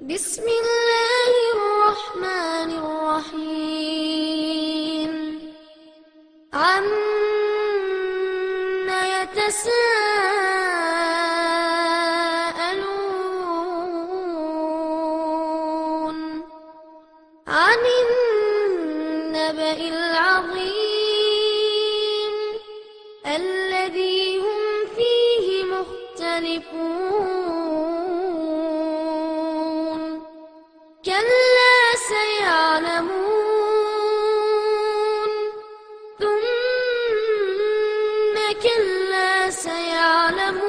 بسم الله الرحمن الرحيم عما يتساءلون عن النبأ العظيم الذي هم فيه مختلفون كلا سيعلمون ثم كلا سيعلمون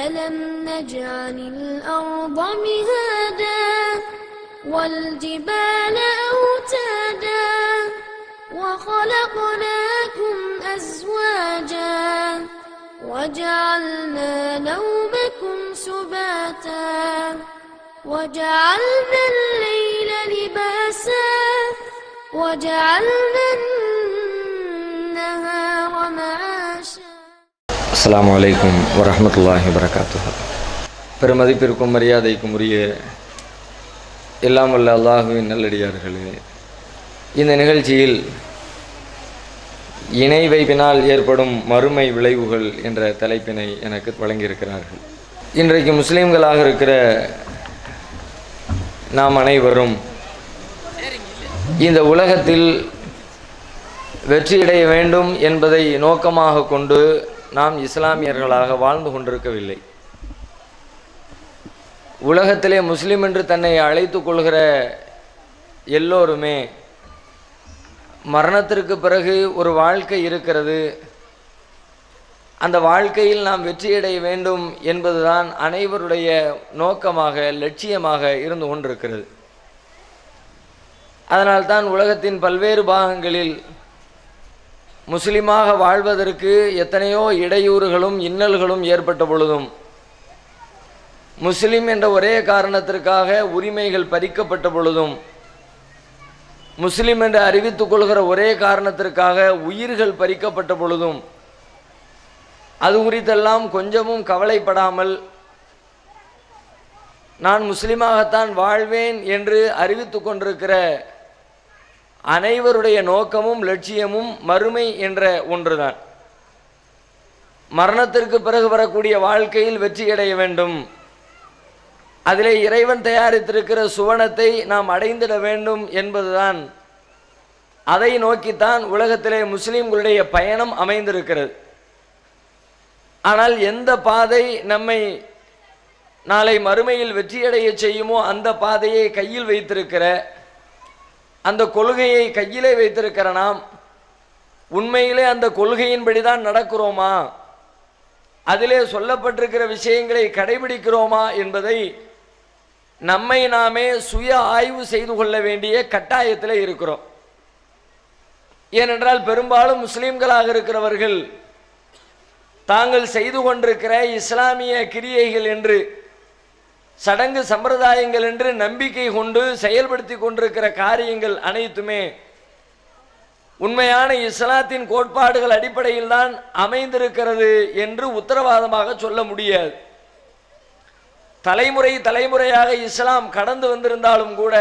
ألم نجعل الأرض مهادا والجبال أوتادا وخلقناكم أزواجا وجعلنا نومكم سباتا وجعلنا الليل لباسا وجعلنا النهار معاشا. அஸ்ஸலாமு அலைக்கும் வரஹ்மத்துல்லாஹி வபரகாத்துஹு. பெருமதிப்பிற்கும் மரியாதைக்கும் உரிய எல்லாம் வல்ல அல்லாஹுவின் நல்லடியார்களே, இந்த நிகழ்ச்சியில் இணை வைப்பினால் ஏற்படும் மறுமை விளைவுகள் என்ற தலைப்பினை எனக்கு வழங்கியிருக்கிறார்கள். இன்றைக்கு முஸ்லீம்களாக இருக்கிற நாம் அனைவரும் இந்த உலகத்தில் வெற்றியடைய வேண்டும் என்பதை நோக்கமாக கொண்டு நாம் இஸ்லாமியர்களாக வாழ்ந்து கொண்டிருக்கவில்லை. உலகத்திலே முஸ்லீம் என்று தன்னை அழைத்து கொள்கிற எல்லோருமே மரணத்திற்கு பிறகு ஒரு வாழ்க்கை இருக்கிறது, அந்த வாழ்க்கையில் நாம் வெற்றியடைய வேண்டும் என்பதுதான் அனைவருடைய நோக்கமாக லட்சியமாக இருந்து கொண்டிருக்கிறது. அதனால்தான் உலகத்தின் பல்வேறு பாகங்களில் முஸ்லிமாக வாழ்வதற்கு எத்தனையோ இடையூறுகளும் இன்னல்களும் ஏற்பட்ட பொழுதும், முஸ்லிம் என்ற ஒரே காரணத்திற்காக உரிமைகள் பறிக்கப்பட்ட பொழுதும், முஸ்லிம் என்று அறிவித்துக் கொள்கிற ஒரே காரணத்திற்காக உயிர்கள் பறிக்கப்பட்ட பொழுதும், அது குறித்தெல்லாம் கொஞ்சமும் கவலைப்படாமல் நான் முஸ்லிமாகத்தான் வாழ்வேன் என்று அறிவித்துக் கொண்டிருக்கிற அனைவருடைய நோக்கமும் லட்சியமும் மறுமை என்ற ஒன்றுதான். மரணத்திற்கு பிறகு வரக்கூடிய வாழ்க்கையில் வெற்றியடைய வேண்டும், அதிலே இறைவன் தயாரித்திருக்கிற சுவனத்தை நாம் அடைந்திட வேண்டும் என்பதுதான். அதை நோக்கித்தான் உலகத்திலே முஸ்லிம்களுடைய பயணம் அமைந்திருக்கிறது. ஆனால் எந்த பாதை நம்மை நாளை மறுமையில் வெற்றியடைய செய்யுமோ அந்த பாதையை கையில் வைத்திருக்கிற, அந்த கொள்கையை கையிலே வைத்திருக்கிற நாம் உண்மையிலே அந்த கொள்கையின்படி தான் நடக்கிறோமா, அதிலே சொல்லப்பட்டிருக்கிற விஷயங்களை கடைபிடிக்கிறோமா என்பதை நம்மை நாமே சுய ஆய்வு செய்து கொள்ள வேண்டிய கட்டாயத்தில் இருக்கிறோம். ஏனென்றால் பெரும்பாலும் முஸ்லிம்களாக இருக்கிறவர்கள் தாங்கள் செய்து கொண்டிருக்கிற இஸ்லாமிய கிரியைகள் என்று, சடங்கு சம்பிரதாயங்கள் என்று நம்பிக்கை கொண்டு செயல்படுத்தி கொண்டிருக்கிற காரியங்கள் அனைத்துமே உண்மையான இஸ்லாத்தின் கோட்பாடுகள் அடிப்படையில் தான் அமைந்திருக்கிறது என்று உத்தரவாதமாக சொல்ல முடியாது. தலைமுறை தலைமுறையாக இஸ்லாம் கடந்து வந்திருந்தாலும் கூட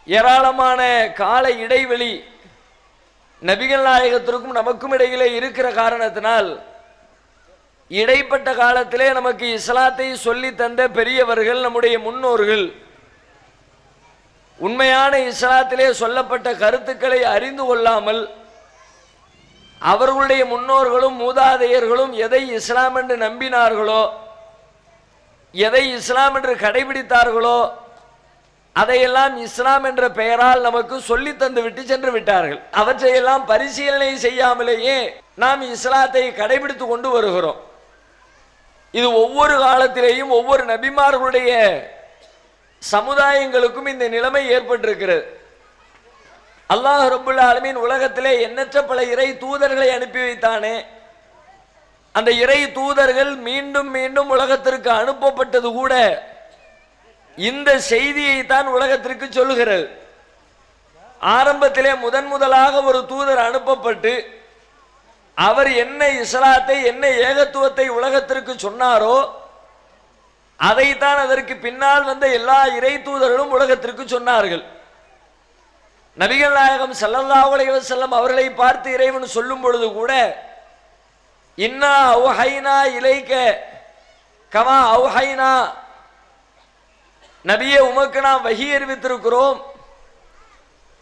ஏராளமான கால இடைவெளி நபிகள் நாயகத்திற்கும் நமக்கும் இடையிலே இருக்கிற காரணத்தினால் இடைப்பட்ட காலத்திலே நமக்கு இஸ்லாத்தை சொல்லி தந்த பெரியவர்கள், நம்முடைய முன்னோர்கள் உண்மையான இஸ்லாத்திலே சொல்லப்பட்ட கருத்துக்களை அறிந்து கொள்ளாமல் அவர்களுடைய முன்னோர்களும் மூதாதையர்களும் எதை இஸ்லாம் என்று நம்பினார்களோ, எதை இஸ்லாம் என்று கடைபிடித்தார்களோ அதையெல்லாம் இஸ்லாம் என்ற பெயரால் நமக்கு சொல்லி தந்து விட்டு சென்று விட்டார்கள். அவற்றையெல்லாம் பரிசீலனை செய்யாமலேயே நாம் இஸ்லாத்தை கடைபிடித்து கொண்டு வருகிறோம். இது ஒவ்வொரு காலத்திலேயும் ஒவ்வொரு நபிமார்களுடைய சமுதாயங்களுக்கும் இந்த நிலைமை ஏற்பட்டிருக்கிறது. அல்லாஹ் ரப்புல் ஆலமீன் உலகத்திலே எண்ணற்ற பல இறை தூதர்களை அனுப்பி வைத்தானே, அந்த இறை தூதர்கள் மீண்டும் மீண்டும் உலகத்திற்கு அனுப்பப்பட்டது கூட இந்த செய்தியை தான் உலகத்திற்கு சொல்லுகிறது. ஆரம்பத்திலே முதலாக ஒரு தூதர் அனுப்பப்பட்டு அவர் என்ன இஸ்லாத்தை, என்ன ஏகத்துவத்தை உலகத்திற்கு சொன்னாரோ அதைத்தான் அதற்கு பின்னால் வந்த எல்லா இறை தூதர்களும் உலகத்திற்கு சொன்னார்கள். நபிகள் நாயகம் ஸல்லல்லாஹு அலைஹி வஸல்லம் அவர்களை பார்த்து இறைவன் சொல்லும் பொழுது கூட, இன்னா அவ்ஹைனா இலைக்க கமா அவ்ஹைனா, நபியே உமக்கு நாம் வஹி அறிவித்திருக்கிறோம்,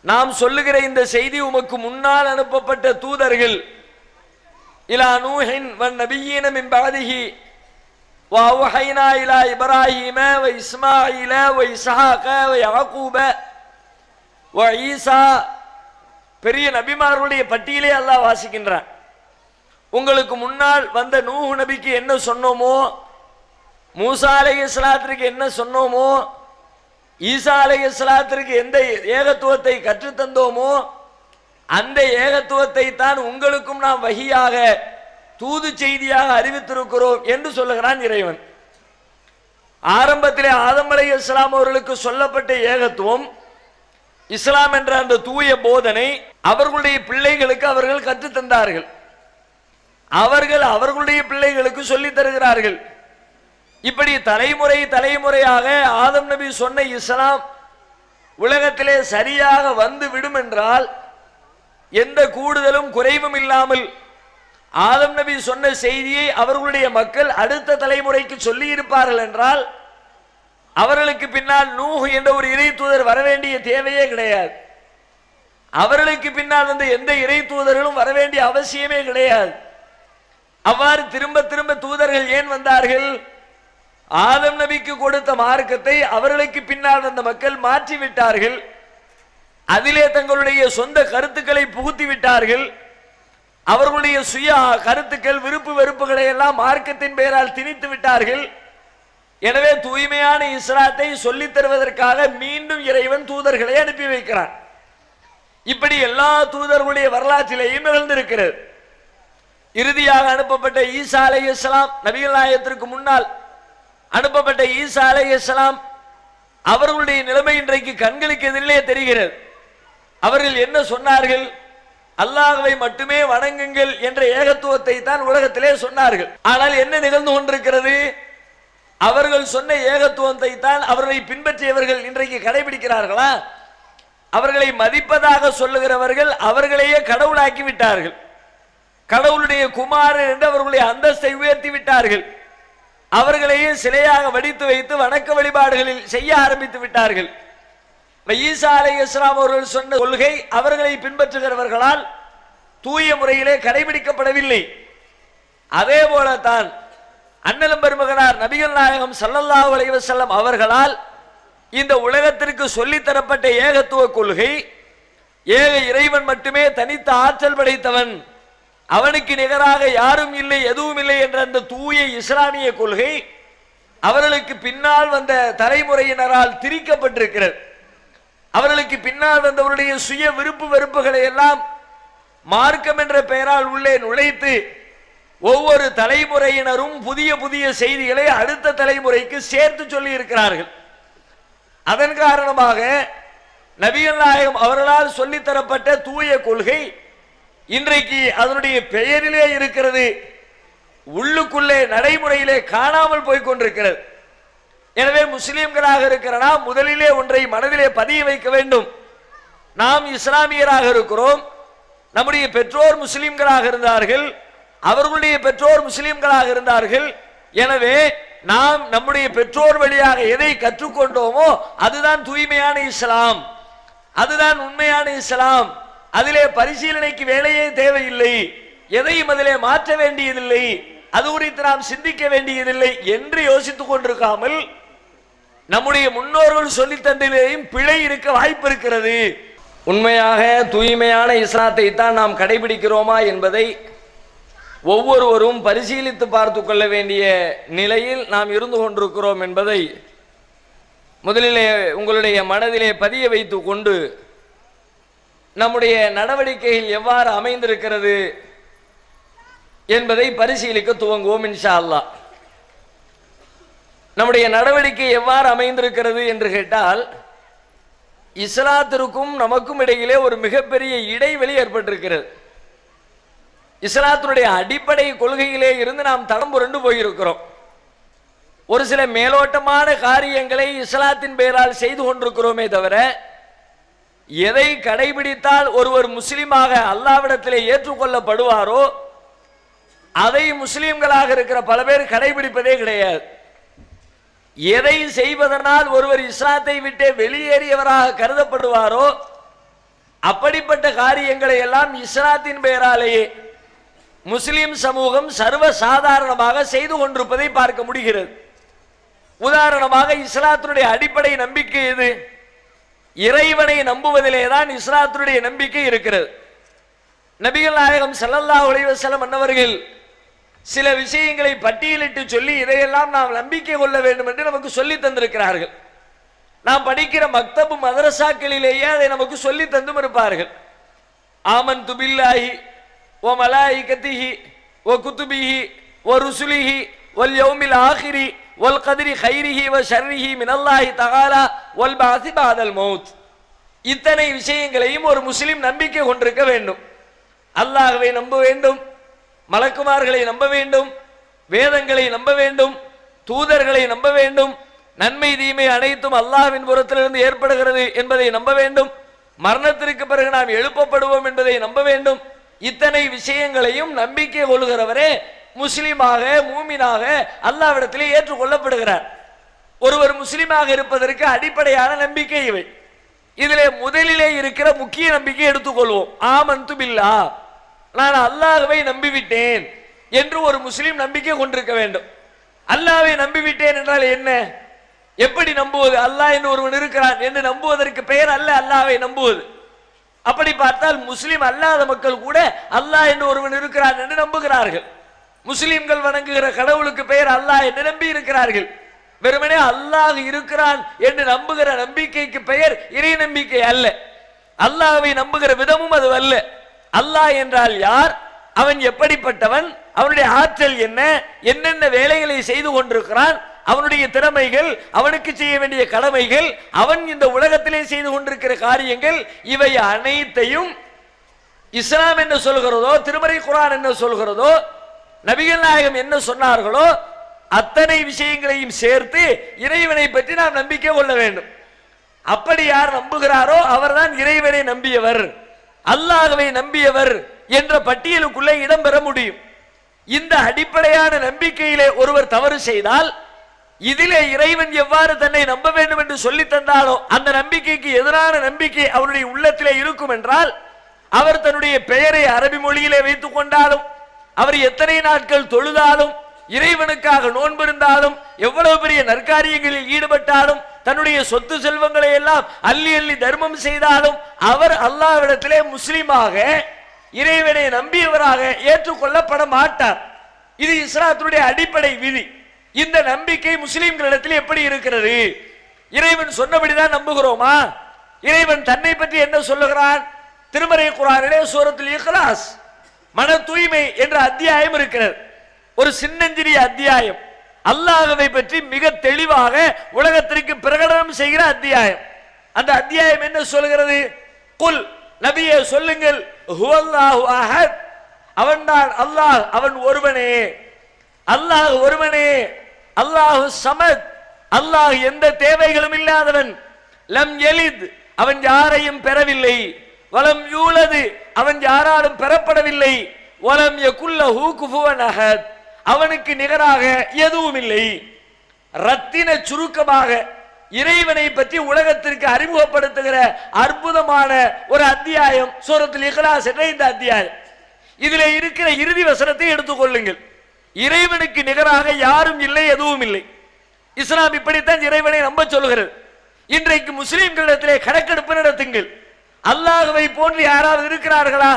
நாம் சொல்லுகிற இந்த செய்தி உமக்கு முன்னால் அனுப்பப்பட்ட தூதர்கள் இலா நூஹின் வன் நபியீன மின் பஅதிஹி வ அவ்ஹைனா இலா இப்ராஹீம வ இஸ்மாஈல வ இஸ்ஹாக வ யாக்கூப வ ஈசா, பெரிய நபிமார்களுடைய பட்டியலே அல்லாஹ் வாசிக்கின்றான். உங்களுக்கு முன்னால் வந்த நூஹ் நபிக்கு என்ன சொன்னோமோ, மூசா அலைஹிஸ்ஸலாத்திற்கு என்ன சொன்னோமோ, ஈசா அலைஹிஸ்ஸலாத்திற்கு எந்த ஏகத்துவத்தை கற்றுத்தந்தோமோ அந்த ஏகத்துவத்தை தான் உங்களுக்கும் நாம் வஹியாக, தூது செய்தியாக அறிவித்திருக்கிறோம் என்று சொல்லுகிறான் இறைவன். ஆரம்பத்திலே ஆதம் அலைஹிஸ்ஸலாம் அவர்களுக்கு சொல்லப்பட்ட ஏகத்துவம், இஸ்லாம் என்ற அந்த தூய போதனை அவர்களுடைய பிள்ளைகளுக்கு அவர்கள் கற்றுத்தந்தார்கள். அவர்கள் அவர்களுடைய பிள்ளைகளுக்கு சொல்லித் தருகிறார்கள். இப்படி தலைமுறை தலைமுறையாக ஆதம் நபி சொன்ன இஸ்லாம் உலகத்திலே சரியாக வந்து விடும் என்றால், எந்த கூடுதலும் குறைவும் இல்லாமல் ஆதம் நபி சொன்ன செய்தியை அவர்களுடைய மக்கள் அடுத்த தலைமுறைக்கு சொல்லி இருப்பார்கள் என்றால், அவர்களுக்கு பின்னால் நூஹ் என்ற ஒரு இறை தூதர் வரவேண்டிய தேவையே கிடையாது. அவர்களுக்கு பின்னால் வந்து எந்த இறை தூதர்களும் வரவேண்டிய அவசியமே கிடையாது. அவ்வாறு திரும்ப திரும்ப தூதர்கள் ஏன் வந்தார்கள்? ஆதம் நபிக்கு கொடுத்த மார்க்கத்தை அவர்களுக்கு பின்னால் வந்த மக்கள் மாற்றி விட்டார்கள். அதிலே தங்களுடைய சொந்த கருத்துக்களை புகுத்தி விட்டார்கள். அவர்களுடைய சுய கருத்துக்கள், விருப்பு வெறுப்புகளை எல்லாம் மார்க்கத்தின் பெயரால் திணித்து விட்டார்கள். எனவே தூய்மையான இஸ்லாத்தை சொல்லித் தருவதற்காக மீண்டும் இறைவன் தூதர்களை அனுப்பி வைக்கிறான். இப்படி எல்லா தூதர்களுடைய வரலாற்றிலேயும் நிகழ்ந்திருக்கிறது. இறுதியாக அனுப்பப்பட்ட ஈசா அலைஹிஸ்ஸலாம், நபிகள் நாயகத்திற்கு முன்னால் அனுப்பப்பட்ட ஈசா அலைஹிஸ்ஸலாம் அவர்களுடைய நிலைமை இன்றைக்கு கண்களுக்கு எதிரிலே தெரிகிறது. அவர்கள் என்ன சொன்னார்கள்? அல்லாஹ்வை மட்டுமே வணங்குங்கள் என்ற ஏகத்துவத்தை தான் உலகத்திலே சொன்னார்கள். ஆனால் என்ன நிகழ்ந்து கொண்டிருக்கிறது? அவர்கள் சொன்ன ஏகத்துவத்தை தான் அவர்களை பின்பற்றியவர்கள் இன்றைக்கு கடைபிடிக்கிறார்களா? அவர்களை மதிப்பதாக சொல்லுகிறவர்கள் அவர்களையே கடவுளாக்கி விட்டார்கள். கடவுளுடைய குமாரர் என்று அவர்களுடைய அந்தஸ்தை உயர்த்தி விட்டார்கள். அவர்களையே சிலையாக வடித்து வைத்து வணக்க வழிபாடுகளில் செய்ய ஆரம்பித்து விட்டார்கள். ஈசா அலைஹிஸ்ஸலாம் அவர்கள் சொன்ன கொள்கை அவர்களை பின்பற்றுகிறவர்களால் தூய முறையிலே கடைபிடிக்கப்படவில்லை. அதே போலத்தான் அண்ணலம் பெருமகனார் நபிகள் நாயகம் ஸல்லல்லாஹு அலைஹி வஸல்லம் அவர்களால் இந்த உலகத்திற்கு சொல்லித்தரப்பட்ட ஏகத்துவ கொள்கை, ஏக இறைவன் மட்டுமே தனித்த ஆற்றல் படைத்தவன், அவனுக்கு நிகராக யாரும் இல்லை, எதுவும் இல்லை என்ற அந்த தூய இஸ்லாமிய கொள்கை அவர்களுக்கு பின்னால் வந்த தலைமுறையினரால் திரிக்கப்பட்டிருக்கிறது. அவர்களுக்கு பின்னால் வந்தவருடைய சுய விருப்பு வெறுப்புகளை எல்லாம் மார்க்கம் என்ற பெயரால் உள்ளே நுழைத்து ஒவ்வொரு தலைமுறையினரும் புதிய புதிய செய்திகளை அடுத்த தலைமுறைக்கு சேர்த்து சொல்லி இருக்கிறார்கள். அதன் காரணமாக நபிகள் நாயகம் அவர்களால் சொல்லித்தரப்பட்ட தூய கொள்கை இன்றைக்கு அதனுடைய பெயரிலே இருக்கிறது, உள்ளுக்குள்ளே நடைமுறையிலே காணாமல் போய்கொண்டிருக்கிறது. எனவே முஸ்லிம்களாக இருக்கிற நாம் முதலிலே ஒன்றை மனதிலே பதிய வைக்க வேண்டும். நாம் இஸ்லாமியராக இருக்கிறோம், நம்முடைய பெற்றோர் முஸ்லிம்களாக இருந்தார்கள், அவர்களுடைய பெற்றோர் முஸ்லிம்களாக இருந்தார்கள். எனவே நாம் நம்முடைய பெற்றோர் வழியாக எதை கற்றுக்கொண்டோமோ அதுதான் தூய்மையான இஸ்லாம், அதுதான் உண்மையான இஸ்லாம். அதிலே பரிசீலனைக்கு வேலையே தேவையில்லை, எதையும் அதிலே மாற்ற வேண்டியதில்லை, அது குறித்து நாம் சிந்திக்க வேண்டியதில்லை என்று யோசித்துக் கொண்டிருக்காமல் நம்முடைய முன்னோர்கள் சொல்லி தந்ததிலேயும் பிழை இருக்க வாய்ப்பு இருக்கிறது. உண்மையாக தூய்மையான இஸ்லாத்தை தான் நாம் கடைபிடிக்கிறோமா என்பதை ஒவ்வொருவரும் பரிசீலித்து பார்த்து கொள்ள வேண்டிய நிலையில் நாம் இருந்து கொண்டிருக்கிறோம் என்பதை முதலிலே உங்களுடைய மனதிலே பதிய வைத்து கொண்டு நம்முடைய நடவடிக்கைகள் எவ்வாறு அமைந்திருக்கிறது என்பதை பரிசீலிக்க துவங்குவோம் இன்ஷா அல்லாஹ். நம்முடைய நடவடிக்கை எவ்வாறு அமைந்திருக்கிறது என்று கேட்டால், இஸ்லாத்திற்கும் நமக்கும் இடையிலே ஒரு மிகப்பெரிய இடைவெளி ஏற்பட்டிருக்கிறது. இஸ்லாத்தினுடைய அடிப்படை கொள்கையிலே இருந்து நாம் தடம் புரண்டு போயிருக்கிறோம். ஒரு சில மேலோட்டமான காரியங்களை இஸ்லாத்தின் பெயரால் செய்து கொண்டிருக்கிறோமே தவிர, எதை கடைபிடித்தால் ஒருவர் முஸ்லிமாக அல்லாஹ்விடத்திலே ஏற்றுக்கொள்ளப்படுவாரோ அதை முஸ்லிம்களாக இருக்கிற பல பேர் கடைபிடிப்பதே கிடையாது. எதை செய்வதனால் ஒருவர் இஸ்லாத்தை விட்டு வெளியேறியவராக கருதப்படுவாரோ அப்படிப்பட்ட காரியங்களை எல்லாம் இஸ்லாத்தின் பெயராலேயே முஸ்லிம் சமூகம் சர்வ சாதாரணமாக செய்து கொண்டிருப்பதை பார்க்க முடிகிறது. உதாரணமாக, இஸ்லாத்தினுடைய அடிப்படை நம்பிக்கை எது? இறைவனை நம்புவதிலே தான் இஸ்லாத்தினுடைய நம்பிக்கை இருக்கிறது. நபிகள் நாயகம் ஸல்லல்லாஹு அலைஹி வஸல்லம் அன்னவர்கள் சில விஷயங்களை பட்டியலிட்டு சொல்லி இதையெல்லாம் நாம் நம்பிக்கை கொள்ள வேண்டும் என்று நமக்கு சொல்லி தந்திருக்கிறார்கள். நாம் படிக்கிற மக்தபு மதரசாக்களிலேயே அதை நமக்கு சொல்லி தந்தும் இருப்பார்கள். ஆமன்து பில்லாஹி வ மலாயிகத்திஹி வ குதுபிஹி வ ருசுலிஹி வல் யௌமில் ஆகிரி வல் கத்ரி கைரிஹி வ ஷர்ரிஹி மினல்லாஹி தஆலா வல் பஅஸி பஅதல் மௌத். இத்தனை விஷயங்களையும் ஒரு முஸ்லிம் நம்பிக்கை கொண்டிருக்க வேண்டும். அல்லாஹ்வை நம்ப வேண்டும், மலக்குமார்களை நம்ப வேண்டும், வேதங்களை நம்ப வேண்டும், தூதர்களை நம்ப வேண்டும், நன்மை தீமை அனைத்தும் அல்லாஹ்வின் புறத்திலிருந்து ஏற்படுகிறது என்பதை நம்ப வேண்டும், மரணத்திற்கு பிறகு நாம் எழுப்பப்படுவோம் என்பதை நம்ப வேண்டும். இத்தனை விஷயங்களையும் நம்பிக்கை கொள்கிறவரே முஸ்லிமாக மூமினாக அல்லாஹ்விடத்திலே ஏற்றுக்கொள்ளப்படுகிறார். ஒருவர் முஸ்லிமாக இருப்பதற்கு அடிப்படையான நம்பிக்கை இவை. இதிலே முதலிலே இருக்கிற முக்கிய நம்பிக்கை எடுத்துக்கொள்வோம். ஆமன்து பில்லாஹ், நான் அல்லாஹ்வை நம்பிவிட்டேன் என்று ஒரு முஸ்லிம் நம்பிக்கை கொண்டிருக்க வேண்டும். அல்லாஹ்வை நம்பிவிட்டேன் என்றால் என்ன? எப்படி நம்புவது? அல்லாஹ் என்று ஒருவன் இருக்கிறான் என்று நம்புவதற்கு பெயர் அல்ல அல்லாஹ்வை நம்புவது. அப்படி பார்த்தால் முஸ்லிம் அல்லாத மக்கள் கூட அல்லாஹ் என்று ஒருவன் இருக்கிறான் என்று நம்புகிறார்கள். முஸ்லிம்கள் வணங்குகிற கடவுளுக்கு பெயர் அல்லாஹ் என்று நம்பி இருக்கிறார்கள். வெறுமனே அல்லாஹ் இருக்கிறான் என்று நம்புகிற நம்பிக்கைக்கு பெயர் இறை நம்பிக்கை அல்ல. அல்லாஹ்வை நம்புகிற விதமும் அது அல்ல. அல்லாஹ் என்றால் யார், அவன் எப்படிப்பட்டவன், அவனுடைய ஆற்றல் என்ன, என்னென்ன வேலைகளை செய்து கொண்டிருக்கிறான், அவனுடைய திறமைகள், அவனுக்கு செய்ய வேண்டிய கடமைகள், அவன் இந்த உலகத்திலே செய்து கொண்டிருக்கிற காரியங்கள், இவை அனைத்தையும் இஸ்லாம் என்ன சொல்கிறதோ, திருமறை குர்ஆன் என்ன சொல்கிறதோ, நபிகள் நாயகம் என்ன சொன்னார்களோ அத்தனை விஷயங்களையும் சேர்த்து இறைவனை பற்றி நாம் நம்பிக்கை கொள்ள வேண்டும். அப்படி யார் நம்புகிறாரோ அவர்தான் இறைவனை நம்பியவர், அல்லாஹ்வை நம்பியவர் என்ற பட்டியலுக்குள்ளே இடம்பெற முடியும். இந்த அடிப்படையான நம்பிக்கையிலே ஒருவர் தவறு செய்தால், இதிலே இறைவன் எவ்வாறு தன்னை நம்ப வேண்டும் என்று சொல்லி தந்தாலோ அந்த நம்பிக்கைக்கு எதிரான நம்பிக்கை அவருடைய உள்ளத்திலே இருக்கும் என்றால், அவர் தன்னுடைய பெயரை அரபி மொழியிலே வைத்துக் கொண்டாலும், அவர் எத்தனை நாட்கள் தொழுதாலும், இறைவனுக்காக நோன்பிருந்தாலும், எவ்வளவு பெரிய நற்காரியங்களில் ஈடுபட்டாலும், தன்னுடைய சொத்து செல்வங்களை எல்லாம் அள்ளி அள்ளி தர்மம் செய்தாலும், அவர் அல்லாஹ்விடத்திலே முஸ்லிமாக இறைவனை நம்பியவராக ஏற்றுக்கொள்ளப்பட மாட்டார். இது இஸ்லாத்தினுடைய அடிப்படை விதி. இந்த நம்பிக்கை முஸ்லிம்களிடத்தில் எப்படி இருக்கிறது? இறைவன் சொன்னபடிதான் நம்புகிறோமா? இறைவன் தன்னை பற்றி என்ன சொல்லுகிறான்? திருமறை குர்ஆனிலே சூரத்துல் இக்லாஸ் மன தூய்மை என்ற அத்தியாயம் இருக்கிறது. ஒரு சின்னஞ்சிறிய அத்தியாயம். அல்லாஹ்வை பற்றி மிக தெளிவாக உலகத்திற்கு பிரகடனம் செய்கிற அத்தியாயம். அந்த அத்தியாயம் என்ன சொல்கிறது? குல், நபியே சொல்லுங்கள், ஹுவல்லாஹு அஹத், அவன்தான் அல்லாஹ், அவன் ஒருவனே, அல்லாஹ் ஒருவனே, அல்லாஹு சமத், அல்லாஹ் எந்த தேவைகளும் இல்லாதவன், லம் யலித், அவன் யாரையும் பெறவில்லை, வலம் யூலது, அவன் யாராலும் பெறப்படவில்லை, வலம் யகுல்லஹு குஃபுவன் அஹத், அவனுக்கு நிகராக எதுவும் இல்லை. ரத்தின சுருக்கமாக இறைவனை பற்றி உலகத்திற்கு அறிமுகப்படுத்துகிற அற்புதமான ஒரு அத்தியாயம் சூரத்துல் இக்லாஸ் என்ற இந்த அத்தியாயம். இதிலே இருக்கிற இறுதி வசனத்தை எடுத்துக்கொள்ளுங்கள். இறைவனுக்கு நிகராக யாரும் இல்லை, எதுவும் இல்லை. இஸ்லாம் இப்படித்தான் இறைவனை நம்ப சொல்கிறது. இன்றைக்கு முஸ்லிம்களிடத்திலே கணக்கெடுப்பு நடத்துங்கள். அல்லாஹ்வை போன்று யாராவது இருக்கிறார்களா?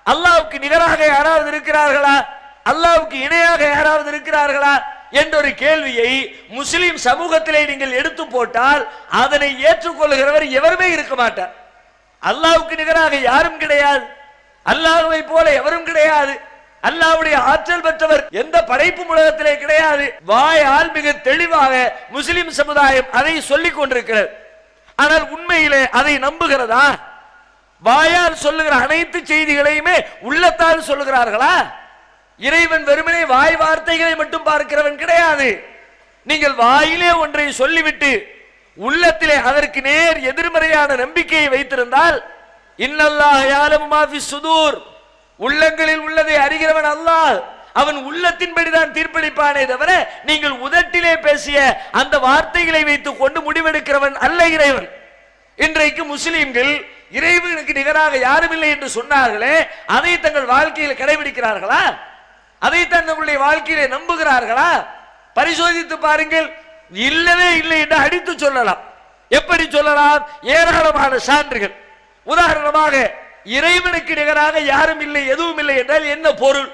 அல்லாஹ்வுக்கு நிகராக யாராவது இருக்கிறார்களா? அல்லாஹ்வுக்கு இணையாக யாராவது இருக்கிறார்களா என்ற ஒரு கேள்வியை முஸ்லிம் சமூகத்திலே நீங்கள் எடுத்து போட்டால் அதனை ஏற்றுக்கொள்கிறவர் எவருமே இருக்க மாட்டார். அல்லாஹ்வுக்கு நிகராக யாரும் கிடையாது, அல்லாஹ்வை போல எவரும் கிடையாது, அல்லாஹ்வுடைய ஆற்றல் பெற்றவர் எந்த படைப்பு உலகத்திலே கிடையாது. வாயால் மிக தெளிவாக முஸ்லிம் சமுதாயம் அதை சொல்லிக் கொண்டிருக்கிறது. ஆனால் உண்மையிலே அதை நம்புகிறதா? வாயால் சொல்லுகிற அனைத்து செய்திகளையுமே உள்ளத்தால் சொல்லுகிறார்களா? இறைவன் வெறுமனே வாய் வார்த்தைகளை மட்டும் பார்க்கிறவன் கிடையாது. நீங்கள் வாயிலே ஒன்றை சொல்லிவிட்டு உள்ளத்திலே அதற்கு நேர் எதிர்மறையான நம்பிக்கையை வைத்திருந்தால், இன்னல்லாஹ் யஅலமு மா ஃபிஸ் சுதூர், உள்ளங்களில் உள்ளதை அறிகிறவன் அல்லாஹ், அவன் உள்ளத்தின்படிதான் தீர்ப்பளிப்பானே தவிர நீங்கள் உதட்டிலே பேசிய அந்த வார்த்தைகளை வைத்துக் கொண்டு முடிவெடுக்கிறவன் அல்ல இறைவன். இன்றைக்கு முஸ்லிம்கள் இறைவனுக்கு நிகராக யாரும் இல்லை என்று சொன்னார்களே, அதை தங்கள் வாழ்க்கையில் கடைபிடிக்கிறார்களா? அதை தங்களுடைய வாழ்க்கையிலே நம்புகிறார்களா? பரிசோதித்து பாருங்கள். இல்லவே இல்லை என்று அடித்து சொல்லலாம். எப்படி சொல்லலாம்? ஏராளமான சான்றுகள். உதாரணமாக, இறைவனுக்கு நிகராக யாரும் இல்லை, எதுவும் இல்லை என்றால் என்ன பொருள்?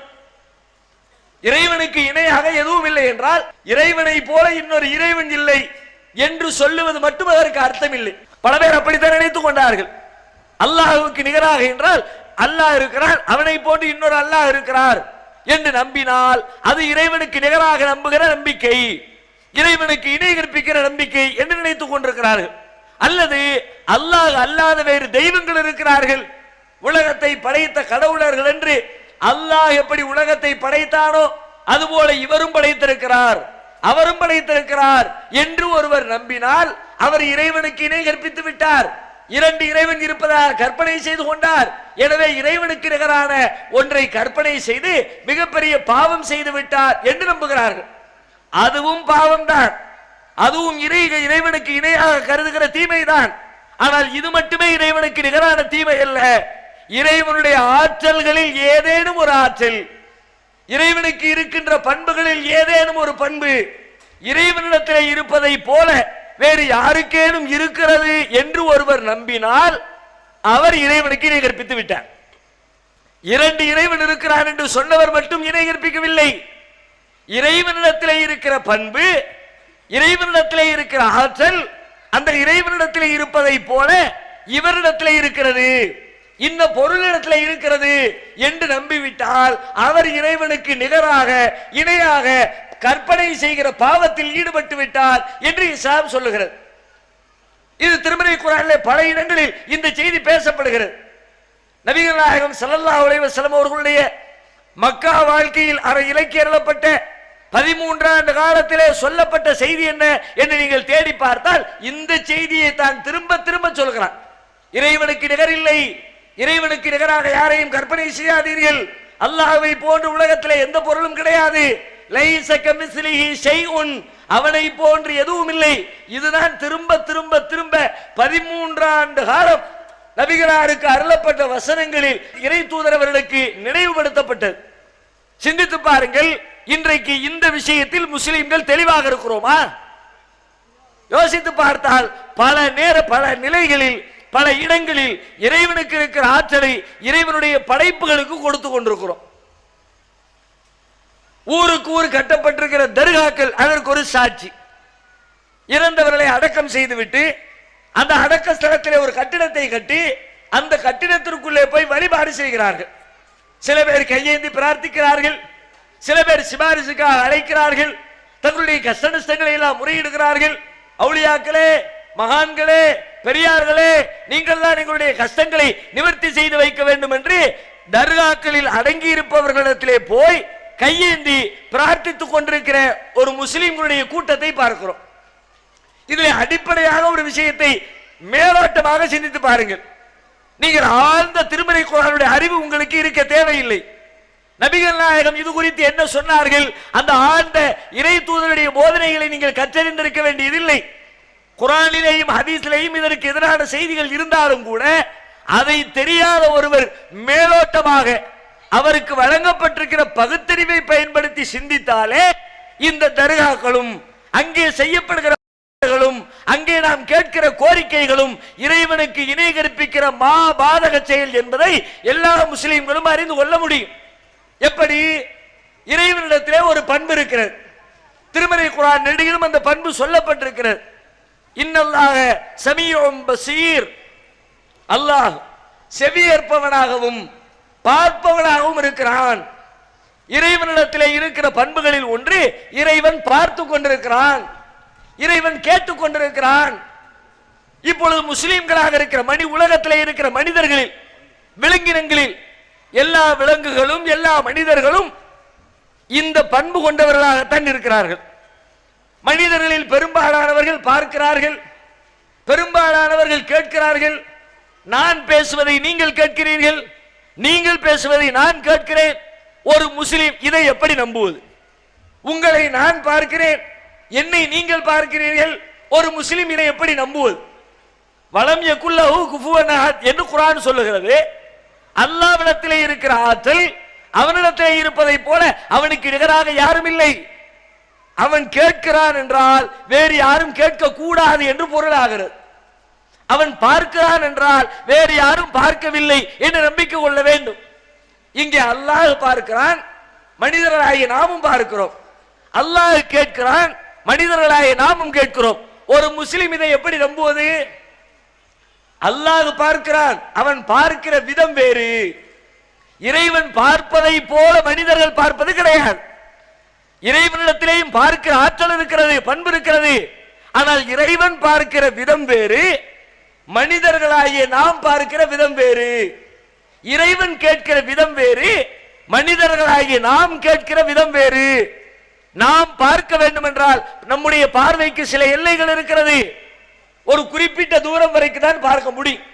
இறைவனுக்கு இணையாக எதுவும் இல்லை என்றால் இறைவனை போல இன்னொரு இறைவன் இல்லை என்று சொல்லுவது மட்டும் அதற்கு அர்த்தம் இல்லை. பல பேர் அப்படித்தான் நினைத்துக் கொண்டார்கள். அல்லாஹ்வுக்கு நிகராக என்றால் அல்லாஹ் இருக்கிறார், அவனை போன்று இன்னொரு அல்லாஹ் இருக்கிறார் என்று நம்பினால் அது இறைவனுக்கு நிகராக நம்புகிற நம்பிக்கை, இறைவனுக்கு இணை கற்பிக்கிற நம்பிக்கை என்று நினைத்துக் கொண்டிருக்கிறார்கள். அல்லது அல்லாஹ் அல்லாத வேறு தெய்வங்கள் இருக்கிறார்கள், உலகத்தை படைத்த கடவுளர்கள் என்று. அல்லாஹ் எப்படி உலகத்தை படைத்தானோ அதுபோல இவரும் படைத்திருக்கிறார், அவரும் படைத்திருக்கிறார் என்று ஒருவர் நம்பினால் அவர் இறைவனுக்கு இணை கற்பித்து விட்டார். இரண்டு இறைவன் இருப்பதாக கற்பனை செய்து கொண்டார். எனவே இறைவனுக்கு நிகரான ஒன்றை கற்பனை செய்து மிகப்பெரிய பாவம் செய்து விட்டார் என்று நம்புகிறார்கள். அதுவும் பாவம்தான், அதுவும் இறைவனுக்கு இணையாக கருதுகிற தீமைதான். ஆனால் இது மட்டுமே இறைவனுக்கு நிகரான தீமை அல்ல. இறைவனுடைய ஆற்றல்களில் ஏதேனும் ஒரு ஆற்றல், இறைவனுக்கு இருக்கின்ற பண்புகளில் ஏதேனும் ஒரு பண்பு இறைவனிடத்தில் இருப்பதை போல வேறு யாருக்கேனும் இருக்கிறது என்று ஒருவர் நம்பினால் அவர் இறைவனுக்கு இணை கற்பித்து விட்டார். இரண்டு இறைவன் இருக்கிறான் என்று சொன்னவர் மட்டும் இணை கற்பிக்கவில்லை. இறைவனிடத்தில் இருக்கிற பண்பு, இறைவனிடத்தில் இருக்கிற ஆற்றல் அந்த இறைவனிடத்தில் இருப்பதை போல இவரிடத்தில் இருக்கிறது, இந்த பொருளிடத்தில் இருக்கிறது என்று நம்பிவிட்டால் அவர் இறைவனுக்கு நிகராக இணையாக கற்பனை செய்கிற பாவத்தில் ஈடுபட்டு விட்டார் என்று இஸ்லாம் சொல்லுகிறது. இது திருமறை குர்ஆனிலே பல இடங்களில் இந்த செய்தி பேசப்படுகிறது. நபிகள் நாயகம் ஸல்லல்லாஹு அலைஹி வஸல்லம் அவர்களுடைய மக்கா வாழ்க்கையில் இலக்கிய அருளப்பட்ட 13 ஆண்டு காலத்திலே சொல்லப்பட்ட செய்தி என்ன என்று நீங்கள் தேடி பார்த்தால் இந்த செய்தியை தான் திரும்ப திரும்ப சொல்கிறான். இறைவனுக்கு நிகர் இல்லை, இறைவனுக்கு நிகராக யாரையும் கற்பனை செய்யாதீர்கள், அல்லாஹ்வை போன்று உலகத்திலே எந்த பொருளும் கிடையாது, லைஸ கமிஸ்லிஹி ஷைஉன், அவனை போன்று எதுவும் இல்லை. இதுதான் திரும்ப திரும்ப திரும்ப 13 ஆண்டு காலம் நபிகளாருக்கு அருளப்பட்ட வசனங்களில் இறை தூதரவர்களுக்கு நினைவுபடுத்தப்பட்டது. சிந்தித்து பாருங்கள், இன்றைக்கு இந்த விஷயத்தில் முஸ்லிம்கள் தெளிவாக இருக்கிறோமா? யோசித்து பார்த்தால் பல நிலைகளில் பல இடங்களில் இறைவனுக்கு இருக்கிற ஆற்றலை இறைவனுடைய படைப்புகளுக்கு கொடுத்து கொண்டிருக்கிறோம். ஊருக்கு ஊர் கட்டப்பட்டிருக்கிற தர்காக்கள் அதற்கு ஒரு சாட்சி. இறந்தவர்களை அடக்கம் செய்துவிட்டு அந்த அடக்க ஸ்தலத்திலே ஒரு கட்டிடத்தை கட்டி அந்த கட்டிடத்திற்குள்ளே போய் வழிபாடு செய்கிறார்கள். சில பேர் கையேந்தி பிரார்த்திக்கிறார்கள், சில பேர் சிபாரிசுக்காக அழைக்கிறார்கள், தங்களுடைய கஷ்ட நஷ்டங்களை எல்லாம் முறையிடுகிறார்கள். அவுலியாக்களே, மகான்களே, பெரியார்களே, நீங்கள் தான் எங்களுடைய கஷ்டங்களை நிவர்த்தி செய்து வைக்க வேண்டும் என்று தர்காக்களில் அடங்கி இருப்பவர்களிடத்திலே போய் கையேந்தி பிரார்த்தித்துக் கொண்டிருக்கிற ஒரு முஸ்லிம்களுடைய கூட்டத்தை பார்க்கிறோம். இதில் அடிப்படையாக ஒரு விஷயத்தை மேலோட்டமாக சிந்தித்து பாருங்கள். நீங்கள் ஆழ்ந்த திருமறை குர்ஆனுடைய அறிவு உங்களுக்கு இருக்க தேவையில்லை. நபிகள் நாயகம் இது குறித்து என்ன சொன்னார்கள், அந்த ஆழ்ந்த இறை தூதருடைய போதனைகளை நீங்கள் கற்றறிந்திருக்க வேண்டியதில்லை. குர்ஆனிலேயும் ஹதீஸிலேயும் இதற்கு எதிரான செய்திகள் இருந்தாலும் கூட அதை தெரியாத ஒருவர் மேலோட்டமாக அவருக்கு வழங்கப்பட்டிருக்கிற பகுத்தறிவை பயன்படுத்தி சிந்தித்தாலே இந்த தர்காக்களும் அங்கே செய்யப்படுகிற அங்கே நாம் கேட்கிற கோரிக்கைகளும் இறைவனுக்கு இணை கற்பிக்கிற பாதக செயல் என்பதை எல்லா முஸ்லிம்களும் அறிந்து கொள்ள முடியும். எப்படி? இறைவனிடத்திலே ஒரு பண்பு இருக்கிறது, திருமறை குர்ஆன் நெடுகிலும் அந்த பண்பு சொல்லப்பட்டிருக்கிறது. இன்னல்லாஹ சமீஉம் பஸீர், அல்லாஹ் செவியேற்பவனாகவும் பார்ப்பவனாகவும் இருக்கிறான். இறைவனிடத்திலே இருக்கிற பண்புகளில் ஒன்று இறைவன் பார்த்து கொண்டிருக்கிறான், இறைவன் கேட்டுக் கொண்டிருக்கிறான். இப்பொழுது முஸ்லிம்களாக இருக்கிற உலகத்திலே இருக்கிற மனிதர்களில் விலங்கினங்களில் எல்லா விலங்குகளும் எல்லா மனிதர்களும் இந்த பண்பு கொண்டவர்களாகத்தான் இருக்கிறார்கள். மனிதர்களில் பெரும்பாலானவர்கள் பார்க்கிறார்கள், பெரும்பாலானவர்கள் கேட்கிறார்கள். நான் பேசுவதை நீங்கள் கேட்கிறீர்கள், நீங்கள் பேசுவதை நான் கேட்கிறேன். ஒரு முஸ்லிம் இதை எப்படி நம்புவது? உங்களை நான் பார்க்கிறேன், என்னை நீங்கள் பார்க்கிறீர்கள். ஒரு முஸ்லிம் இதை எப்படி நம்புவது? வலம் யகுல்லஹு குஃபுவன் அஹத் என்று குர்ஆன் சொல்லுகிறது. அல்லாஹ்விடத்திலே இருக்கிற ஆற்றல் அவனிடத்திலே இருப்பதை போல அவனுக்கு நிகராக யாரும் இல்லை. அவன் கேட்கிறான் என்றால் வேறு யாரும் கேட்க கூடாது என்று பொருளாகிறது. அவன் பார்க்கிறான் என்றால் வேறு யாரும் பார்க்கவில்லை என்று நம்பிக்கை கொள்ள வேண்டும். இங்கே அல்லாஹ் பார்க்கிறான், மனிதர்களாகிய நாமும் பார்க்கிறோம். அல்லாஹ் கேட்கிறான், மனிதர்களாகிய நாமும் கேட்கிறோம். ஒரு முஸ்லிம் இதை எப்படி நம்புவது? அல்லாஹ் பார்க்கிறான், அவன் பார்க்கிற விதம் வேறு. இறைவன் பார்ப்பதை போல மனிதர்கள் பார்ப்பது கிடையாது. இறைவனிடத்திலேயும் பார்க்கிற ஆற்றல் இருக்கிறது, பண்பு இருக்கிறது. ஆனால் இறைவன் பார்க்கிற விதம் வேறு, மனிதர்களாகிய நாம் பார்க்கிற விதம் வேறு. இறைவன் கேட்கிற விதம் வேறு, மனிதர்களாகிய நாம் கேட்கிற விதம் வேறு. நாம் பார்க்க வேண்டும் என்றால் நம்முடைய பார்வைக்கு சில எல்லைகள் இருக்கிறது. ஒரு குறிப்பிட்ட தூரம் வரைக்கும் தான் பார்க்க முடியும்.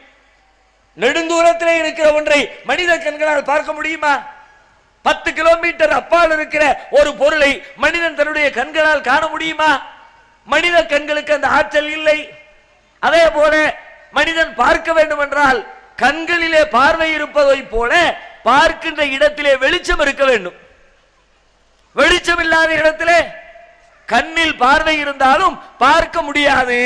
நெடுந்தூரத்திலே இருக்கிற ஒன்றை மனித கண்களால் பார்க்க முடியுமா? 10 கிலோமீட்டர் அப்பால் இருக்கிற ஒரு பொருளை மனிதன் தன்னுடைய கண்களால் காண முடியுமா? மனித கண்களுக்கு அந்த ஆற்றல் இல்லை. அதே போல மனிதன் பார்க்க வேண்டும் என்றால் கண்களிலே பார்வை இருப்பதை போல பார்க்கின்ற இடத்திலே வெளிச்சம் இருக்க வேண்டும். வெளிச்சம் இல்லாத இடத்திலே கண்ணில் பார்வை இருந்தாலும் பார்க்க முடியாது.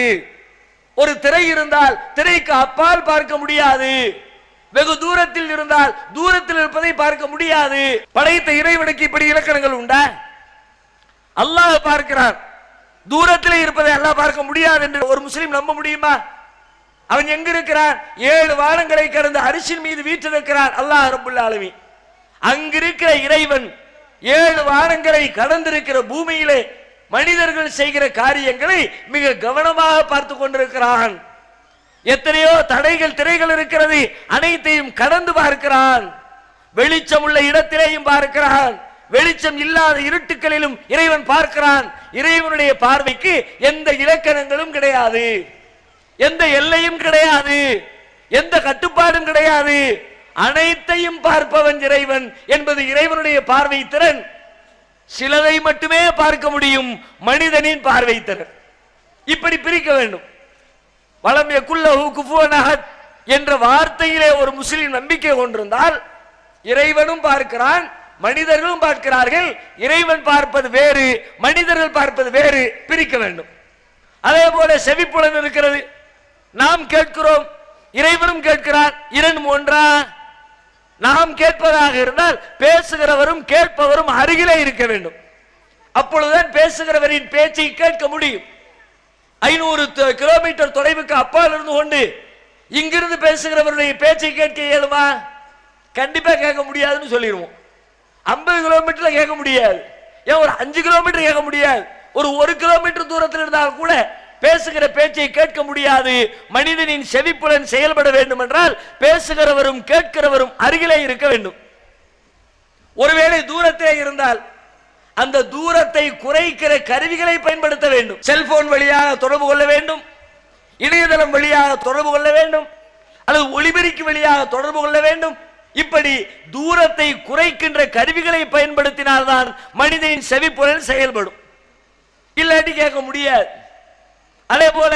ஒரு திரை இருந்தால் திரைக்கு அப்பால் பார்க்க முடியாது. வெகு தூரத்தில் இருந்தால் தூரத்தில் இருப்பதை பார்க்க முடியாது. படைத்த இறைவனுக்கு இப்படி இலக்கணங்கள் உண்டா? அல்லாஹ் பார்க்கிறான், தூரத்தில் இருப்பதை அல்லாஹ் பார்க்க முடியாது என்று ஒரு முஸ்லிம் நம்ப முடியுமா? அவன் எங்க இருக்கிறான்? 7 வானங்களை கடந்த அரிசின் மீது வீற்றிருக்கிறான் அல்லாஹ் ரப்புல் ஆலமீன். அங்கிருக்கிற இறைவன் 7 வானங்களை கடந்திருக்கிற பூமியிலே மனிதர்கள் செய்கிற காரியங்களை மிக கவனமாக பார்த்து கொண்டிருக்கிறான். எத்தனையோ தடைகள் திரைகள் இருக்கிறது, அனைத்தையும் கடந்து பார்க்கிறான். வெளிச்சம் உள்ள இடத்திலேயும் பார்க்கிறான், வெளிச்சம் இல்லாத இருட்டுக்களிலும் இறைவன் பார்க்கிறான். இறைவனுடைய பார்வைக்கு எந்த இலக்கணங்களும் கிடையாது, எந்த எல்லையும் கிடையாது, எந்த கட்டுப்பாடும் கிடையாது. அனைத்தையும் பார்ப்பவன் இறைவன் என்பது இறைவனுடைய பார்வை திறன். சிலதை மட்டுமே பார்க்க முடியும், மனிதனின் பார்வை திறன். இப்படி பிரிக்க வேண்டும். வலம் யகுல்லஹு குஃபுவன் அஹத் என்ற வார்த்தையிலே ஒரு முஸ்லிம் நம்பிக்கை கொண்டிருந்தால் இறைவனும் பார்க்கிறான், மனிதர்களும் பார்க்கிறார்கள். இறைவன் பார்ப்பது வேறு, மனிதர்கள் பார்ப்பது வேறு, பிரிக்க வேண்டும். அதே போல செவிப்புலன் இருக்கிறது, நாம் கேட்கிறோம், இறைவனும் கேட்கிறான். இரண்டும் ஒன்றா? நாம் கேட்பதாக இருந்தால் பேசுகிறவரும் கேட்பவரும் அருகிலே இருக்க வேண்டும். அப்பொழுதுதான் பேசுகிறவரின் பேச்சை கேட்க முடியும். 500 கிலோமீட்டர் தொலைவுக்கு அப்பால் இருந்து கொண்டு இங்கிருந்து பேசுகிறவருடைய பேச்சை கேட்க இயலுமா? கண்டிப்பா கேட்க முடியாதுன்னு சொல்லிடுவோம். 50 கிலோமீட்டர்ல கேட்க முடியாது, ஏன் ஒரு 5 கிலோமீட்டர் கேட்க முடியாது. ஒரு 1 கிலோமீட்டர் தூரத்தில் இருந்தால் கூட பேசுகிற பேச்சை கேட்க முடியாது. மனிதனின் செவிப்புலன் செயல்பட வேண்டும் என்றால் பேசுகிறவரும் கேட்கிறவரும் அருகிலே இருக்க வேண்டும். ஒருவேளை தூரத்திலே இருந்தால் அந்த தூரத்தை குறைக்கிற கருவிகளை பயன்படுத்த வேண்டும். செல்போன் வழியாக தொடர்பு கொள்ள வேண்டும், இணையதளம் வழியாக தொடர்பு கொள்ள வேண்டும், அல்லது ஒளிபெருக்கி வழியாக தொடர்பு கொள்ள வேண்டும். இப்படி தூரத்தை குறைக்கின்ற கருவிகளை பயன்படுத்தினால்தான் மனிதனின் செவிப்புலன் செயல்படும், இல்லாட்டி கேட்க முடியாது. அதே போல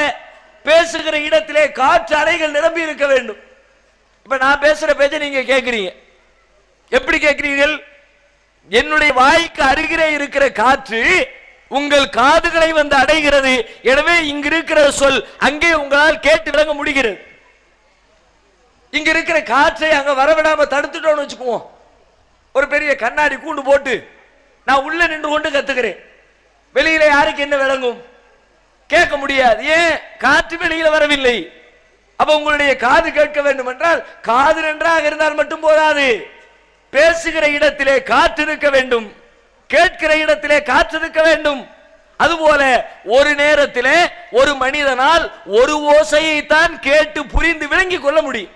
பேசுகிற இடத்திலே காற்று அறைகள் நிரம்பி இருக்க வேண்டும். இப்ப நான் பேசுற பேச்ச நீங்க கேட்கிறீங்க, எப்படி கேட்கிறீர்கள்? என்னுடைய வாய்க்கு அருகிலே இருக்கிற காற்று உங்கள் காதுகளை வந்து அடைகிறது. எனவே இங்க இருக்கிற சொல் அங்கே உங்களால் கேட்டு விளங்க முடிகிறது. இங்க இருக்கிற காற்றை அங்க வரவிடாம தடுத்துட்டோம்னு வச்சுக்குவோம். ஒரு பெரிய கண்ணாடி கூண்டு போட்டு நான் உள்ள நின்று கொண்டு கத்துக்கிறேன், வெளியில யாருக்கு என்ன விளங்கும்? கேட்க முடியாது. ஏன்? காற்று வெளியில வரவில்லை. அப்ப உங்களுடைய காது கேட்க வேண்டும் என்றால் காது நன்றாக இருந்தால் மட்டும் போதாது, பேசுகிற இடத்திலே காற்று இருக்க வேண்டும், கேட்கிற இடத்திலே காற்று இருக்க வேண்டும். அதுபோல ஒரு நேரத்திலே ஒரு மனிதனால் ஒரு ஓசையை தான் கேட்டு புரிந்து விளங்கிக் கொள்ள முடியும்.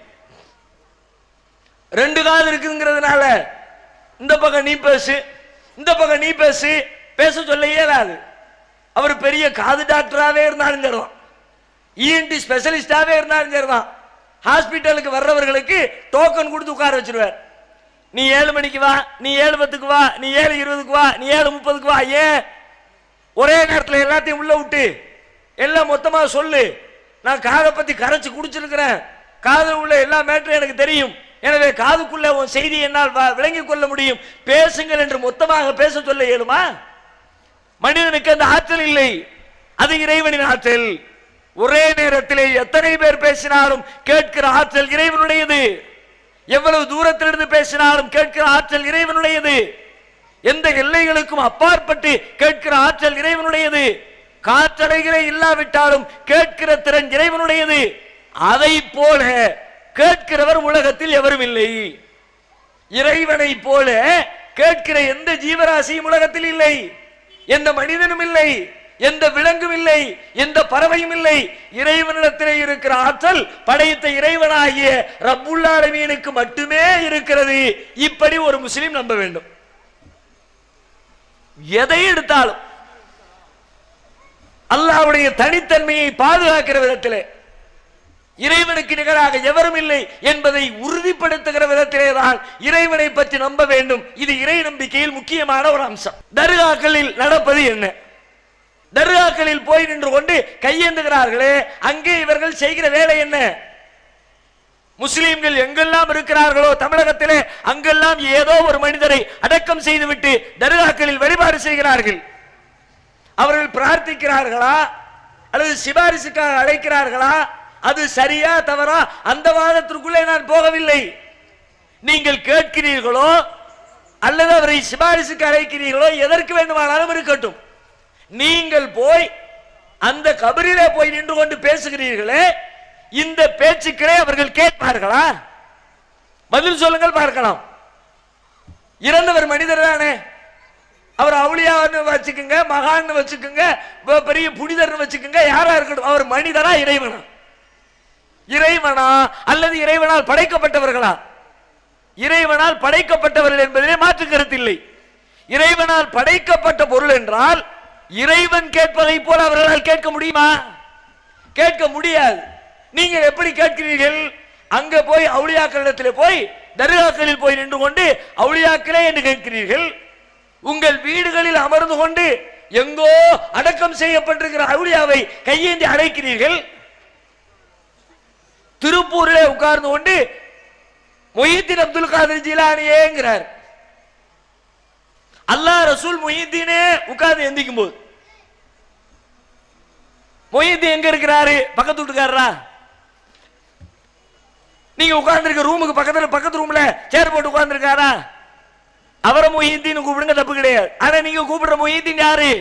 ரெண்டு காது இருக்குங்கிறதுனால இந்த பக்கம் நீ பேசு, இந்த பக்கம் நீ பேசு, பேச சொல்ல இயலாது. அவர் பெரிய காது டாக்டராகவே இருந்தாலும் சரிதான், இஎன்டி ஸ்பெஷலிஸ்டாகவே இருந்தாலும் சரிதான், ஹாஸ்பிட்டலுக்கு வர்றவர்களுக்கு டோக்கன் கொடுத்து உட்கார வச்சிருவார். நீ 7 மணிக்கு வா, நீ 7:10 வா, நீ 7:20 வா, நீ 7:30 வா. ஏன் ஒரே நேரத்தில் எல்லாத்தையும் உள்ள விட்டு எல்லாம் மொத்தமாக சொல்லு. நான் காதை பற்றி கரைச்சி குடிச்சிருக்கிறேன், காதில் உள்ள எல்லா மேட்டரும் எனக்கு தெரியும், எனவே காதுக்குள்ள உன் செய்தி என்னால் விளங்கிக் கொள்ள முடியும், பேசுங்கள் என்று மொத்தமாக பேச சொல்ல இயலுமா? மனிதனுக்கு அந்த ஆற்றல் இல்லை, அது இறைவனின் ஆற்றல். ஒரே நேரத்திலே எத்தனை பேர் பேசினாலும் கேட்கிற ஆற்றல் இறைவனுடையது. எவ்வளவு தூரத்திலிருந்து பேசினாலும் கேட்கிற ஆற்றல் இறைவனுடையது. எந்த எல்லைகளுக்கும் அப்பாற்பட்டு கேட்கிற ஆற்றல் இறைவனுடையது. காற்றடைகளே இல்லாவிட்டாலும் கேட்கிற திறன் இறைவனுடையது. அதை போல கேட்கிறவர் உலகத்தில் எவரும் இல்லை. இறைவனை போல கேட்கிற எந்த ஜீவராசியும் உலகத்தில் இல்லை, எந்த மனிதனும் இல்லை, எந்த விலங்கும் இல்லை, எந்த பறவையும் இல்லை. இறைவனிடத்திலே இருக்கிற ஆற்றல் படைத்த இறைவனாகிய ரப்புல் ஆலமீனுக்கு மட்டுமே இருக்கிறது. இப்படி ஒரு முஸ்லிம் நம்ப வேண்டும். எதை எடுத்தாலும் அல்லாஹ்வுடைய தனித்தன்மையை பாதுகாக்கிற விதத்திலே, இறைவனுக்கு நிகராக எவரும் இல்லை என்பதை உறுதிப்படுத்துகிற விதத்திலே தான் இறைவனை பற்றி நம்ப வேண்டும். இது இறை நம்பிக்கையில் முக்கியமான ஒரு அம்சம். தர்காக்களில் நடப்பது என்ன? தர்காக்களில் போய் நின்று கொண்டு கையேந்துகிறார்களே, அங்கே இவர்கள் செய்கிற வேலை என்ன? முஸ்லிம்கள் எங்கெல்லாம் இருக்கிறார்களோ தமிழகத்திலே அங்கெல்லாம் ஏதோ ஒரு மனிதரை அடக்கம் செய்துவிட்டு தர்காக்களில் வழிபாடு செய்கிறார்கள். அவர்கள் பிரார்த்திக்கிறார்களா அல்லது சிபாரிசுக்காக அழைக்கிறார்களா? அது சரியா தவறா அந்த வாதத்திற்குள்ளே நான் போகவில்லை. நீங்கள் கேட்கிறீர்களோ அல்லது அவரை சிபாரிசுக்கு அழைக்கிறீர்களோ, எதற்கு வேண்டுமானாலும் இருக்கட்டும், நீங்கள் போய் அந்த கபரிலே போய் நின்று கொண்டு பேசுகிறீர்களே, இந்த பேச்சுக்களை அவர்கள் கேட்பார்களா? பதில் சொல்லுங்கள் பார்க்கலாம். இறந்தவர் மனிதர் தானே, அவர் அவுளியான்னு வச்சுக்கோங்க, மகான்னு வச்சுக்கோங்க, பெரிய புனிதர்னு வச்சுக்கோங்க, யாரா இருக்கட்டும், அவர் மனிதரா இறைவனா? இறைவனா அல்லது இறைவனால் படைக்கப்பட்டவர்களா? இறைவனால் படைக்கப்பட்டவர்கள் என்பதிலே மாற்று கருத்தில்லை. இறைவனால் படைக்கப்பட்ட பொருள் என்றால் இறைவன் கேட்பதை போல அவர்களால் கேட்க முடியுமா? கேட்க முடியாது. நீங்கள் எப்படி கேட்கிறீர்கள்? அங்க போய் அவுளியாக்களிடத்தில் போய் தர்காக்களில் போய் நின்று கொண்டு அவுளியாக்களே என்று கேட்கிறீர்கள். உங்கள் வீடுகளில் அமர்ந்து கொண்டு எங்கோ அடக்கம் செய்யப்பட்டிருக்கிற அவுளியாவை கையேந்தி அழைக்கிறீர்கள். திருப்பூரிலே உட்கார்ந்து கொண்டு முஹிதீன் அப்துல் காதிர் ஜிலானியேங்கிறார். அல்லாஹ் ரசூல் முஹிதீனே உட்கார்ந்து எந்திக்கும் போது முஹிதீன் எங்க இருக்கிறாரு? பக்கத்து வீட்டுக்காரரா? நீங்க உட்கார்ந்து இருக்க ரூமுக்கு பக்கத்து ரூம்ல சேர் போட்டு உட்கார்ந்து இருக்காரா? அவரை முஹிதீன் கூப்பிடுங்க, தப்பு கிடையாது. ஆனா நீங்க கூப்பிடுற முஹிதீன் யாரு?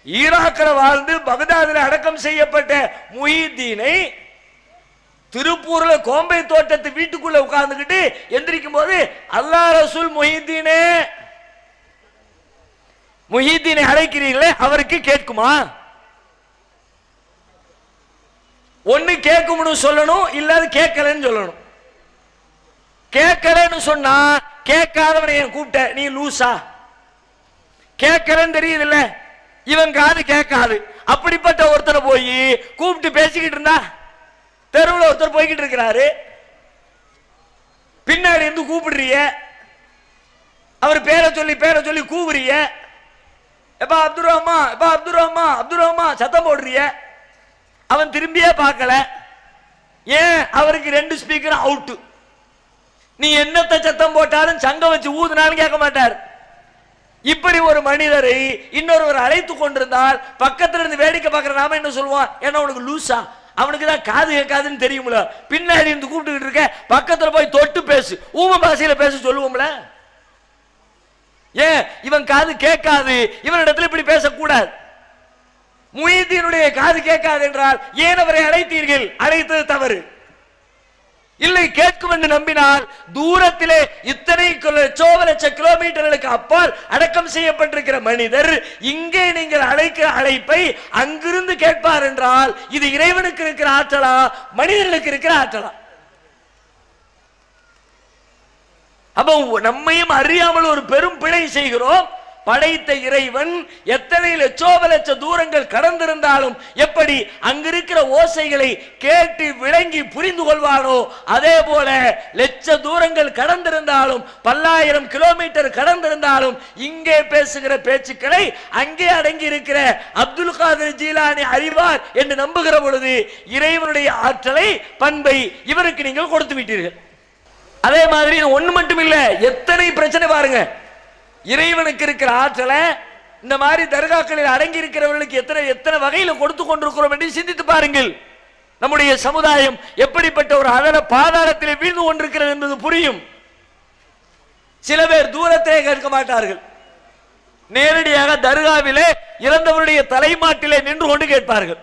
ஈராக்கில் வாழ்ந்து பகதாதில் அடக்கம் செய்யப்பட்ட முஹிதீனை திருப்பூர்ல கோம்பை தோட்டத்து வீட்டுக்குள்ள உட்கார்ந்துகிட்டு எந்திரிக்கும் போது அல்லாஹ் ரசூல் முஹிதீனை அழைக்கிறீர்களே, அவருக்கு கேட்குமா? ஒன்னு கேட்கும்னு சொல்லணும், இல்லாது கேட்கலன்னு சொல்லணும். கேட்கலன்னு சொன்னா கேட்காதவனை கூப்பிட்ட நீ லூசா? கேட்கலன்னு தெரியுது இல்ல, இவன் காது கேட்காது. அப்படிப்பட்ட ஒருத்தரை போய் கூப்பிட்டு பேசிக்கிட்டு இருந்தா, தெருவில் ஒருத்தர் போய்கிட்டு இருக்கிறாரு, பின்னாடி இருந்து கூப்பிடுறிய, அவர் பேரை சொல்லி கூவுறிய, எப்பா அப்துல் ரஹ்மா, எப்பா அப்துல் ரஹ்மா, அப்துல் ரஹ்மா சத்தம் போடுறிய. அவன் திரும்பியே பார்க்கல. ஏன்? அவருக்கு 2 ஸ்பீக்கர் அவுட்டு. நீ என்னத்தை சத்தம் போட்டாலும் சங்கம் வச்சு ஊதுனாலும் கேட்க மாட்டார். இப்படி ஒரு மனிதரை இன்னொருவர் அழைத்து கொண்டிருந்தால் பக்கத்துல இருந்து வேடிக்கை பார்க்கிற நாம என்ன சொல்லுவான்? ஏன்னா உனக்கு லூசா, அவனுக்கு தான் காது கேட்காதுன்னு தெரியும்ல, பின்னாடி இருந்து கூப்பிட்டு இருக்க, பக்கத்துல போய் தொட்டு பேசு, ஊம பாஷையில பேச சொல்லுவோம்ல. ஏன்? இவன் காது கேட்காது, இவனிடத்துல இப்படி பேசக்கூடாது. முஹிதீனுடைய காது கேட்காது என்றால் ஏன் அவரை அழைத்தீர்கள்? அழைத்தது தவறு இல்லை. கேட்கும் என்று நம்பினால் தூரத்திலே இத்தனை லட்ச கிலோமீட்டர்களுக்கு அப்பால் அடக்கம் செய்யப்பட்டிருக்கிற மனிதர் இங்கே நீங்கள் அழைக்கிற அழைப்பை அங்கிருந்து கேட்பார் என்றால் இது இறைவனுக்கு இருக்கிற ஆற்றலா, மனிதர்களுக்கு இருக்கிற ஆற்றலா? அப்ப நம்மையும் அறியாமல் ஒரு பெரும் பிழை செய்கிறோம். படைத்த இறைவன் எத்தனை லட்சோப லட்ச தூரங்கள் கடந்திருந்தாலும் எப்படி அங்கிருக்கிற ஓசைகளை கேட்டு விளங்கி புரிந்து கொள்வானோ அதே போல லட்ச தூரங்கள் கடந்திருந்தாலும் பல்லாயிரம் கிலோமீட்டர் கடந்திருந்தாலும் இங்கே பேசுகிற பேச்சுக்களை அங்கே அடங்கி இருக்கிற அப்துல் காதர் ஜீலானி அறிவார் என்று நம்புகிற பொழுது இறைவனுடைய ஆற்றலை பண்பை இவருக்கு நீங்கள் கொடுத்து விட்டீர்கள். அதே மாதிரி ஒண்ணு மட்டும் இல்ல, எத்தனை பிரச்சனை பாருங்க. இறைவனுக்கு இருக்கிற ஆற்றலை இந்த மாதிரி தர்காக்களில் அடங்கி இருக்கிறவர்களுக்கு எத்தனை எத்தனை வகையில் கொடுத்து கொண்டிருக்கிறோம் என்று சிந்தித்து பாருங்கள். நம்முடைய சமுதாயம் எப்படிப்பட்ட ஒரு அதல பாதாளத்திலே வீழ்ந்து கொண்டிருக்கிறது என்பது புரியும். சில பேர் தூரத்திலே கேட்க மாட்டார்கள், நேரடியாக தர்காவிலே இறந்தவருடைய தலைமாட்டிலே நின்று கொண்டு கேட்பார்கள்.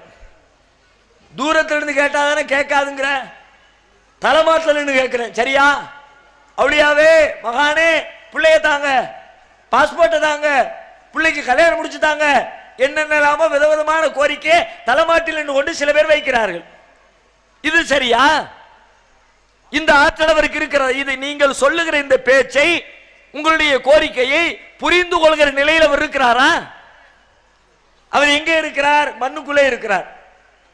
தூரத்திலிருந்து கேட்டாதானே கேட்காதுங்கிற, தலைமாட்டில் நின்று கேட்கிறேன் சரியா, அவளியாவே மகானே பிள்ளைய தாங்க, பாஸ்போர்ட்டை தாங்க, பிள்ளைக்கு கல்யாணம் முடிச்சு தாங்க, என்னென்னலாமோ விதவிதமான கோரிக்கை தலைமாட்டில் நின்று கொண்டு சில பேர் வைக்கிறார்கள். இது சரியா? இந்த ஆற்றல் அவருக்கு இருக்கிறது. இது நீங்கள் சொல்லுகிற இந்த பேச்சை, உங்களுடைய கோரிக்கையை புரிந்து கொள்கிற நிலையில் அவர் இருக்கிறாரா? அவர் எங்கே இருக்கிறார்? மண்ணுக்குள்ளே இருக்கிறார்.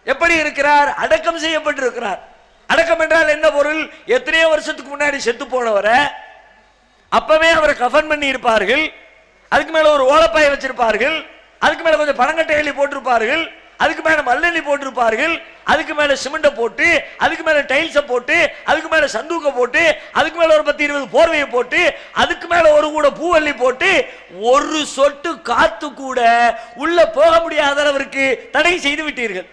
எப்படி இருக்கிறார்? அடக்கம் செய்யப்பட்டிருக்கிறார். அடக்கம் என்றால் என்ன பொருள்? எத்தனையோ வருஷத்துக்கு முன்னாடி செத்து போனவரை அப்பவே அவரை கஃன் பண்ணி இருப்பார்கள், அதுக்கு மேல ஒரு ஓலப்பாயை வச்சிருப்பார்கள், அதுக்கு மேல கொஞ்சம் பனங்கட்டை எலி போட்டிருப்பார்கள், அதுக்கு மேல மல்லெண்ணி போட்டிருப்பார்கள், அதுக்கு மேல சிமெண்ட போட்டு, அதுக்கு மேல டைல்ஸ போட்டு, அதுக்கு மேல சந்தூக்க போட்டு, அதுக்கு மேல ஒரு 10-20 போர்வையை போட்டு, அதுக்கு மேல ஒரு கூட பூவல்லி போட்டு, ஒரு சொட்டு காத்து கூட உள்ள போக முடியாத அளவிற்கு தடை செய்து விட்டீர்கள்.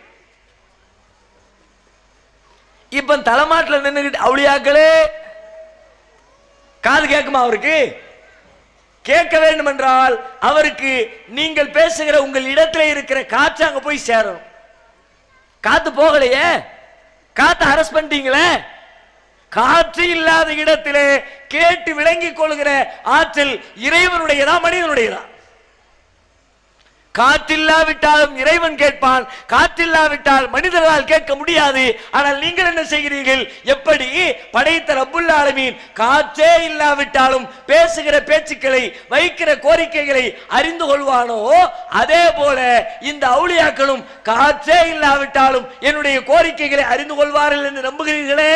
இப்ப தலைமாட்டில் நின்றுகிட்டு அவளியாக்களே காது கேட்குமா? அவருக்கு கேட்க வேண்டும் என்றால் அவருக்கு நீங்கள் பேசுகிற உங்கள் இடத்துல இருக்கிற காற்று அங்க போய் சேரணும். காத்து போகலையே, காத்து அரஸ்ட் பண்ணிட்டீங்களே. காற்று இல்லாத இடத்திலே கேட்டு விளங்கிக் கொள்கிற ஆற்றல் இறைவனுடையதா மனிதனுடையதா? காற்றில்லாவிட்டாலும் இறைவன் கேட்பான், காற்றில்லாவிட்டால் மனிதர்களால் கேட்க முடியாது. ஆனால் நீங்கள் என்ன செய்கிறீர்கள்? எப்படி படைத்த ரப்புல் ஆலமீன் காற்றே இல்லாவிட்டாலும் பேசுகிற பேச்சுக்களை, வைக்கிற கோரிக்கைகளை அறிந்து கொள்வானோ அதே போல இந்த அவுலியாக்களும் காற்றே இல்லாவிட்டாலும் என்னுடைய கோரிக்கைகளை அறிந்து கொள்வார்கள் என்று நம்புகிறீர்களே.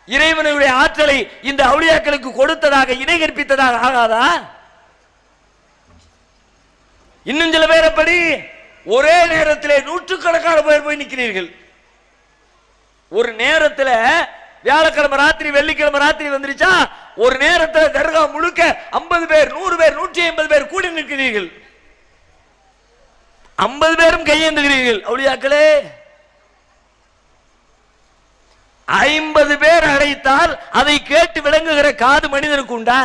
இறைவனுடைய ஆற்றலை இந்த அவுலியாக்களுக்கு கொடுத்ததாக இணை கற்பித்ததாக ஆகாதா? இன்னும் சில பேர் அப்படி ஒரே நேரத்தில் நூற்றுக்கணக்கான பேர் போய் நிற்கிறீர்கள். ஒரு நேரத்தில் வியாழக்கிழமை ராத்திரி வெள்ளிக்கிழமை ராத்திரி வந்துருச்சா, ஒரு நேரத்தில் தர்கா முழுக்க 50 பேர் 100 பேர் 150 பேர் கூடி நிற்கிறீர்கள். 50 பேரும் கையேந்துகிறீர்கள். அவுலியாக்களே, 50 பேர் அழைத்தால் அதை கேட்டு விளங்குகிற காது மனிதனுக்கு உண்டா?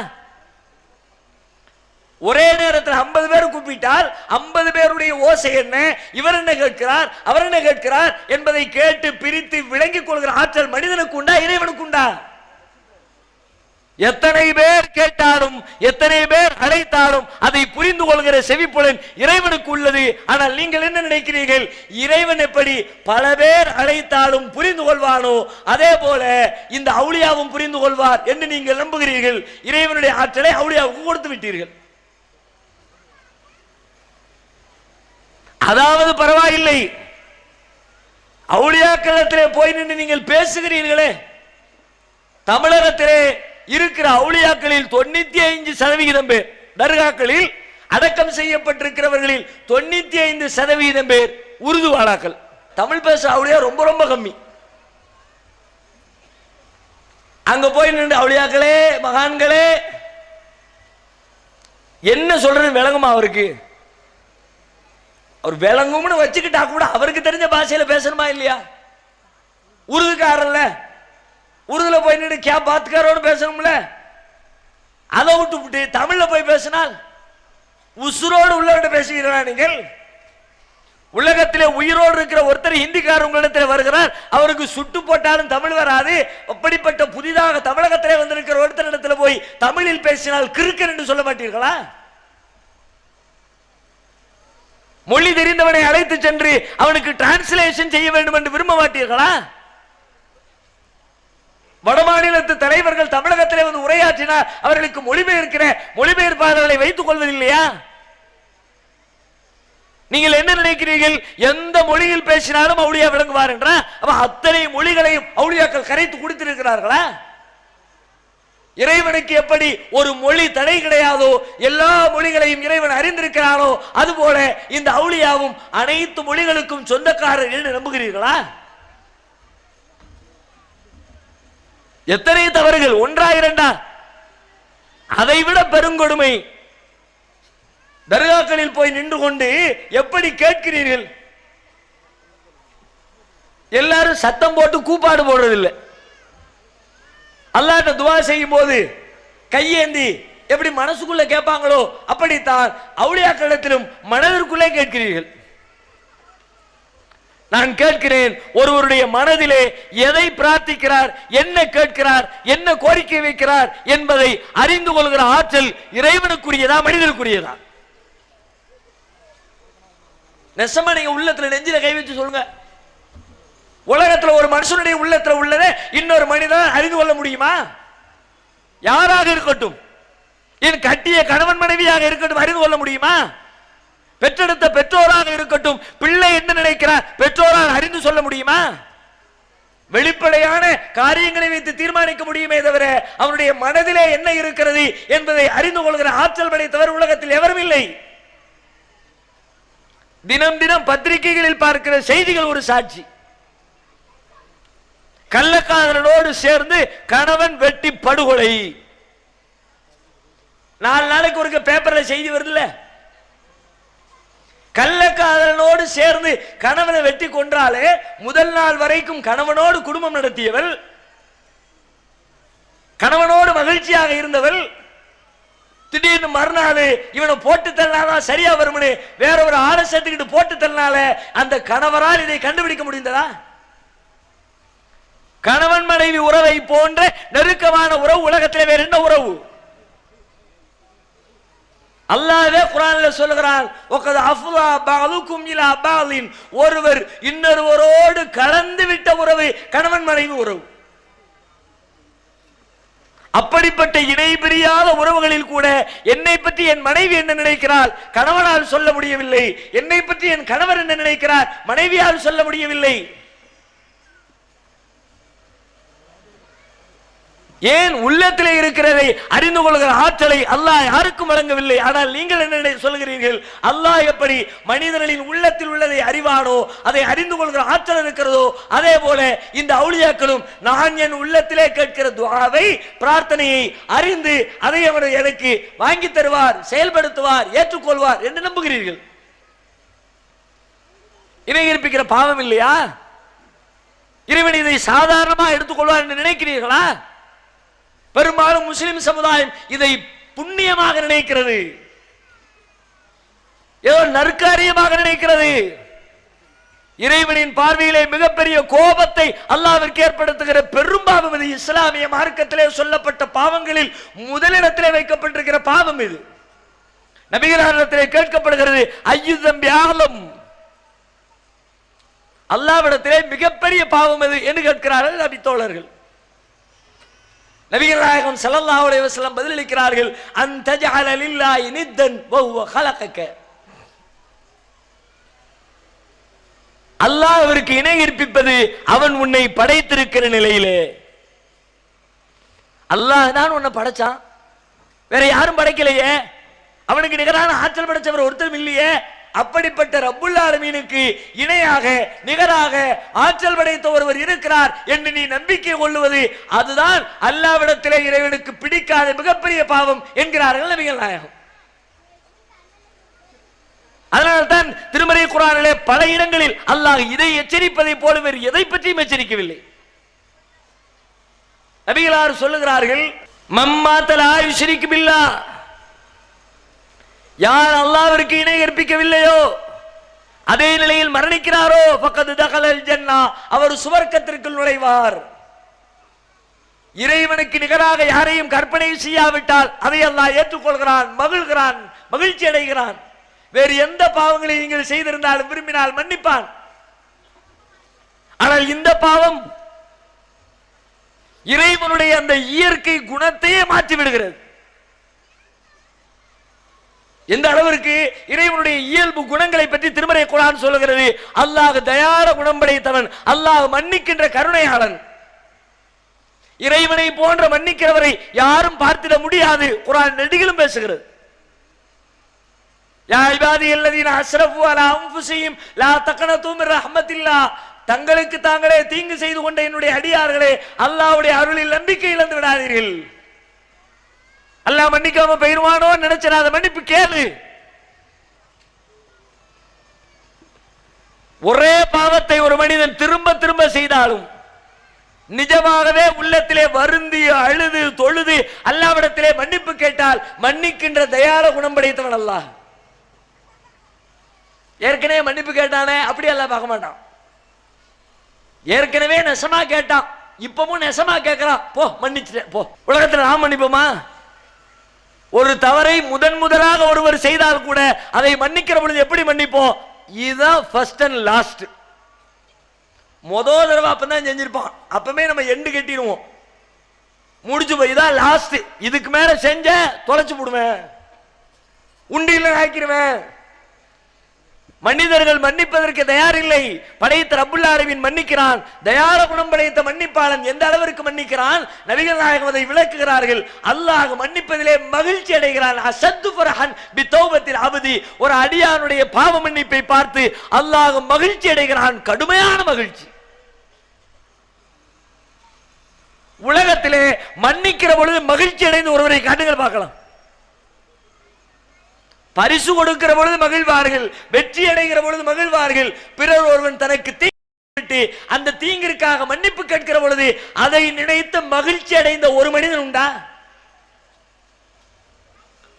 ஒரே நேரத்தில் 50 பேர் கூப்பிட்டால் 50 பேருடைய ஓசை என்ன, இவர் என்ன கேட்கிறார், அவர் என்ன கேட்கிறார் என்பதை கேட்டு பிரித்து விளங்கிக் கொள்கிற ஆற்றல் மனிதனுக்கு உண்டா, இறைவனுக்கு உண்டா? எத்தனை பேர் கேட்டாலும் எத்தனை பேர் அழைத்தாலும் அதை புரிந்து கொள்கிற செவிப்புலன் இறைவனுக்கு உள்ளது. ஆனால் நீங்கள் என்ன நினைக்கிறீர்கள்? இறைவன் எப்படி பல பேர் அழைத்தாலும் புரிந்து கொள்வானோ அதே போல இந்த அவுலியாவும் புரிந்து கொள்வார் என்று நீங்கள் நம்புகிறீர்கள். இறைவனுடைய ஆற்றலை அவுலியாவுக்கு கொடுத்து விட்டீர்கள். அதாவது பரவாயில்லை, அவுலியாக்களத்திலே போய் நின்று நீங்கள் பேசுகிறீர்களே, தமிழகத்திலே இருக்கிற அவுலியாக்களில் 95% பேர், தர்காக்களில் அடக்கம் செய்யப்பட்டிருக்கிறவர்களில் 95% பேர் உருது வாழாக்கள். தமிழ் பேச அவுலியா ரொம்ப ரொம்ப கம்மி. அங்க போய் நின்று அவுலியாக்களே மகான்களே என்ன சொல்றது விளங்குமா? அவருக்கு அவர் விளங்கும்னு வச்சுக்கிட்டா கூட அவருக்கு தெரிஞ்ச பாஷையில பேசணுமா இல்லையா? உருதுக்காரல்ல, உருதுல போய் நின்று கே பாத்துக்காரோடு பேசணும்ல. அதை விட்டு தமிழ்ல போய் பேசினால் உசுரோடு உள்ளவர்கிட்ட பேசுகிறா? நீங்கள் உலகத்திலே உயிரோடு இருக்கிற ஒருத்தர் ஹிந்திக்காரர் உங்களிடத்தில் வருகிறார், அவருக்கு சுட்டு போட்டாலும் தமிழ் வராது. அப்படிப்பட்ட புதிதாக தமிழகத்திலே வந்திருக்கிற ஒருத்தரிடத்தில் போய் தமிழில் பேசினால் கிறுக்கன் என்று சொல்ல மாட்டீர்களா? மொழி தெரிந்தவனை அழைத்து சென்று அவனுக்கு டிரான்ஸ்லேஷன் செய்ய வேண்டும் என்று விரும்ப மாட்டீர்களா? வடமாநிலத்து தலைவர்கள் தமிழகத்திலே வந்து உரையாற்றினார், அவர்களுக்கு மொழிபெயர்ப்பாளர்களை வைத்துக் கொள்வதில்லையா? நீங்கள் என்ன நினைக்கிறீர்கள்? எந்த மொழியில் பேசினாலும் அவுளியா விளங்குவார் என்ற அத்தனை மொழிகளையும் அவுளியாக்கள் கரைத்து குடித்திருக்கிறார்களா? இறைவனுக்கு எப்படி ஒரு மொழி தடை கிடையாதோ, எல்லா மொழிகளையும் இறைவன் அறிந்திருக்கிறானோ, அதுபோல இந்த அவுளியாவும் அனைத்து மொழிகளுக்கும் சொந்தக்காரர் என்று நம்புகிறீர்களா? எத்தனை தவறுகள்! ஒன்றா இரண்டா? அதைவிட பெருங்கொடுமை, தர்காக்களில் போய் நின்று கொண்டு எப்படி கேட்கிறீர்கள்? எல்லாரும் சத்தம் போட்டு கூப்பாடு போடுறதில்லை. அல்லாஹ்ட்ட துஆ செய்யும் போது கையேந்தி எப்படி மனசுக்குள்ள கேட்பாங்களோ அப்படித்தான் அவுலியாக்களிடத்திலும் மனதிற்குள்ளே கேட்கிறீர்கள். நான் கேட்கிறேன், ஒருவருடைய மனதிலே எதை பிரார்த்திக்கிறார், என்ன கேட்கிறார், என்ன கோரிக்கை வைக்கிறார் என்பதை அறிந்து கொள்கிற ஆற்றல் இறைவனுக்குரியதா மனிதனுக்குரியதா? நெசமா நீங்க உள்ளத்துல நெஞ்சில கை வச்சு சொல்லுங்க. உலகத்துல ஒரு மனுஷனுடைய உள்ளத்துல உள்ளதை இன்னொரு மனிதன் அறிந்து கொள்ள முடியுமா? யாராக இருக்கட்டும், என் கட்டிய கணவன் மனைவியாக இருக்கட்டும், அறிந்து கொள்ள முடியுமா? பெற்றெடுத்த பெற்றோராக இருக்கட்டும், பிள்ளை என்ன நினைக்கிறார் பெற்றோரால் அறிந்து சொல்ல முடியுமா? வெளிப்படையான காரியங்களை வைத்து தீர்மானிக்க முடியுமே தவிர அவனுடைய மனதிலே என்ன இருக்கிறது என்பதை அறிந்து கொள்கிற ஆற்றல் படைத்தவர் உலகத்தில் எவரும் இல்லை. தினம் தினம் பத்திரிகைகளில் பார்க்கிற செய்திகள் ஒரு சாட்சி. கள்ளக்காதலனோடு சேர்ந்து கணவன் வெட்டி படுகொலை. 4 நாளைக்கு ஒரு பேப்பர்ல செய்தி வருதுல்ல. கள்ளக்காதலனோடு சேர்ந்து கணவனை வெட்டி கொன்றாலே முதல் நாள் வரைக்கும் கணவனோடு குடும்பம் நடத்தியவள், கணவனோடு மகிழ்ச்சியாக இருந்தவள், திடீர்னு மறுநாள் இவனை போட்டு தள்ளினாதான் சரியா வரும்னு வேற ஒரு ஆளை சேர்த்துக்கிட்டு போட்டு தள்ளினால அந்த கணவரால் இதை கண்டுபிடிக்க முடிந்ததா? கணவன் மனைவி உறவை போன்ற நெருக்கமான உறவு உலகத்தில் வேற என்ன உறவு? அல்லாஹ்வே குர்ஆன்ல சொல்கிறான், வகத் அஃலா பஅலுக்கும் இலா பஅலின், ஒருவர் இன்னொருவரோடு கலந்து விட்ட உறவு கணவன் மனைவி உறவு. அப்படிப்பட்ட இணை பிரியாத உறவுகளில் கூட என்னை பற்றி என் மனைவி என்ன நினைக்கிறாள் கணவனால் சொல்ல முடியவில்லை, என்னை பற்றி என் கணவர் என்ன நினைக்கிறார் மனைவியால் சொல்ல முடியவில்லை. ஏன்? உள்ளத்திலே இருக்கிறதை அறிந்து கொள்கிற ஆற்றலை அல்லாஹ் யாருக்கும் வழங்கவில்லை. ஆனால் நீங்கள் என்ன சொல்கிறீர்கள்? அல்லாஹ் எப்படி மனிதர்களின் உள்ளத்தில் உள்ளதை அறிவானோ, அதை அறிந்து கொள்கிற ஆற்றல் இருக்கிறதோ, அதே போல இந்த அவுலியாக்களும் நான் என் உள்ளத்திலே கேட்கிற துஆவை, பிரார்த்தனையை அறிந்து அதை அவர் எனக்கு வாங்கி தருவார், செயல்படுத்துவார், ஏற்றுக்கொள்வார் என்று நம்புகிறீர்கள். இணை கற்பிக்கிற பாவம் இல்லையா? இறைவன் இதை சாதாரணமாக எடுத்துக்கொள்வார் என்று நினைக்கிறீர்களா? பெரும்பாலும் முஸ்லிம் சமுதாயம் இதை புண்ணியமாக நினைக்கிறது, ஏதோ நற்காரியமாக நினைக்கிறது. இறைவனின் பார்வையிலே மிகப்பெரிய கோபத்தை அல்லாஹ்விற்கு ஏற்படுத்துகிற பெரும்பாவம் இது. இஸ்லாமிய மார்க்கத்திலே சொல்லப்பட்ட பாவங்களில் முதலிடத்திலே வைக்கப்பட்டிருக்கிற பாவம் இது. நபிகளாரிடத்திலே கேட்கப்படுகிறது, ஐயுதம்பி ஆலம், அல்லாஹ்விடத்திலே மிகப்பெரிய பாவம் எது என்று கேட்கிறார்கள் நபி தோழர்கள். நபிகள் நாயகம் ஸல்லல்லாஹு அலைஹி வஸல்லம் பதிலளிக்கிறார்கள், அன் தஜஅல லில்லாஹி நித்தன் வஹுவ ஹலகக, அல்லாஹ்விற்கு இணை கற்பிப்பது அவன் உன்னை படைத்திருக்கிற நிலையிலே. அல்லாஹ் தான் உன்னை படைச்சான், வேற யாரும் படைக்கலையே, அவனுக்கு நிகரான ஆற்றல் படைச்சவர் ஒருத்தரும் இல்லையே. அப்படிப்பட்ட ரப்புல் ஆலமீனுக்கு இணையாக நிகராக ஆற்றல் படைத்த ஒருவர் இருக்கிறார் என்று நீ நம்பிக்கை கொள்ளுவது அதுதான் அல்லாஹ்விடத்திலே இறைவனுக்கு பிடிக்காத மிகப்பெரிய பாவம் என்கிறார்கள் நபிகள் நாயகம். அதனால்தான் திருமறை குர்ஆனிலே பல இடங்களில் அல்லாஹ் இதை எச்சரிப்பதை போல வேறு எதை பற்றியும் எச்சரிக்கவில்லை. நபிகளார் சொல்லுகிறார்கள், மம்மாத்தலா யுஷ்ரிகு பில்லாஹ், யார் அல்லாஹ்விற்கு இணை கற்பிக்கவில்லையோ அதே நிலையில் மரணிக்கிறாரோ ஃபக்கத் தகலல் ஜன்னா, அவர் சுவர்க்கத்திற்குள் நுழைவார். இறைவனுக்கு நிகராக யாரையும் கற்பனை செய்யாவிட்டால் அதை அல்லாஹ் ஏற்றுக்கொள்கிறான், மகிழ்கிறான், மகிழ்ச்சி அடைகிறான். வேறு எந்த பாவங்களை நீங்கள் செய்திருந்தாலும் விரும்பினால் மன்னிப்பான். ஆனால் இந்த பாவம் இறைவனுடைய அந்த இயற்கை குணத்தையே மாற்றி விடுகிறது. எந்த அளவிற்கு இறைவனுடைய இயல்பு குணங்களை பற்றி திருமறை குர்ஆன் சொல்லுகிறது. அல்லாஹ் தயார குணம் படைத்தவன், அல்லாஹ் மன்னிக்கின்ற கருணையாளன். இறைவனை போன்ற மன்னிக்கிறவரை யாரும் பார்த்திட முடியாது. குர்ஆன் நெடுகிலும் பேசுகிறது. யா இபாதியல்லதீன அஸ்ரஃபு அலா அன்ஃபுஸிஹிம் லா தக்னது மின் ரஹ்மத்தில்லாஹ், தங்களுக்கு தாங்களே தீங்கு செய்து கொண்ட என்னுடைய அடியார்களே, அல்லாஹ்வுடைய அருளில் நம்பிக்கை இழந்து விடாதீர்கள். அல்லாஹ் மன்னிக்காம போயிருவானோ நினைச்சிடாத, மன்னிப்பு கேளு. ஒரே பாவத்தை ஒரு மனிதன் திரும்ப திரும்ப செய்தாலும் நிஜமாகவே உள்ளத்திலே வருந்தி அழுது தொழுது அல்லாஹ்விடத்திலே மன்னிப்பு கேட்டால் மன்னிக்கின்ற தயார குணம் படைத்தவன் அல்லாஹ். ஏற்கனவே மன்னிப்பு கேட்டானே அப்படி அல்லாஹ் பார்க்க மாட்டான். ஏற்கனவே நெசமா கேட்டான், இப்பவும் நெசமா கேட்கிறான், போ மன்னிச்சுட்டேன் போ. உலகத்தில் நாம் மன்னிப்போமா? ஒரு தவறை முதலாக ஒருவர் செய்தால் கூட அதை மன்னிக்கிற பொழுது எப்படி மன்னிப்போம்? இதுதான் ஃபர்ஸ்ட் அண்ட் லாஸ்ட். முதல் தடவை அப்பதான் செஞ்சிருப்பான், அப்பவே நம்ம எண்டு கட்டிடுவோம், முடிச்சு போய் இதான் லாஸ்ட், இதுக்கு மேல செஞ்ச தொலைச்சு போடுவேன், உண்டியில் ஆக்கிடுவேன். மனிதர்கள் மன்னிப்பதற்கு தயாரில்லை. படைத்த ரப்புல் ஆலமீன் மன்னிக்கிறான். தயார குணம் படைத்த மன்னிப்பாளன் எந்த அளவிற்கு மன்னிக்கிறான்? நபிகள் நாயகம் அதை விளக்குகிறார்கள். அல்லாஹ் மன்னிப்பதிலே மகிழ்ச்சி அடைகிறான். அஷத்து ஃபர்ஹன் பி தௌபத்தில் அப்தி, ஒரு அடியானுடைய பாவ மன்னிப்பை பார்த்து அல்லாஹ் மகிழ்ச்சி அடைகிறான், கடுமையான மகிழ்ச்சி. உலகத்திலே மன்னிக்கிற பொழுது மகிழ்ச்சி அடைந்து ஒருவரை காட்டுங்கள் பார்க்கலாம். பரிசு கொடுக்கிற பொழுது மகிழ்வார்கள், வெற்றி அடைகிற பொழுது மகிழ்வார்கள். பிறர் ஒருவன் தனக்கு தீங்கு அந்த தீங்கிற்காக மன்னிப்பு கேட்கிற பொழுது அதை நினைத்து மகிழ்ச்சி அடைந்த ஒரு மனிதன் உண்டா?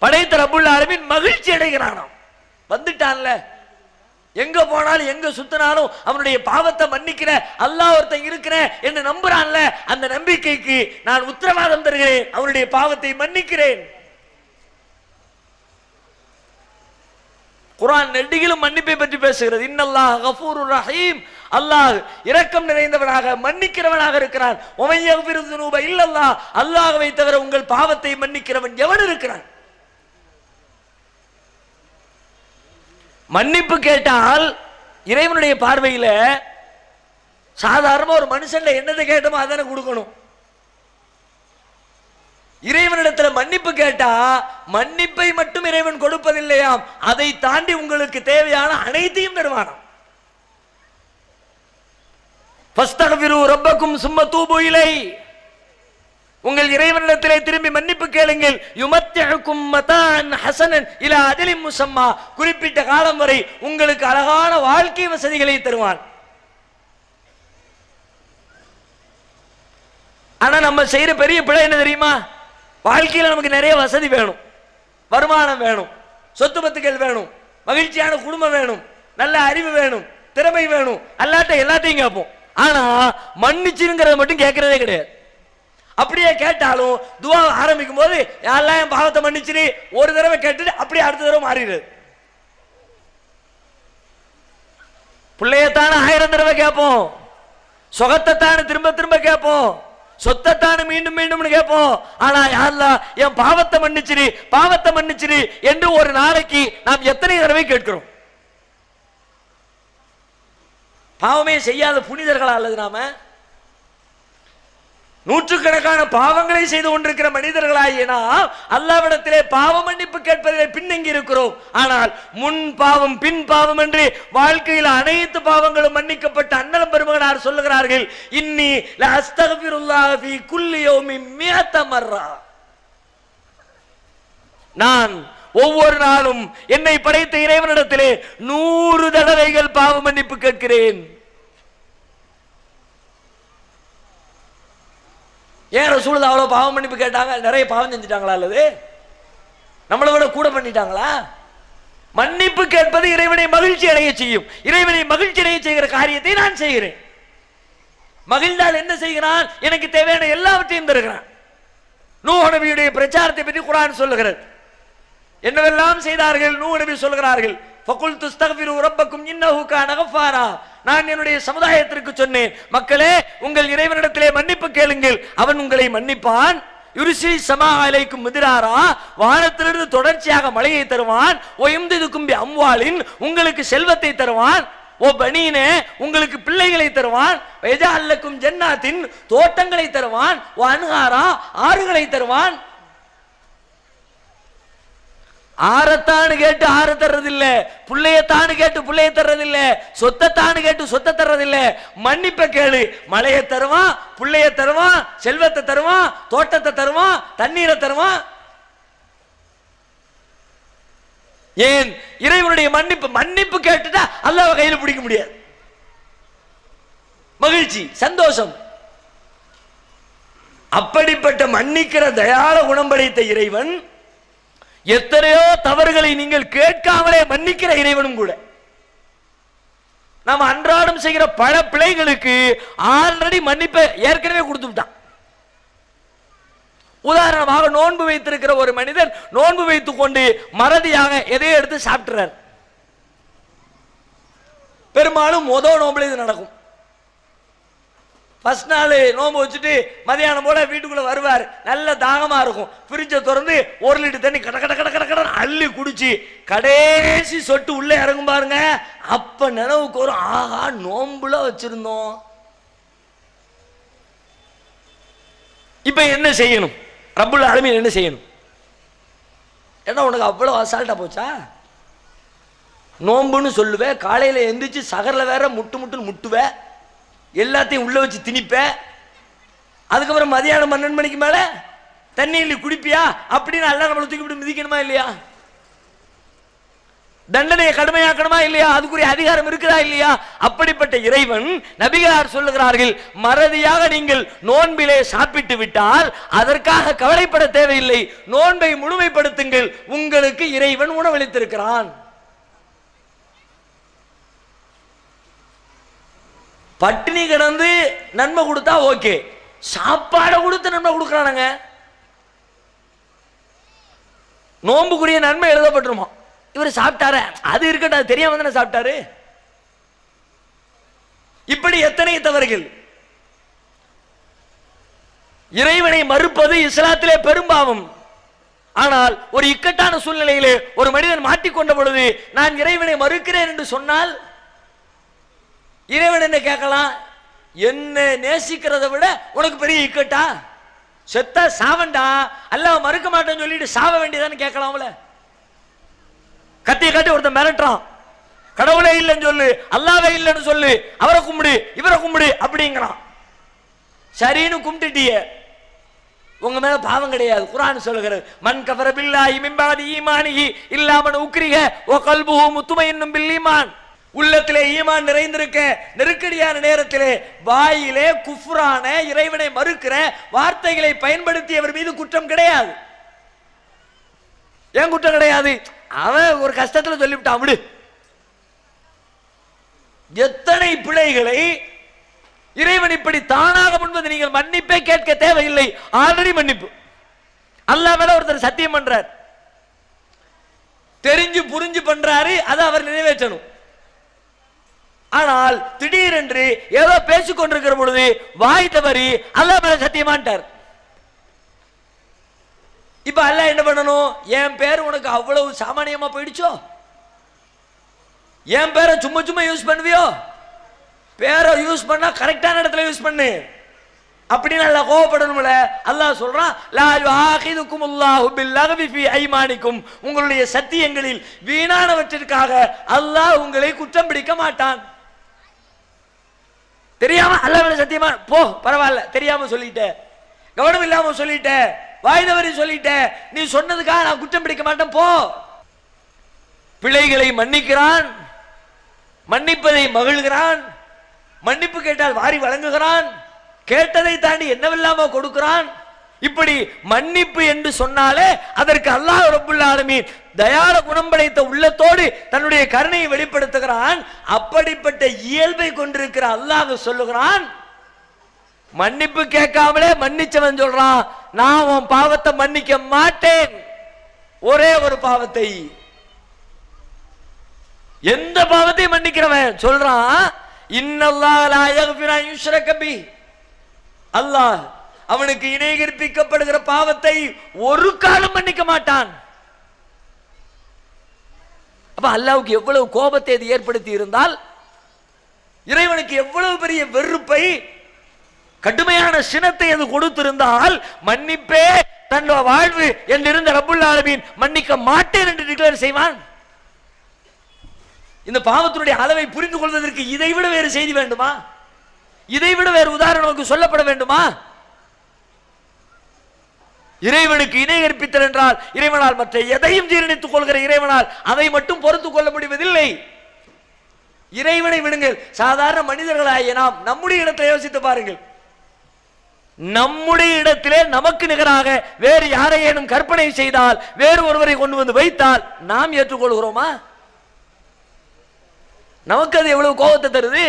படைத்த ரப்புல் ஆலமீன் மகிழ்ச்சி அடைகிறானாம். வந்துட்டான்ல, எங்க போனாலும் எங்க சுத்தினாலும் அவனுடைய பாவத்தை மன்னிக்கிற அல்லாஹ் ஒருத்தன் இருக்கிற என்று நம்புறான்ல, அந்த நம்பிக்கைக்கு நான் உத்தரவாதம் தருகிறேன், அவனுடைய பாவத்தை மன்னிக்கிறேன். குர்ஆன் நெடுகிலும் மன்னிப்பை பற்றி பேசுகிறது. இன்னல்லாஹ் கஃபூருர் ரஹீம், அல்லாஹ் இரக்கம் நிறைந்தவனாக மன்னிக்கிறவனாக இருக்கிறான். வமன் யக்ஃபிரு ذுனூப இல்லல்லாஹ், அல்லாஹ்வை தவிர உங்கள் பாவத்தை மன்னிக்கிறவன் எவன் இருக்கிறான்? மன்னிப்பு கேட்டால் இறைவனுடைய பார்வையில சாதாரண ஒரு மனுஷன்ல என்னதை கேட்டோமோ அதனை கொடுக்கணும். இறைவனிடத்தில் மன்னிப்பு கேட்டா மன்னிப்பை மட்டும் இறைவன் கொடுப்பதில்லையாம், அதை தாண்டி உங்களுக்கு தேவையான அனைத்தையும் தருவானாம். ஃபஸ்தக்ஃபிரு ரப்பக்கும் சும்ம தூபு இலை, உங்கள் இறைவனிடத்திலே திரும்பி மன்னிப்பு கேளுங்கள். யுமத்திஉக்கும் மதான் ஹஸனன் இலா அஜலின் முஸம்மா, குறிப்பிட்ட காலம் வரை உங்களுக்கு அழகான வாழ்க்கை வசதிகளை தருவான். ஆனா நம்ம செய்யற பெரிய பிழை என்ன தெரியுமா? வாழ்க்கையில் நமக்கு நிறைய வசதி வேணும், வருமானம் வேணும், சொத்து பத்துக்கள் வேணும், மகிழ்ச்சியான குடும்பம் வேணும், நல்ல அறிவு வேணும், திறமை வேணும், அல்லாட்ட எல்லாத்தையும் கேட்போம். ஆனா மன்னிச்சுங்கிறத மட்டும் கேட்கறதே கிடையாது. அப்படியே கேட்டாலும் துவா ஆரம்பிக்கும் போது யாரெல்லாம் என் பாவத்தை மன்னிச்சிரு ஒரு தடவை கேட்டுட்டு அப்படியே அடுத்த தடவை மாறிடுது. பிள்ளையத்தான 1000 தடவை கேட்போம், சொகத்தைத்தான திரும்ப திரும்ப கேட்போம், சொத்தத்தான மீண்டும் மீண்டும் கேட்போம். ஆனா யாரெல்லாம் என் பாவத்தை மன்னிச்சிரு பாவத்தை மன்னிச்சிரு என்று ஒரு நாளைக்கு நாம் எத்தனை தடவை கேட்கிறோம்? பாவமே செய்யாத புனிதர்களா அல்லது நாம? நூற்றுக்கணக்கான பாவங்களை செய்து கொண்டிருக்கிற மனிதர்களாயினா அல்லாஹ்விடத்திலே பாவ மன்னிப்பு கேட்பதிலே பின்னங்கி இருக்கிறோம். ஆனால் முன் பாவம் பின் பாவம் என்று வாழ்க்கையில் அனைத்து பாவங்களும் மன்னிக்கப்பட்ட அண்ணலம் பெருமகனார் சொல்லுகிறார்கள், இன்னி லஅஸ்தக்ஃபிருல்லாஹ ஃபீ குல்லி யௌமின் 100 மர்ரா, நான் ஒவ்வொரு நாளும் என்னை படைத்த இறைவனிடத்திலே 100 தடவைகள் பாவ மன்னிப்பு கேட்கிறேன். ஏன் ரசூல் அவ்வளவு பாவம் மன்னிப்பு கேட்டாங்க? நிறைய பாவம் செஞ்சுட்டாங்களா அல்லது நம்மளை விட கூட பண்ணிட்டாங்களா? மன்னிப்பு கேட்பது இறைவனை மகிழ்ச்சி அடைய செய்யும். இறைவனை மகிழ்ச்சி அடைய செய்கிற காரியத்தை நான் செய்கிறேன். மகிழ்ந்தால் என்ன செய்கிறான்? எனக்கு தேவையான எல்லாவற்றையும் தருகிறான். நூஹ் நபியுடைய பிரச்சாரத்தை பற்றி குர்ஆன் சொல்லுகிறது. என்னவெல்லாம் செய்தார்கள்? நூஹ் நபி சொல்கிறார்கள், ஃபகுல்து அஸ்தக்ஃபிரு ரப்பக்கும் இன்னஹு கான கஃபாரா, நான் என்னுடைய சமுதாயத்திற்கு சொன்னேன், மக்களே உங்கள் இறைவனிடத்திலே மன்னிப்பு கேளுங்கள், அவன் உங்களை மன்னிப்பான். யுரிசி சமா அலைக்கும் மிதிராரா, வானத்திலிருந்து தொடர்ச்சியாக மழையை தருவான். ஒயம்திதுக்கும் அம்வாலின், உங்களுக்கு செல்வத்தை தருவான். ஓ பனீனே, உங்களுக்கு பிள்ளைகளை தருவான். வெஜஅல்லக்கும் ஜன்னாத்தின், தோட்டங்களை தருவான். ஓ அன்ஹாரா, ஆறுகளை தருவான். ஆரத்தானு கேட்டு ஆற தர்றதில்ல, புள்ளையத்தானு கேட்டு புள்ளைய தர்றதில்ல, சொத்தத்தானு கேட்டு சொத்தை தர்றதில்ல. மன்னிப்ப கேளு, மழையை தருவான், புள்ளைய தருவான், செல்வத்தை தருவான், தோட்டத்தை தருவான், தண்ணீரை தருவான். ஏன்? இறைவனுடைய மன்னிப்பு. மன்னிப்பு கேட்டுட்டா அல்லாஹ்வை கையில பிடிக்க முடியாது. மகிழ்ச்சி, சந்தோஷம். அப்படிப்பட்ட மன்னிக்கிற தயாள குணம் படைத்த இறைவன், எத்தனையோ தவறுகளை நீங்கள் கேட்காமலே மன்னிக்கிற இறைவனும் கூட. நாம் அன்றாடம் செய்கிற பல பிழைகளுக்கு ஆல்ரெடி மன்னிப்பை ஏற்கனவே கொடுத்து விட்டான். உதாரணமாக, நோன்பு வைத்திருக்கிற ஒரு மனிதன் நோன்பு வைத்துக் கொண்டு மறதியாக எதையோ எடுத்து சாப்பிட்டுறார். பெரும்பாலும் முதல் நோம்புல இது நடக்கும். ஃபர்ஸ்ட் நாள் நோம்பு வச்சுட்டு மதியானம் போல வீட்டுக்குள்ள வருவார். நல்ல தாகமா இருக்கும். ஃப்ரிட்ஜை திறந்து 1 லிட்டர் தண்ணி கட கட கட கட கட அள்ளி குடிச்சு கடைசி சொட்டு உள்ளே இறங்கும் பாருங்க. அப்ப நினைவுக்கு வரும், ஆஹா நோம்புல வச்சிருந்தோம். இப்ப என்ன செய்யணும்? ரப்புல் ஆலமீன் என்ன செய்யணும்? என்ன உனக்கு அவ்வளவு அசால்ட்டா போச்சா? நோம்புன்னு சொல்லுவேன், காலையில எந்திரிச்சு சகர்ல வேற முட்டு முட்டுன்னு முட்டுவேன், எல்லாத்தையும் உள்ள வச்சு திணிப்ப, அதுக்கப்புறம் மதியானம் 12 மணிக்கு மேல தண்ணி குடிப்பியா அப்படின்னு எல்லாம் நம்மளை தூக்கி விட்டு மிதிக்கணுமா இல்லையா? தண்டனையை கடுமையாக்கணுமா இல்லையா? அதுக்குரிய அதிகாரம் இருக்குதா இல்லையா? அப்படிப்பட்ட இறைவன், நபிகளார் சொல்லுகிறார்கள், மறதியாக நீங்கள் நோன்பிலே சாப்பிட்டு விட்டால் அதற்காக கவலைப்பட தேவையில்லை, நோன்பை முழுமைப்படுத்துங்கள், உங்களுக்கு இறைவன் உணவளித்திருக்கிறான். பட்டினி கிடந்து நன்மை கொடுத்தா ஓகே, சாப்பாடை கொடுத்து நன்மை கொடுக்கறானுங்க. நோன்புக்குரிய நன்மை எழுதப்பட்டுருமா? இவர் சாப்பிட்டாரு, அது இருக்கட்டும், அது தெரியாம தானே சாப்பிட்டாரு. இப்படி எத்தனை தவறுகள். இறைவனை மறுப்பது இஸ்லாத்திலே பெரும்பாவம். ஆனால் ஒரு இக்கட்டான சூழ்நிலையிலே ஒரு மனிதன் மாட்டிக்கொண்ட பொழுது, நான் இறைவனை மறுக்கிறேன் என்று சொன்னால் இறைவன் என்ன கேட்கலாம்? என்ன நேசிக்கிறதை விட உனக்கு பெரிய இக்கட்டா? செத்த சாவண்டா, அல்லாஹ் மறுக்க மாட்டேன்னு சொல்லிட்டு சாவ வேண்டியதான்னு கேட்கலாம்ல. கத்தி கட்டி ஒருத்தன் மிரட்டுறான், கடவுளே இல்லைன்னு சொல்லு, அல்லாவே இல்லைன்னு சொல்லு, அவரை கும்பிடு இவரை கும்பிடு அப்படிங்கிறான். சரின்னு கும்பிட்டுட்டிய, உங்க மேல பாவம் கிடையாது. குர்ஆன் சொல்லுகிறது, மன் கஃபர பில்லாஹி மின் பாதி ஈமானிஹி இல்லா மன் உக்ரிஹ வ கல்புஹு முத்மஇன்னும் பில் ஈமான். உள்ளத்திலே ஈமான் நிறைந்திருக்க நெருக்கடியான நேரத்திலே வாயிலே குஃப்ரான இறைவனை மறுக்கிற வார்த்தைகளை பயன்படுத்தியவர் மீது குற்றம் கிடையாது. ஏன் குற்றம் கிடையாது? அவன் ஒரு கஷ்டத்துல சொல்லிவிட்டான் விடு. எத்தனை பிழைகளை இறைவன் இப்படி தானாக முன்பது. நீங்கள் மன்னிப்பே கேட்க தேவையில்லை, ஆல்ரெடி மன்னிப்பு. அல்லாஹ் மேல ஒருத்தர் சத்தியம் பண்றார், தெரிஞ்சு புரிஞ்சு பண்றாரு, அதை அவர் நிறைவேற்றணும். ஆனால் திடீரென்று ஏதோ பேசிக் கொண்டிருக்கிற பொழுது வாய் தவறி அல்லாஹ் மேல சத்தியமாட்டார். இப்ப அல்லாஹ் என்ன பண்ணணும்? என் பேர் உனக்கு அவ்வளவு சாமானியமா போயிடுச்சோ? என் பேரை சும்மா சும்மா யூஸ் பண்ணுவியோ? பேரை யூஸ் பண்ணா கரெக்டான இடத்துல யூஸ் பண்ணு அப்படின்னு அல்லாஹ் கோபப்படணும்ல. அல்லாஹ் சொல்றான், லா யுஆகிதுகுமுல்லாஹு பில்லகவி ஃபீ ஐமானிக்கும், உங்களுடைய சத்தியங்களில் வீணானவற்றிற்காக அல்லாஹ் உங்களை குற்றம் பிடிக்க மாட்டான். தெரியாம அல்லாஹ் சத்தியமா போ, பரவாயில்ல, தெரியாம சொல்லிட்ட, கவனம் இல்லாம சொல்லிட்ட, வாய் தவறி சொல்லிட்ட, நீ சொன்னதுக்காக நான் குற்றம் பிடிக்க மாட்டேன் போ. பிழைகளை மன்னிக்கிறான், மன்னிப்பதை மகிழ்கிறான், மன்னிப்பு கேட்டால் வாரி வழங்குகிறான், கேட்டதை தாண்டி என்னவெல்லாமோ கொடுக்கிறான். இப்படி மன்னிப்பு என்று சொன்னாலே அதற்கு அல்லாஹ் ரப்புல் ஆலமீன் தயாள குணம் படைத்த உள்ளத்தோடு தன்னுடைய கருணையை வெளிப்படுத்துகிறான். அப்படிப்பட்ட இயல்பை கொண்டிருக்கிற அல்லாஹ் சொல்லுகிறான், மன்னிப்பு கேட்காமலே மன்னிச்சவன் சொல்றான், நான் உன் பாவத்தை மன்னிக்க மாட்டேன். ஒரே ஒரு பாவத்தை, எந்த பாவத்தையும் மன்னிக்கிறவன் சொல்றான், இன்னல்லாஹ லா யக்ஃபிரு அன் யுஷ்ரக பிஹி, அல்லாஹ் அவனுக்கு இணை கற்பிக்கப்படுகிற பாவத்தை ஒரு காலம் மன்னிக்க மாட்டான். அப்ப அல்லாஹ்வுக்கு எவ்வளவு கோபத்தை அது ஏற்படுத்தி இருந்தால், இறைவனுக்கு எவ்வளவு பெரிய வெறுப்பை, கடுமையான சினத்தை அது கொடுத்திருந்தால், மன்னிப்பே தன் வாழ்வு என்றிருந்த ரப்புல் ஆலமீன் மன்னிக்க மாட்டேன் என்று டிக்ளேர் செய்வான். இந்த பாவத்தினுடைய அளவை புரிந்து கொள்வதற்கு இதைவிட வேறு செய்தி வேண்டுமா? இதைவிட வேறு உதாரணம் நமக்கு சொல்லப்பட வேண்டுமா? இறைவனுக்கு இணை கற்பித்தல் என்றால் இறைவனால் மற்ற எதையும் ஜீரணித்துக் கொள்கிற இறைவனால் அதை மட்டும் பொறுத்துக் கொள்ள முடிவதில்லை. இறைவனை விடுங்கள், சாதாரண மனிதர்களாகிய நாம் நம்முடைய இடத்தில் யோசித்து பாருங்கள். நம்முடைய இடத்திலே நமக்கு நிகராக வேறு யாரையேனும் கற்பனை செய்தால், வேறு ஒருவரை கொண்டு வந்து வைத்தால் நாம் ஏற்றுக்கொள்கிறோமா? நமக்கு அது எவ்வளவு கோபத்தை தருது.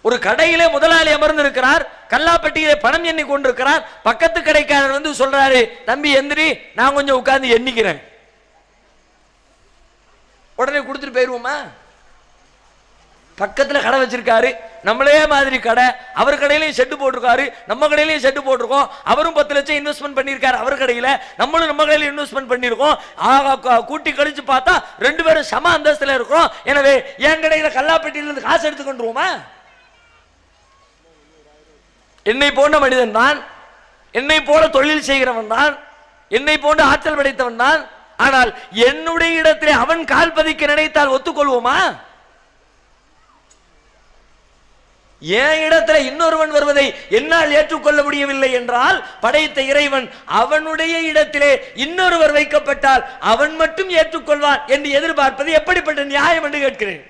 ஒரு கடையிலே முதலாளி அமர்ந்திருக்கிறார், கல்லாப்பட்டியிலே பணம் எண்ணி கொண்டிருக்கிறார். பக்கத்து கடைக்காரர் வந்து சொல்றாரு, தம்பி எந்திரி, நான் கொஞ்சம் உட்கார்ந்து எண்ணிக்கிறேன். உடனே கொடுத்துட்டு போயிருவோமா? பக்கத்துல கடை வச்சிருக்காரு, நம்மளே மாதிரி கடை, அவர் கடையிலையும் செட்டு போட்டிருக்காரு, நம்ம கடையிலையும் செட்டு போட்டிருக்கோம். அவரும் 10 லட்சம் இன்வெஸ்ட்மெண்ட் பண்ணியிருக்காரு அவர் கடையில, நம்மளும் நம்ம கடையில இன்வெஸ்ட்மெண்ட் பண்ணியிருக்கோம். கூட்டி கழிச்சு பார்த்தா 2 பேரும் சம அந்தஸ்துல இருக்கிறோம். எனவே என் கடையில கல்லாப்பட்டியிலிருந்து காசு எடுத்துக்கொண்டுருவோமா? என்னை போன்ற மனிதன் தான், என்னை போல தொழில் செய்கிறவன் தான், என்னை போன்ற ஆற்றல் படைத்தவன் தான். ஆனால் என்னுடைய இடத்திலே அவன் கால் பதிக்க நினைத்தால் ஒத்துக்கொள்வோமா? என் இடத்துல இன்னொருவன் வருவதை என்னால் ஏற்றுக்கொள்ள முடியவில்லை என்றால், படைத்த இறைவன் அவனுடைய இடத்திலே இன்னொருவர் வைக்கப்பட்டால் அவன் மட்டும் ஏற்றுக்கொள்வான் என்று எதிர்பார்ப்பது எப்படிப்பட்ட நியாயம் என்று கேட்கிறேன்.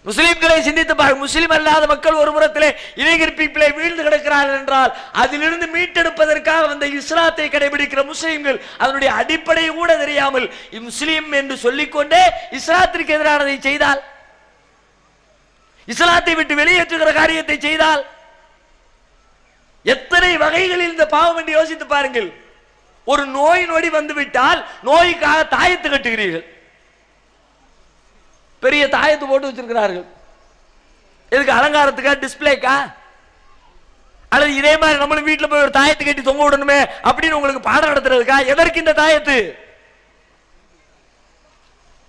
முஸ்லிம்களை சிந்தித்து பாருங்கள். முஸ்லிம் அல்லாத மக்கள் ஒரு புறத்திலே இணை கற்பிப்பிலே வீழ்ந்து கிடக்கிறார்கள் என்றால், அதிலிருந்து மீட்டெடுப்பதற்காக வந்த இஸ்லாத்தை கடைபிடிக்கிற முஸ்லிம்கள் அதனுடைய அடிப்படை கூட தெரியாமல் முஸ்லிம் என்று சொல்லிக்கொண்டே இஸ்லாத்திற்கு எதிரானதை செய்தால், இஸ்லாத்தை விட்டு வெளியேற்றுகிற காரியத்தை செய்தால், எத்தனை வகைகளில் இந்த பாவம் என்று யோசித்து பாருங்கள். ஒரு நோய் நொடி வந்துவிட்டால் நோய்க்காக தாயத்து கட்டுகிறீர்கள். பெரிய தாயத்து போட்டு வச்சிருக்கிறார்கள். எதுக்கு? அலங்காரத்துக்கா, டிஸ்பிளேக்கா? அல்லது இதே மாதிரி நம்மளும் வீட்டில் போய் ஒரு தாயத்து கட்டி தொங்க விடணுமே அப்படின்னு உங்களுக்கு பாடம் நடத்துறதுக்கா? எதற்கு இந்த தாயத்து?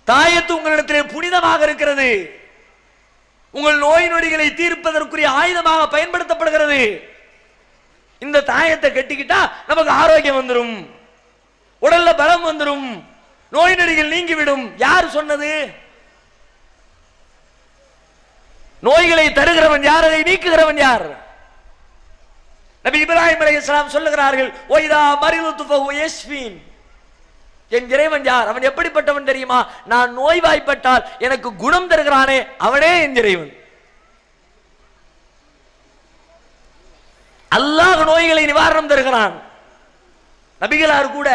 தாயத்து உங்களிடத்திலே புனிதமாக இருக்கிறது, உங்கள் நோய் நொடிகளை தீர்ப்பதற்குரிய ஆயுதமாக பயன்படுத்தப்படுகிறது. இந்த தாயத்தை கட்டிக்கிட்டா நமக்கு ஆரோக்கியம் வந்துடும், உடல்ல பலம் வந்துடும், நோய் நொடிகள் நீங்கிவிடும். யார் சொன்னது? நோய்களை தருகிறவன் யார்? அதை நீக்குகிறவன் யார்? நபி இப்ராஹிம் அலைஹிஸ்ஸலாம் சொல்லுகிறார்கள், ஒய்தா மரிதுது ஃபஹு யஸ்ஃபீன். என் இறைவன் யார்? அவன் எப்படிப்பட்டவன் தெரியுமா? நான் நோய்வாய்ப்பட்டால் எனக்கு குணம் தருகிறானே அவனே என் இறைவன். அல்லாஹ் நோய்களை நிவாரணம் தருகிறான். நபிகளார் கூட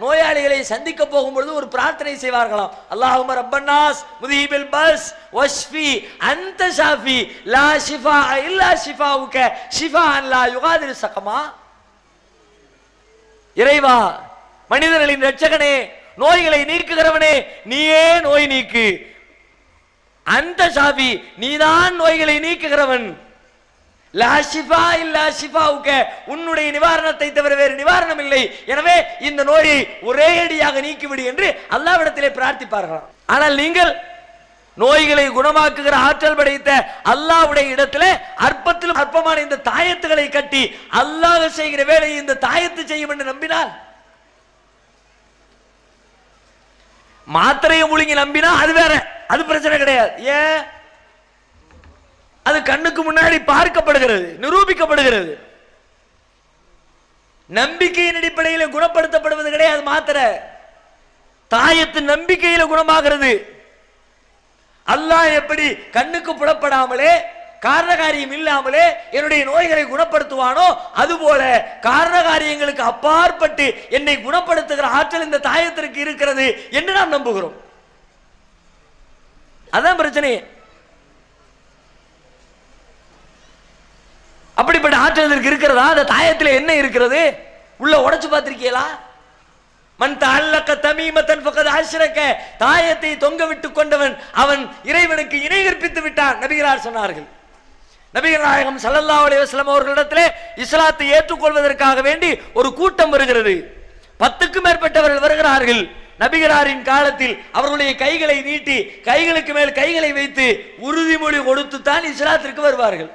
நோயாளிகளை சந்திக்க போகும்பொழுது ஒரு பிரார்த்தனை செய்வார்களாம். அல்லாஹும்ம ரப்பன்னாஸ் முதீபில் பஸ் வஷ்ஃபி அன்த ஷாஃபி லா ஷிஃபா இல்லா ஷிஃபாவுக ஷிஃபாஅன் லா யுகாதிரு ஸகமா. இறைவா, மனிதர்களின் இரட்சகனே, நோய்களை நீக்குகிறவனே, நீயே நோய் நீக்கு. அந்த ஷாஃபி, நீதான் நோய்களை நீக்குகிறவன். லா ஷிஃபா இல்லா ஷிஃபாவுக, உன்னுடைய நிவாரணத்தை தவிர வேறு நிவாரணம் இல்லை. எனவே இந்த நோயை ஒரே அடியாக நீக்கிவிடு என்று அல்லாஹ்விடத்திலே பிரார்த்திப்பார்களாம். ஆனால் நீங்கள் நோய்களை குணமாக்குகிற ஆற்றல் படைத்த அல்லாஹ்வுடைய இடத்திலே அற்பத்திலும் அற்பமான இந்த தாயத்துகளை கட்டி அல்லாஹ் செய்கிற வேலையை இந்த தாயத்து செய்யும் என்று நம்பினால், மாத்திரையை முழுங்கி நம்பினா அது வேற, அது பிரச்சனை கிடையாது. ஏன்? அது கண்ணுக்கு முன்னாடி பார்க்கப்படுகிறது, நிரூபிக்கப்படுகிறது. நம்பிக்கையின் அடிப்படையில் குணப்படுத்தப்படுவது கிடையாது மாத்திரை. தாயத்து நம்பிக்கையில குணமாகிறது. அல்லாஹ் எப்படி கண்ணுக்கு புலப்படாமலே காரணகாரியம் இல்லாமலே என்னுடைய நோய்களை குணப்படுத்துவானோ, அதுபோல காரணகாரியங்களுக்கு அப்பாற்பட்டு என்னை குணப்படுத்துகிற ஆற்றல் இந்த தாயத்திற்கு இருக்கிறது என்று நாம் நம்புகிறோம். அதான் பிரச்சனை. அப்படிப்பட்ட ஆற்றல் இருக்கிறதா? அந்த தாயத்தில் என்ன இருக்கிறது? உள்ள உடைச்சு பார்த்திருக்கீங்களா? மன் தஅல்லக தமீமத்தன் ஃபகத் அஷ்ரக, தாயத்தை தொங்க விட்டு கொண்டவன் அவன் இறைவனுக்கு இணை கற்பித்து விட்டான் நபிகளார் சொன்னார்கள். நபிகள் நாயகம் ஸல்லல்லாஹு அலைஹி வஸல்லம் அவர்களிடத்திலே இஸ்லாத்தை ஏற்றுக்கொள்வதற்காக வேண்டி ஒரு கூட்டம் வருகிறது. 10க்கும் மேற்பட்டவர்கள் வருகிறார்கள். நபிகளாரின் காலத்தில் அவர்களுடைய கைகளை நீட்டி கைகளுக்கு மேல் கைகளை வைத்து உறுதிமொழி கொடுத்து தான் இஸ்லாத்திற்கு வருவார்கள்.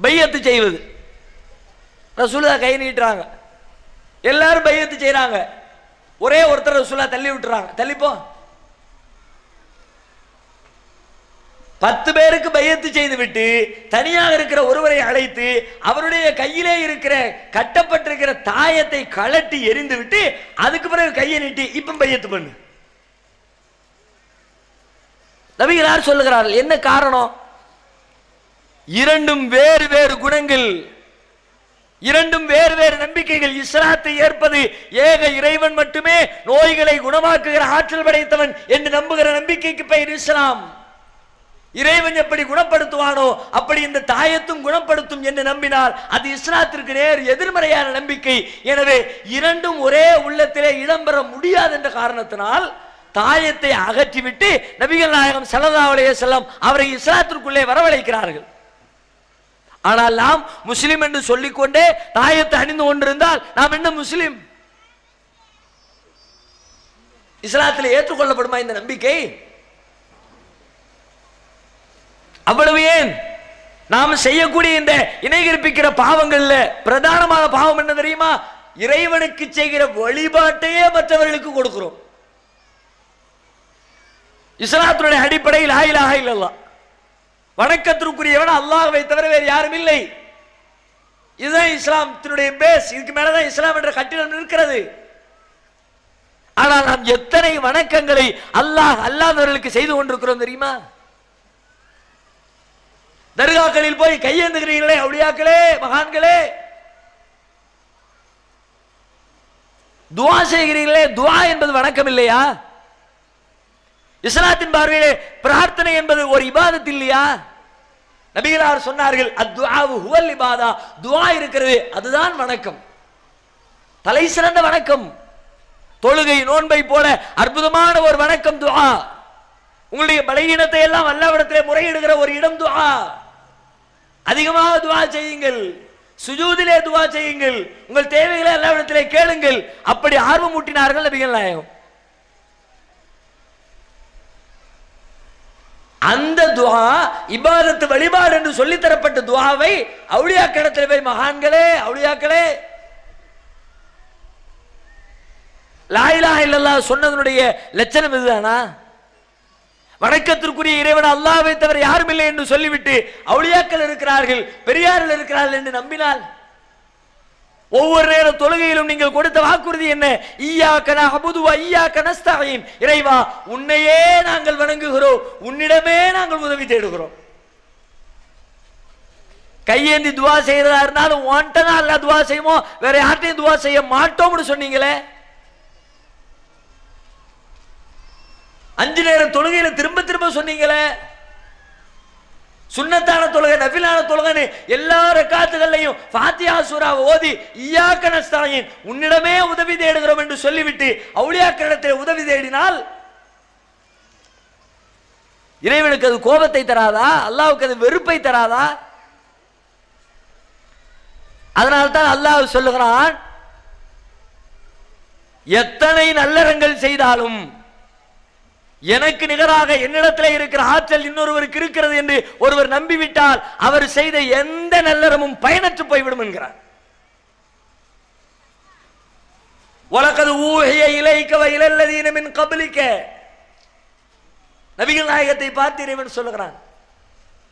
பையத்து செய்வது, ரசூலுல்லாஹ் கை நீட்டுறாங்க, எல்லாரும் பையத்து செய்யறாங்க. ஒரே ஒருத்தர் ரசூலுல்லாஹ் தள்ளி விட்டுறாங்க, தள்ளிப்போ. 10 பேருக்கு பையத்து செய்து விட்டு தனியாக இருக்கிற ஒருவரை அழைத்து அவருடைய கையிலே இருக்கிற கட்டப்பட்டிருக்கிற தாயத்தை கழட்டி எரிந்து விட்டு அதுக்கு பிறகு கையை நீட்டி இப்ப பையத்து பண்ணு. நபிகளார் சொல்லுகிறார்கள், என்ன காரணம்? இரண்டும் வேறு வேறு குணங்கள், இரண்டும் வேறு வேறு நம்பிக்கைகள். இஸ்லாத்தை ஏற்பது ஏக இறைவன் மட்டுமே நோய்களை குணமாக்குகிற ஆற்றல் படைத்தவன் என்று நம்புகிற நம்பிக்கைக்கு பெயர் இஸ்லாம். இறைவன் எப்படி குணப்படுத்துவானோ அப்படி இந்த தாயத்தும் குணப்படுத்தும் என்று நம்பினால் அது இஸ்லாத்திற்கு நேர் எதிர்மறையான நம்பிக்கை. எனவே இரண்டும் ஒரே உள்ளத்திலே இடம்பெற முடியாது என்ற காரணத்தினால் தாயத்தை அகற்றிவிட்டு நபிகள் நாயகம் ஸல்லல்லாஹு அலைஹி வஸல்லம் அவரை இஸ்லாத்திற்குள்ளே வரவழைக்கிறார்கள். ஆனால் நாம் முஸ்லிம் என்று சொல்லிக்கொண்டே தாயத்தை அணிந்து கொண்டிருந்தால் நாம் என்ன முஸ்லிம்? இஸ்லாத்தில் ஏற்றுக்கொள்ளப்படுமா இந்த நம்பிக்கை? அவ்வளவு ஏன் நாம் செய்யக்கூடிய இந்த இணை கற்பிக்கிற பாவங்கள்ல பிரதானமான பாவம் என்ன தெரியுமா? இறைவனுக்கு செய்கிற வழிபாட்டையே மற்றவர்களுக்கு கொடுக்கிறோம். இஸ்லாத்தினுடைய அடிப்படையில் லா இலாஹா இல்லல்லாஹ், வணக்கத்திற்குரியவன் அல்லாஹ்வை தவிர வேறு யாரும் இல்லை. இதுதான் இஸ்லாத்தினுடைய பேஸ். இதுக்கு மேலதான் இஸ்லாம் என்ற கட்டிடம் இருக்கிறது. ஆனால் நாம் எத்தனை வணக்கங்களை அல்லாஹ் அல்லாதவர்களுக்கு செய்து கொண்டிருக்கிறோம் தெரியுமா? தர்காக்களில் போய் கையேந்துகிறீர்களே அவுலியாக்களே, மகான்களே, துஆ செய்கிறீர்களே, துஆ என்பது வணக்கம் இல்லையா? இஸ்லாத்தின் பார்வையிலே பிரார்த்தனை என்பது ஒரு இபாதத் இல்லையா? நபிகளார் சொன்னார்கள், அத்துஆவு ஹுவல் இபாதா, துஆ இருக்கிறது அதுதான் வணக்கம், தலை சிறந்த வணக்கம். தொழுகை நோன்பை போல அற்புதமான ஒரு வணக்கம் துஆ. உங்களுடைய பலகீனத்தை எல்லாம் அல்லாஹ்விடத்திலே முறையிடுகிற ஒரு இடம் துஆ. அதிகமாக துஆ செய்யுங்கள், சுஜூதிலே துஆ செய்யுங்கள், உங்கள் தேவைகளை அல்லாஹ்விடத்திலே கேளுங்கள். அப்படி ஆர்வம் ஊட்டினார்கள் நபிகள் நாயகம். அந்த துஆ இபாதத்து வழிபாடு என்று சொல்லித் தரப்பட்ட துஆவை அவுலியாக்களிடத்தில் போய் மகான்களே அவுலியாக்களே லா இலாஹா இல்லல்லாஹ் சொன்னதனுடைய லட்சணம் இதுதானா? வணக்கத்திற்குரிய இறைவன் அல்லாஹ்வை தவிர யாரும் இல்லை என்று சொல்லிவிட்டு அவுலியாக்கள் இருக்கிறார்கள், பெரியார்கள் இருக்கிறார்கள் என்று நம்பினால் ஒவ்வொரு நேர தொழுகையிலும் நீங்கள் கொடுத்த வாக்குறுதி என்ன? இய்யாக நஅபுது வ இய்யாக நஸ்தஈன், இறைவா உன்னையே நாங்கள் வணங்குகிறோம், உன்னிடமே நாங்கள் உதவி தேடுகிறோம். கையேந்தி துஆ செய்யறதா இருந்தாலும் ஒன்ட்டனா அல்லாஹ் துஆ செய்வோம், வேற யார்ட்டையும் துஆ செய்ய மாட்டோம்னு சொன்னீங்களே. 5 நேர தொழுகையில திரும்ப திரும்ப சொன்னீங்களே. சுன்னத்தான தொழுகை, நஃபிலான தொழுகைன்னு எல்லா ரக்காத்துகளையும் ஃபாத்திஹா சூராவை ஓதி இய்யாக நஸ்தஈன், உன்னிடமே உதவி தேடுகிறோம் என்று சொல்லிவிட்டு அவுலியாக்களிடத்தில் உதவி தேடினால் இறைவனுக்கு அது கோபத்தை தராதா? அல்லாஹ்வுக்கு அது வெறுப்பை தராதா? அதனால்தான் அல்லாஹ் சொல்லுகிறான், எத்தனை நல்லறங்கள் செய்தாலும் எனக்கு நிகராக என்னிடத்தில் இருக்கிற ஆற்றல் இன்னொருவருக்கு இருக்கிறது என்று ஒருவர் நம்பிவிட்டால் அவர் செய்த எந்த நல்லறமும் பயனற்று போய்விடும் என்கிறார். வலகத் ஊஹிய இலைக வ இலல்லதீன மின் கப்லிக, நபிகள் நாயகத்தை பார்த்து இறைவன் சொல்லுகிறான்,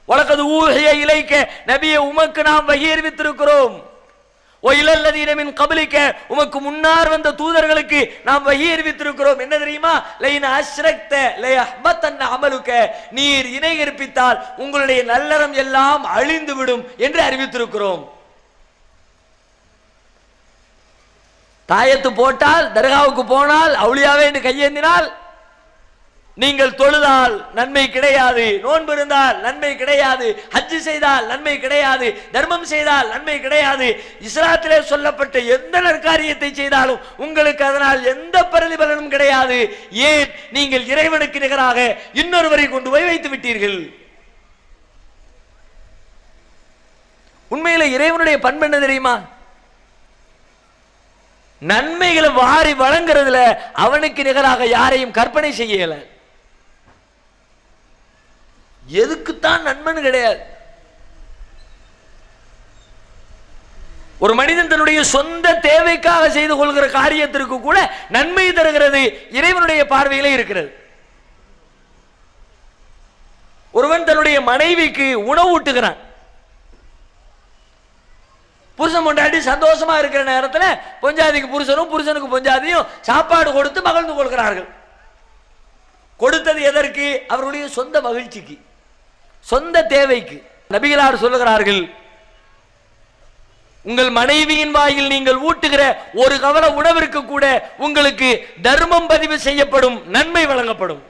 வலகத் ஊஹிய இலைக, நபியே உமக்கு நாம் வஹி அறிவித்திருக்கிறோம், ஓ இலல்லதீன மின் கப்லிக, உமக்கு முன்னால் வந்த தூதர்களுக்கு நாம் வஹி அறிவித்திருக்கிறோம். என்ன தெரியுமா? லைன அஷ்ரக்த லயஹ்பத்தன்ன அமலுக, நீர் இணை கற்பித்தால் உங்களுடைய நல்லறம் எல்லாம் அழிந்து விடும் என்று அறிவித்திருக்கிறோம். தாயத்து போட்டால், தர்காவுக்கு போனால், அவுலியாவே என்று கையேந்தினால் நீங்கள் தொழுதால் நன்மை கிடையாது, நோன்பு இருந்தால் நன்மை கிடையாது, ஹஜ் செய்தால் நன்மை கிடையாது, தர்மம் செய்தால் நன்மை கிடையாது. இஸ்லாத்திலே சொல்லப்பட்ட எந்த நற்காரியத்தை செய்தாலும் உங்களுக்கு அதனால் எந்த பிரதிபலனும் கிடையாது. ஏன்? நீங்கள் இறைவனுக்கு நிகராக இன்னொருவரை கொண்டு போய் வைத்து விட்டீர்கள். உண்மையில இறைவனுடைய பண்பு என்ன தெரியுமா? நன்மைகளை வாரி வழங்குறதுல அவனுக்கு நிகராக யாரையும் கற்பனை செய்யல. எதுக்குத்தான் நன்மைன்னு கிடையாது. ஒரு மனிதன் தன்னுடைய சொந்த தேவைக்காக செய்து கொள்கிற காரியத்திற்கு கூட நன்மை தருகிறது இறைவனுடைய பார்வையிலே இருக்கிறது. ஒருவன் தன்னுடைய மனைவிக்கு உணவு ஊட்டுகிறான். புருஷன் பொண்டாட்டி சந்தோஷமா இருக்கிற நேரத்தில் பொஞ்சாதிக்கு புருஷனும் புருஷனுக்கு பொஞ்சாதியும் சாப்பாடு கொடுத்து மகிழ்ந்து கொள்கிறார்கள். கொடுத்தது எதற்கு? அவர்களுடைய சொந்த மகிழ்ச்சிக்கு, சொந்த தேவைக்கு. நபிகளார் சொல்லுகிறார்கள், உங்கள் மனைவியின் வாயில் நீங்கள் ஊட்டுகிற ஒரு கவல உணவிற்கு கூட உங்களுக்கு தர்மம் பதிவு செய்யப்படும், நன்மை வழங்கப்படும்.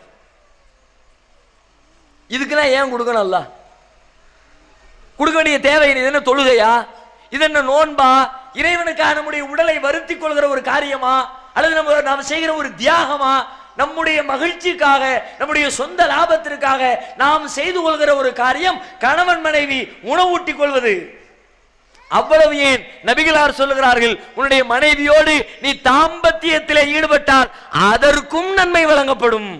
இதுக்கெல்லாம் ஏன் கொடுக்கணும்? அல்லாஹ் கொடுக்க வேண்டிய தேவை என்ன? தொழுகையா? இது என்ன நோன்பா? இறைவனுக்காக நம்முடைய உடலை வருத்தி கொள்கிற ஒரு காரியமா? அல்லது நாம் செய்கிற ஒரு தியாகமா? நம்முடைய மகிழ்ச்சிக்காக, நம்முடைய சொந்த லாபத்திற்காக நாம் செய்து கொள்கிற ஒரு காரியம் கணவன் மனைவி உணவூட்டிக் கொள்வது. அவ்வளவு ஏன் நபிகளார் சொல்லுகிறார்கள், உன்னுடைய மனைவியோடு நீ தாம்பத்தியத்திலே ஈடுபட்டால் அதற்கும் நன்மை வழங்கப்படும்.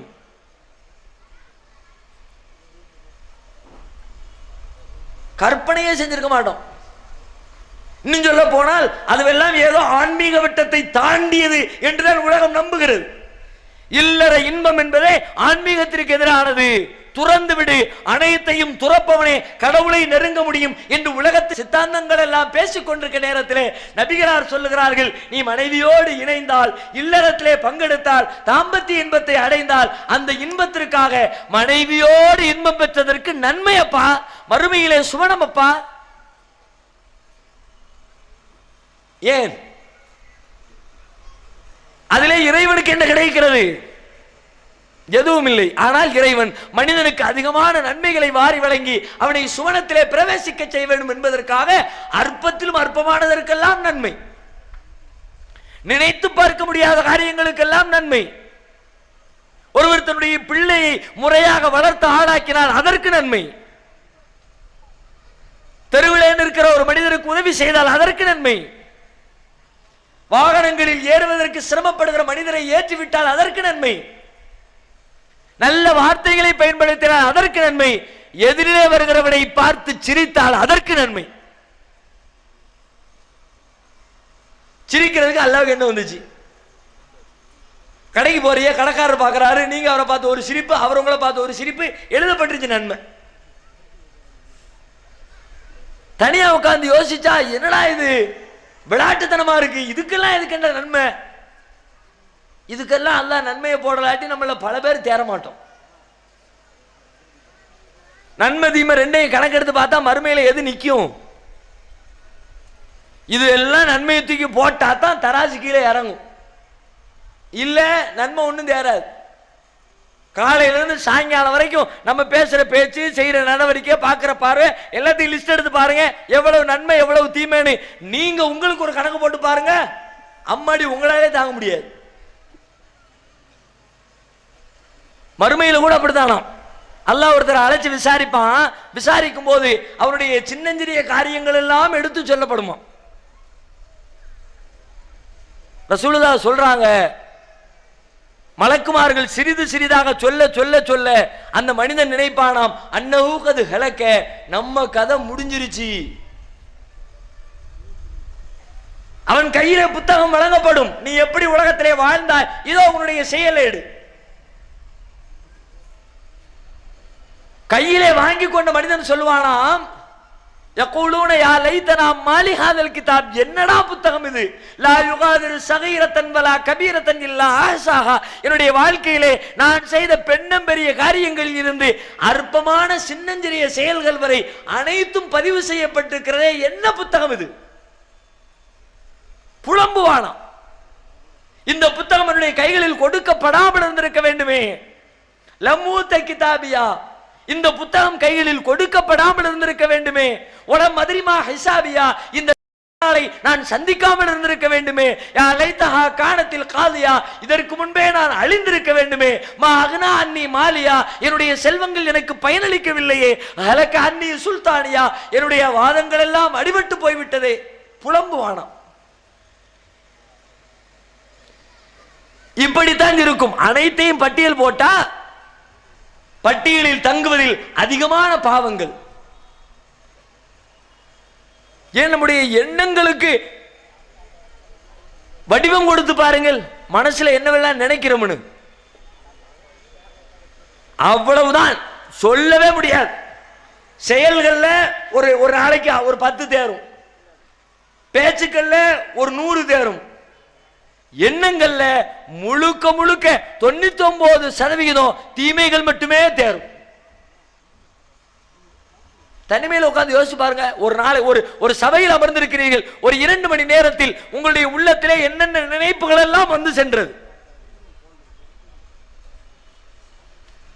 கற்பனையே செஞ்சிருக்க மாட்டோம். இன்னும் சொல்ல போனால் அதுவெல்லாம் ஏதோ ஆன்மீக வட்டத்தை தாண்டியது என்றுதான் உலகம் நம்புகிறது. இல்லற இன்பம் என்பதே ஆன்மீகத்திற்கு எதிரானது. துறந்து விடு, அனைத்தையும் துறப்பவனே கடவுளை நெருங்க முடியும் என்று உலகத்து சித்தாந்தங்கள் எல்லாம் பேசிக் கொண்டிருக்க நேரத்திலே நபிகளார் சொல்லுகிறார்கள், நீ மனைவியோடு இணைந்தால், இல்லறத்திலே பங்கெடுத்தால், தாம்பத்திய இன்பத்தை அடைந்தால், அந்த இன்பத்திற்காக மனைவியோடு இன்பம் பெற்றதற்கு நன்மை அப்பா, மறுமையிலே சுவனம் அப்பா. ஏன்? அதிலே இறைவனுக்கு என்ன கிடைக்கிறது? எதுவும் இல்லை. ஆனால் இறைவன் மனிதனுக்கு அதிகமான நன்மைகளை வாரி வழங்கி அவனை சுவனத்திலே பிரவேசிக்க செய்ய வேண்டும் என்பதற்காக அற்பத்திலும் அற்பமானதற்கெல்லாம் நன்மை, நினைத்து பார்க்க முடியாத காரியங்களுக்கெல்லாம் நன்மை. ஒருவர் தன்னுடைய பிள்ளையை முறையாக வளர்த்து ஆளாக்கினால் அதற்கு நன்மை. தெருவிலே இருக்கிற ஒரு மனிதருக்கு உதவி செய்தால் அதற்கு நன்மை. வாகனங்களில் ஏறுவதற்கு சிரமப்படுகிற மனிதரை ஏற்றிவிட்டால் அதற்கு நன்மை. நல்ல வார்த்தைகளை பயன்படுத்தினால் அதற்கு நன்மை. எதிரிலே வருகிறவனை பார்த்து சிரித்தால் அதற்கு நன்மை. சிரிக்கிறதுக்கு அல்லாஹ்வுக்கு என்ன வந்துச்சு? கடைக்கு போறிய, கடைக்காரர் பார்க்கிறாரு, நீங்க அவரை பார்த்து ஒரு சிரிப்பு, அவர் உங்களை பார்த்து ஒரு சிரிப்பு, எழுதப்பட்டுருச்சு நன்மை. தனியா உட்கார்ந்து யோசிச்சா என்னடா இது விளையாட்டுத்தனமா இருக்கு, இதுக்கெல்லாம் எதுக்குன்ற நன்மை? இதுக்கெல்லாம் அல்லாஹ் நன்மையை போடலாட்டி நம்மள பல பேர் தேர மாட்டோம். நன்மை தீமை ரெண்டையும் கணக்கெடுத்து பார்த்தா மறுமையில எது நிற்கும்? இது எல்லாம் நன்மையை தூக்கி போட்டா தான் தராசு கீழே இறங்கும். இல்ல நன்மை ஒன்றும் தேராது. காலையிலிருந்து சாயங்காலம் வரைக்கும் நம்ம பேசுற பேச்சு, செய்யற நடவடிக்கை, பார்க்கிற பார்வை எல்லாத்தையும் லிஸ்ட் எடுத்து பாருங்க. எவ்வளவு நன்மை எவ்வளவு தீமைன்னு நீங்க உங்களுக்கு ஒரு கணக்கு போட்டு பாருங்க. அம்மாடி உங்களாலே தாங்க முடியாது. மறுமையில கூட அப்படித்தானா? அல்லாஹ் ஒருத்தர் அழைச்சு விசாரிப்பான். விசாரிக்கும் போது அவருடைய சின்னஞ்சிறிய காரியங்கள் எல்லாம் எடுத்து சொல்லப்படுமா. ரசூலுல்லாஹ் சொல்றாங்க, மலக்குமார்கள் சிறிது சிறிதாக சொல்ல சொல்ல சொல்ல அந்த மனிதன் நினைப்பானாம், அன்னஹு கது ஹலக, நம்ம கதை முடிஞ்சிருச்சு. அவன் கையில புத்தகம் வழங்கப்படும், நீ எப்படி உலகத்திலே வாழ்ந்தாய், இதோ உன்னுடைய செயலேடு. கையிலே வாங்கி கொண்ட மனிதன் சொல்லுவானாம், யகூலூன யா லைதனா மாலி ஹாதல் கிதாப், என்னடா புத்தகம் இது, லா யுகாதிரு ஸகீரத்தன் வலா கபீரத்தன் இல்லா அஹ்ஸாஹா, என்னுடைய வாழ்க்கையிலே நான் செய்த பெண்ணம் பெரிய காரியங்களில் இருந்து அற்பமான சின்னஞ்சிறிய செயல்கள் வரை அனைத்தும் பதிவு செய்யப்பட்டிருக்கிறதே, என்ன புத்தகம் இது? புலம்புவானாம், இந்த புத்தகம் என்னுடைய கைகளில் கொடுக்கப்படாமல் இருந்திருக்க வேண்டுமே. லம்மூத்த கிதாபியா, இந்த புத்தகம் கைகளில் கொடுக்கப்படாமல் இருந்திருக்க வேண்டுமே. உடம் மதுரிமா ஹிசாபியா, இந்த நான் சந்திக்காமல் இருந்திருக்க வேண்டுமே. யா லைத்தஹா கானத்தில் காலியா, இதற்கு முன்பே நான் அழிந்திருக்க வேண்டுமே. மா அக்னா அன்னி மாலியா, என்னுடைய செல்வங்கள் எனக்கு பயனளிக்கவில்லையே. ஹலக அன்னி சுல்தானியா, என்னுடைய வாதங்கள் எல்லாம் அடிபட்டு போய்விட்டதே. புலம்புவானாம். இப்படித்தான் இருக்கும். அனைத்தையும் பட்டியல் போட்டா பட்டியலில் தங்குவதில் அதிகமான பாவங்கள். ஏன் நம்முடைய எண்ணங்களுக்கு வடிவம் கொடுத்து பாருங்கள். மனசுல என்னவெல்லாம் நினைக்கிறோம்னு அவ்வளவுதான், சொல்லவே முடியாது. செயல்கள்ல ஒரு நாளைக்கு ஒரு 10 தேரும், பேச்சுக்கள்ல ஒரு 100 தேரும், எண்ணங்கள்ல முழுக்க முழுக்க 99% தீமைகள் மட்டுமே தேரும். தனிமையில் உட்கார்ந்து யோசிச்சு பாருங்க. ஒரு நாளை ஒரு சபையில் அமர்ந்திருக்கிறீர்கள், ஒரு 2 மணி நேரத்தில் உங்களுடைய உள்ளத்திலே என்னென்ன நினைப்புகள் எல்லாம் வந்து சென்றது.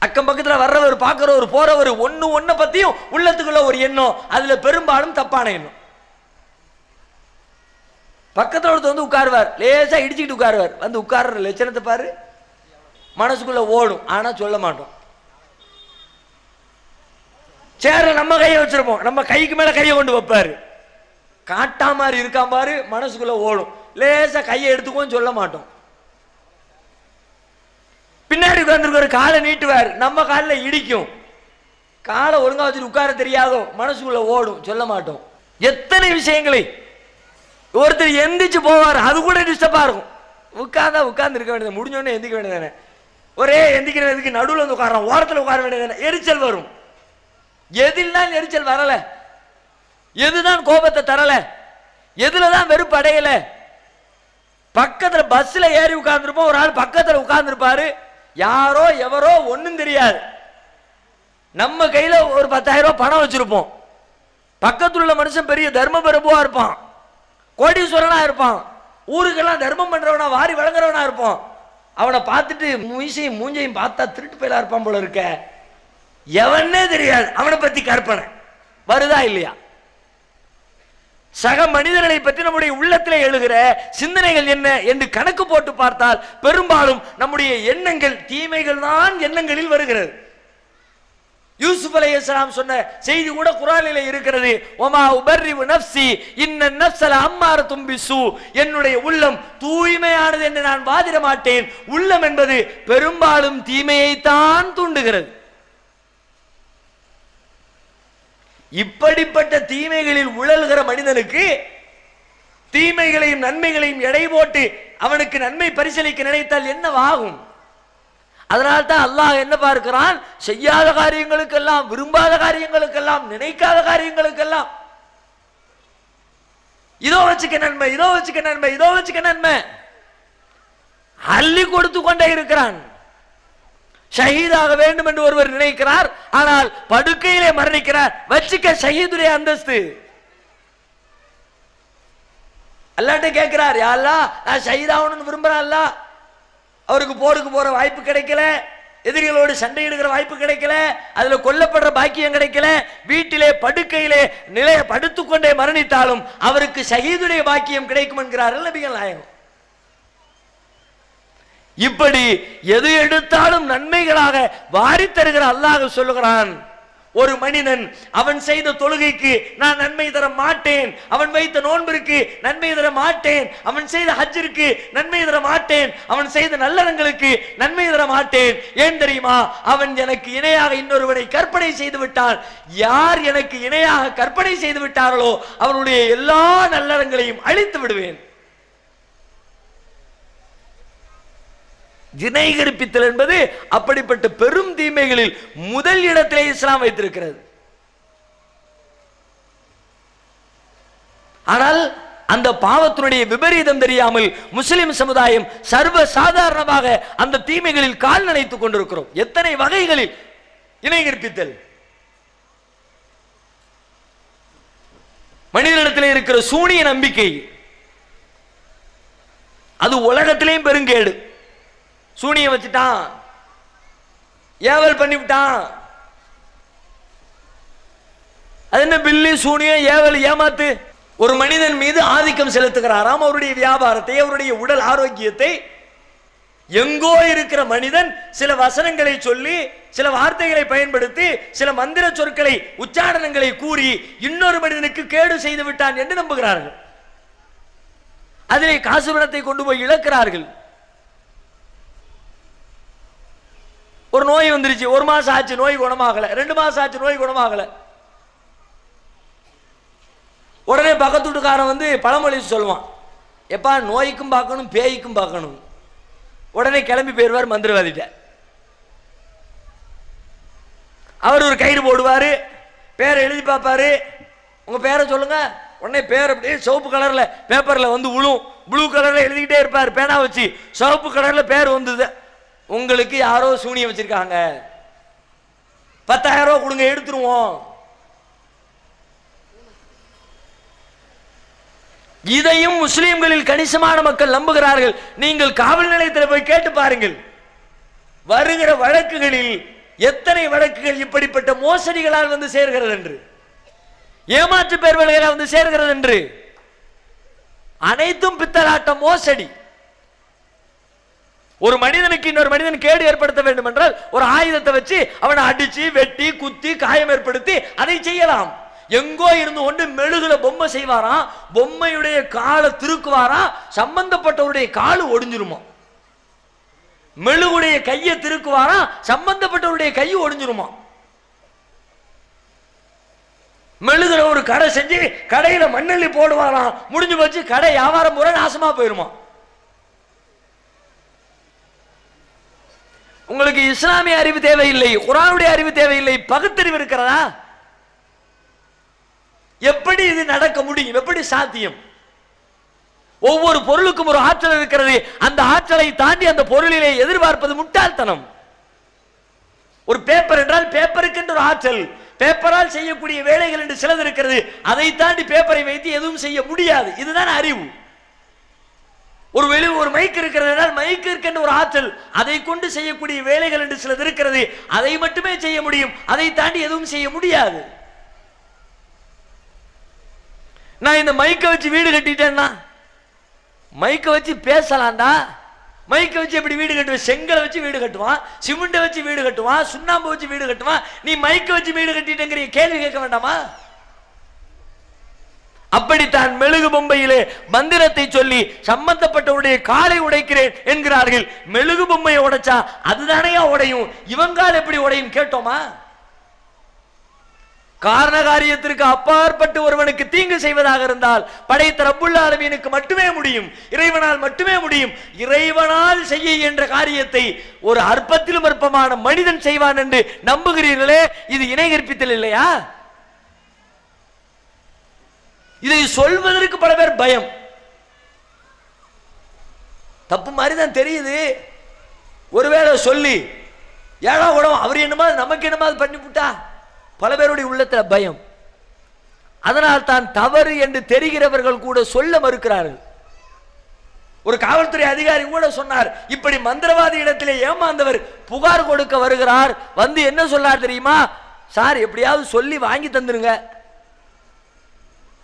அக்கம் பக்கத்தில் வர்றவர், பார்க்கிறவர், போறவர், ஒன்ன பத்தியும் உள்ளத்துக்குள்ள ஒரு எண்ணம், அதுல பெரும்பாலும் தப்பான எண்ணம். பக்கத்தில் ஒருத்தர் வந்து உட்காருவார், லேசா இடிச்சுக்கிட்டு உட்காருவார், வந்து உட்கார்ற லட்சணத்தை பாரு. மனசுக்குள்ள ஓடும், ஆனா சொல்ல மாட்டோம். சேர நம்ம கையை வச்சிருப்போம், நம்ம கைக்கு மேல கையை கொண்டு வைப்பாரு, காட்டா மாதிரி இருக்கா பாரு, மனசுக்குள்ள ஓடும். லேசா கையை எடுத்துக்கோன்னு சொல்ல மாட்டோம். பின்னாடி உட்கார்ந்துருக்க காலை நீட்டுவார், நம்ம காலில் இடிக்கும். காலை ஒழுங்கா வச்சுட்டு உட்கார தெரியாதோ, மனசுக்குள்ள ஓடும், சொல்ல மாட்டோம். எத்தனை விஷயங்களை. ஒருத்தர் எந்திரிச்சு போவார், அது கூட டிஸ்டர்பா இருக்கும். உட்கார்ந்து இருக்க வேண்டியது, முடிஞ்சோடனே எந்திக்க வேண்டியதானே. ஒரே எந்திக்கிறதுக்கு நடுவில் வந்து உட்காரோம், ஓரத்தில் உட்கார வேண்டியதானே. எரிச்சல் வரும். எதில்தான் எரிச்சல் வரல, எதுதான் கோபத்தை தரல, எதுலதான் வெறுப்பு அடையல. பக்கத்துல பஸ்ல ஏறி உட்கார்ந்துருப்போம், ஒரு ஆள் பக்கத்துல உட்கார்ந்துருப்பாரு, யாரோ எவரோ ஒன்னும் தெரியாது. நம்ம கையில ஒரு 10,000 ரூபாய் பணம் வச்சிருப்போம். பக்கத்துல உள்ள மனுஷன் பெரிய தர்ம பிரபுவா இருப்பான், கோடீஸ்வரனா இருப்பான், ஊருக்கெல்லாம் தர்மம் பண்றவனா, வாரி வழங்குறவனா இருப்பான். அவனை பார்த்துட்டு மூஞ்சையும் பார்த்தா திருட்டு போயிலா இருப்பான் போல இருக்க, எவனே தெரியாது. அவனை பத்தி கற்பனை வருதா இல்லையா? சக மனிதர்களை பற்றி நம்முடைய உள்ளத்திலே எழுகிற சிந்தனைகள் என்ன என்று கணக்கு போட்டு பார்த்தால் பெரும்பாலும் நம்முடைய எண்ணங்கள் தீமைகள் தான் எண்ணங்களில் வருகிறது. யூசுப் அலைஹிஸ்ஸலாம் சொன்ன செய்தி கூட குர்ஆனிலே இருக்கிறது. வமா உபர்ரிவு நஃப்ஸி இன்ன நஃப்ஸல அம்மாரத்தும் பிஸூ, என்னுடைய உள்ளம் தூய்மையானது என்று நான் வாதிட மாட்டேன். உள்ளம் என்பது பெரும்பாலும் தீமையை தான் தூண்டுகிறது. இப்படிப்பட்ட தீமைகளில் உழல்கிற மனிதனுக்கு தீமைகளையும் நன்மைகளையும் எடை போட்டு அவனுக்கு நன்மை பரிசீலிக்க நினைத்தால் என்னவாகும்? அதனால்தான் அல்லாஹ் என்ன பார்க்கிறான், செய்யாத காரியங்களுக்கெல்லாம், விரும்பாத காரியங்களுக்கெல்லாம், நினைக்காத காரியங்களுக்கெல்லாம் இதோ வச்சுக்க நன்மை, இதோ வச்சுக்க நன்மை, இதோ வச்சுக்க நன்மை அள்ளி கொடுத்து கொண்டே இருக்கிறான். ஷஹீதாக வேண்டும் என்று ஒருவர் நினைக்கிறார், ஆனால் படுக்கையிலே மரணிக்கிறார். வச்சுக்க ஷஹீதுடைய அந்தஸ்து. அல்லாஹ்ட்ட கேட்கிறார், யா அல்லாஹ் நான் ஷஹீதாகணும்னு விரும்புறேன். அல்லாஹ் அவருக்கு போருக்கு போற வாய்ப்பு கிடைக்கல, எதிரிகளோடு சண்டையிடுகிற வாய்ப்பு கிடைக்கல, அதுல கொல்லப்படுற பாக்கியம் கிடைக்கல, வீட்டிலே படுக்கையிலே நிலைய படுத்துக்கொண்டே மரணித்தாலும் அவருக்கு ஷஹீதுடைய பாக்கியம் கிடைக்கும் என்கிறார்கள் நபிகள் நாயகம். இப்படி எது எடுத்தாலும் நன்மைகளாக வாரி தருகிற அல்லாஹ் சொல்லுகிறான், ஒரு மனிதன் அவன் செய்த தொழுகைக்கு நான் நன்மை தர மாட்டேன், அவன் வைத்த நோன்பிற்கு நன்மை தர மாட்டேன், அவன் செய்த ஹஜ்ஜிற்கு நன்மை தர மாட்டேன், அவன் செய்த நல்லறங்களுக்கு நன்மை தர மாட்டேன். ஏன் தெரியுமா? அவன் எனக்கு இணையாக இன்னொருவனை கற்பனை செய்து விட்டான். யார் எனக்கு இணையாக கற்பனை செய்து விட்டார்களோ அவனுடைய எல்லா நல்லறங்களையும் அழித்து விடுவேன். இணை கற்பித்தல் என்பது அப்படிப்பட்ட பெரும் தீமைகளில் முதல் இடத்திலே இஸ்லாம் வைத்திருக்கிறது. ஆனால் அந்த பாவத்தினுடைய விபரீதம் தெரியாமல் முஸ்லிம் சமுதாயம் சர்வ சாதாரணமாக அந்த தீமைகளில் கால் நனைத்துக் கொண்டிருக்கிறோம். எத்தனை வகைகளில் இணை கற்பித்தல், மனிதனிடத்தில் இருக்கிற சூனிய நம்பிக்கை, அது உலகத்திலேயும் பெருங்கேடு. சூனியம் வச்சுட்டான், ஏவல் பண்ணிவிட்டான். அது என்ன பில்லி சூனியம் ஏவல் ஏமாத்து? ஒரு மனிதன் மீது ஆதிக்கம் செலுத்துகிறாராம். அவருடைய வியாபாரத்தை, அவருடைய உடல் ஆரோக்கியத்தை. எங்கோ இருக்கிற மனிதன் சில வசனங்களை சொல்லி, சில வார்த்தைகளை பயன்படுத்தி, சில மந்திர சொற்களை, உச்சாரணங்களை கூறி இன்னொரு மனிதனுக்கு கேடு செய்து விட்டான் என்று நம்புகிறார்கள். அதிலே காசு பணத்தை கொண்டு போய் இழக்கிறார்கள். ஒரு நோய் வந்துருச்சு, 1 மாசம் ஆச்சு நோய் குணமாகல, 2 மாசம் ஆச்சு நோய் குணமாகல. உடனே பக்கத்து வீட்டுக்காரன் வந்து பழமொழி சொல்லுவான், எப்பா நோய்க்கும் பார்க்கணும் பேய்க்கும் பார்க்கணும். உடனே கிளம்பி போயிடுவார் மந்திரவாதிட்ட. அவர் ஒரு கயிறு போடுவார், பேரை எழுதி பார்ப்பாரு. உங்க பேரை சொல்லுங்க. உடனே பேர் அப்படியே சிவப்பு கலர்ல பேப்பர்ல வந்து விழும். ப்ளூ கலர்ல எழுதிக்கிட்டே இருப்பார் பேனா வச்சு. சிவப்பு கலர்ல பேர் வந்தது. உங்களுக்கு யாரோ சூனியம் வச்சிருக்காங்க, 10,000 ரூபாய் கொடுங்க எடுத்துருவோம். இதையும் முஸ்லிம்களில் கணிசமான மக்கள் நம்புகிறார்கள். நீங்கள் காவல் நிலையத்தில் போய் கேட்டு பாருங்கள், வருகிற வழக்குகளில் எத்தனை வழக்குகள் இப்படிப்பட்ட மோசடிகளால் வந்து சேர்கிறது என்று, ஏமாற்று பேர்வழிகளால் வந்து சேர்கிறது என்று. அனைத்தும் பித்தலாட்ட மோசடி. ஒரு மனிதனுக்கு இன்னொரு மனிதன் கேடு ஏற்படுத்த வேண்டும் என்றால் ஒரு ஆயுதத்தை வச்சு அவனை அடிச்சு வெட்டி குத்தி காயம் ஏற்படுத்தி அதை செய்யலாம். எங்கோ இருந்து கொண்டு மெழுகுல பொம்மை செய்வாராம், பொம்மையுடைய காலை திருக்குவாராம், சம்பந்தப்பட்டவருடைய காலு ஒடிஞ்சிருமா. மெழுகுடைய கையை திருக்குவாராம், சம்பந்தப்பட்டவருடைய கை ஒடிஞ்சிருமா. மெழுகுல ஒரு கடை செஞ்சு கடையில மண்ணள்ளி போடுவாராம், முடிஞ்சு போச்சு, கடை வியாபாரம் பூரா நாசமா போயிருமா. உங்களுக்கு இஸ்லாமிய அறிவு தேவையில்லை, குர்ஆனுடைய அறிவு தேவையில்லை, பகுத்தறிவு இருக்கிறதா? எப்படி இது நடக்க முடியும்? எப்படி சாத்தியம்? ஒவ்வொரு பொருளுக்கும் ஒரு ஆற்றல் இருக்கிறது. அந்த ஆற்றலை தாண்டி அந்த பொருளிலே எதிர்பார்ப்பது முட்டாள்தனம். ஒரு பேப்பர் என்றால் பேப்பருக்கு என்று ஒரு ஆற்றல், பேப்பரால் செய்யக்கூடிய வேலைகள் என்று சிலது இருக்கிறது. அதை தாண்டி பேப்பரை வைத்து எதுவும் செய்ய முடியாது. இதுதான் அறிவு. ஒரு மைக் இருக்கிறது என்றால் மைக்கிற்கு என்று ஒரு ஆற்றல், அதை கொண்டு செய்யக்கூடிய வேலைகள் என்று சிலது இருக்கிறது. அதை மட்டுமே செய்ய முடியும், அதை தாண்டி எதுவும் செய்ய முடியாது. நான் இந்த மைக்கை வச்சு வீடு கட்டிட்டேன்னா, மைக்கை வச்சு பேசலாம்டா. மைக்கை வச்சு எப்படி வீடு கட்டுவேன்? செங்கலை வச்சு வீடு கட்டுவான், சிமெண்டை வச்சு வீடு கட்டுவான், சுண்ணாம்பு வச்சு வீடு கட்டுவான். நீ மைக்கை வச்சு வீடு கட்டிட்டேங்கிற கேள்வி கேட்க வேண்டாமா? அப்படித்தான் மெழுகு பொம்மையிலே மந்திரத்தை சொல்லி சம்பந்தப்பட்டவருடைய காலை உடைக்கிறேன் என்கிறார்கள். மெழுகு பொம்மையை உடைச்சா அதுதானையா உடையும், இவங்கால் எப்படி உடையும் கேட்டோமா? காரண காரியத்திற்கு அப்பாற்பட்டு ஒருவனுக்கு தீங்கு செய்வதாக இருந்தால் படைத்த ரப்புல் ஆலமீனுக்கு மட்டுமே முடியும், இறைவனால் மட்டுமே முடியும். இறைவனால் செய்ய என்ற காரியத்தை ஒரு அற்பத்திலும் அற்பமான மனிதன் செய்வான் என்று நம்புகிறீர்களே, இது இணை கற்பித்தல் இல்லையா? இதை சொல்வதற்கு பல பேர் பயம். தப்பு மாதிரி தான் தெரியுது. ஒருவேளை சொல்லி ஏழா உடம்பு அவர் என்னமா நமக்கு என்னமா பண்ணிவிட்டா, பல பேருடைய உள்ளத்தில் பயம். அதனால் தான் தவறு என்று தெரிகிறவர்கள் கூட சொல்ல மறுக்கிறார்கள். ஒரு காவல்துறை அதிகாரி கூட சொன்னார், இப்படி மந்திரவாதி இடத்திலே ஏமாந்தவர் புகார் கொடுக்க வருகிறார், வந்து என்ன சொன்னார் தெரியுமா? சார் எப்படியாவது சொல்லி வாங்கி தந்துருங்க.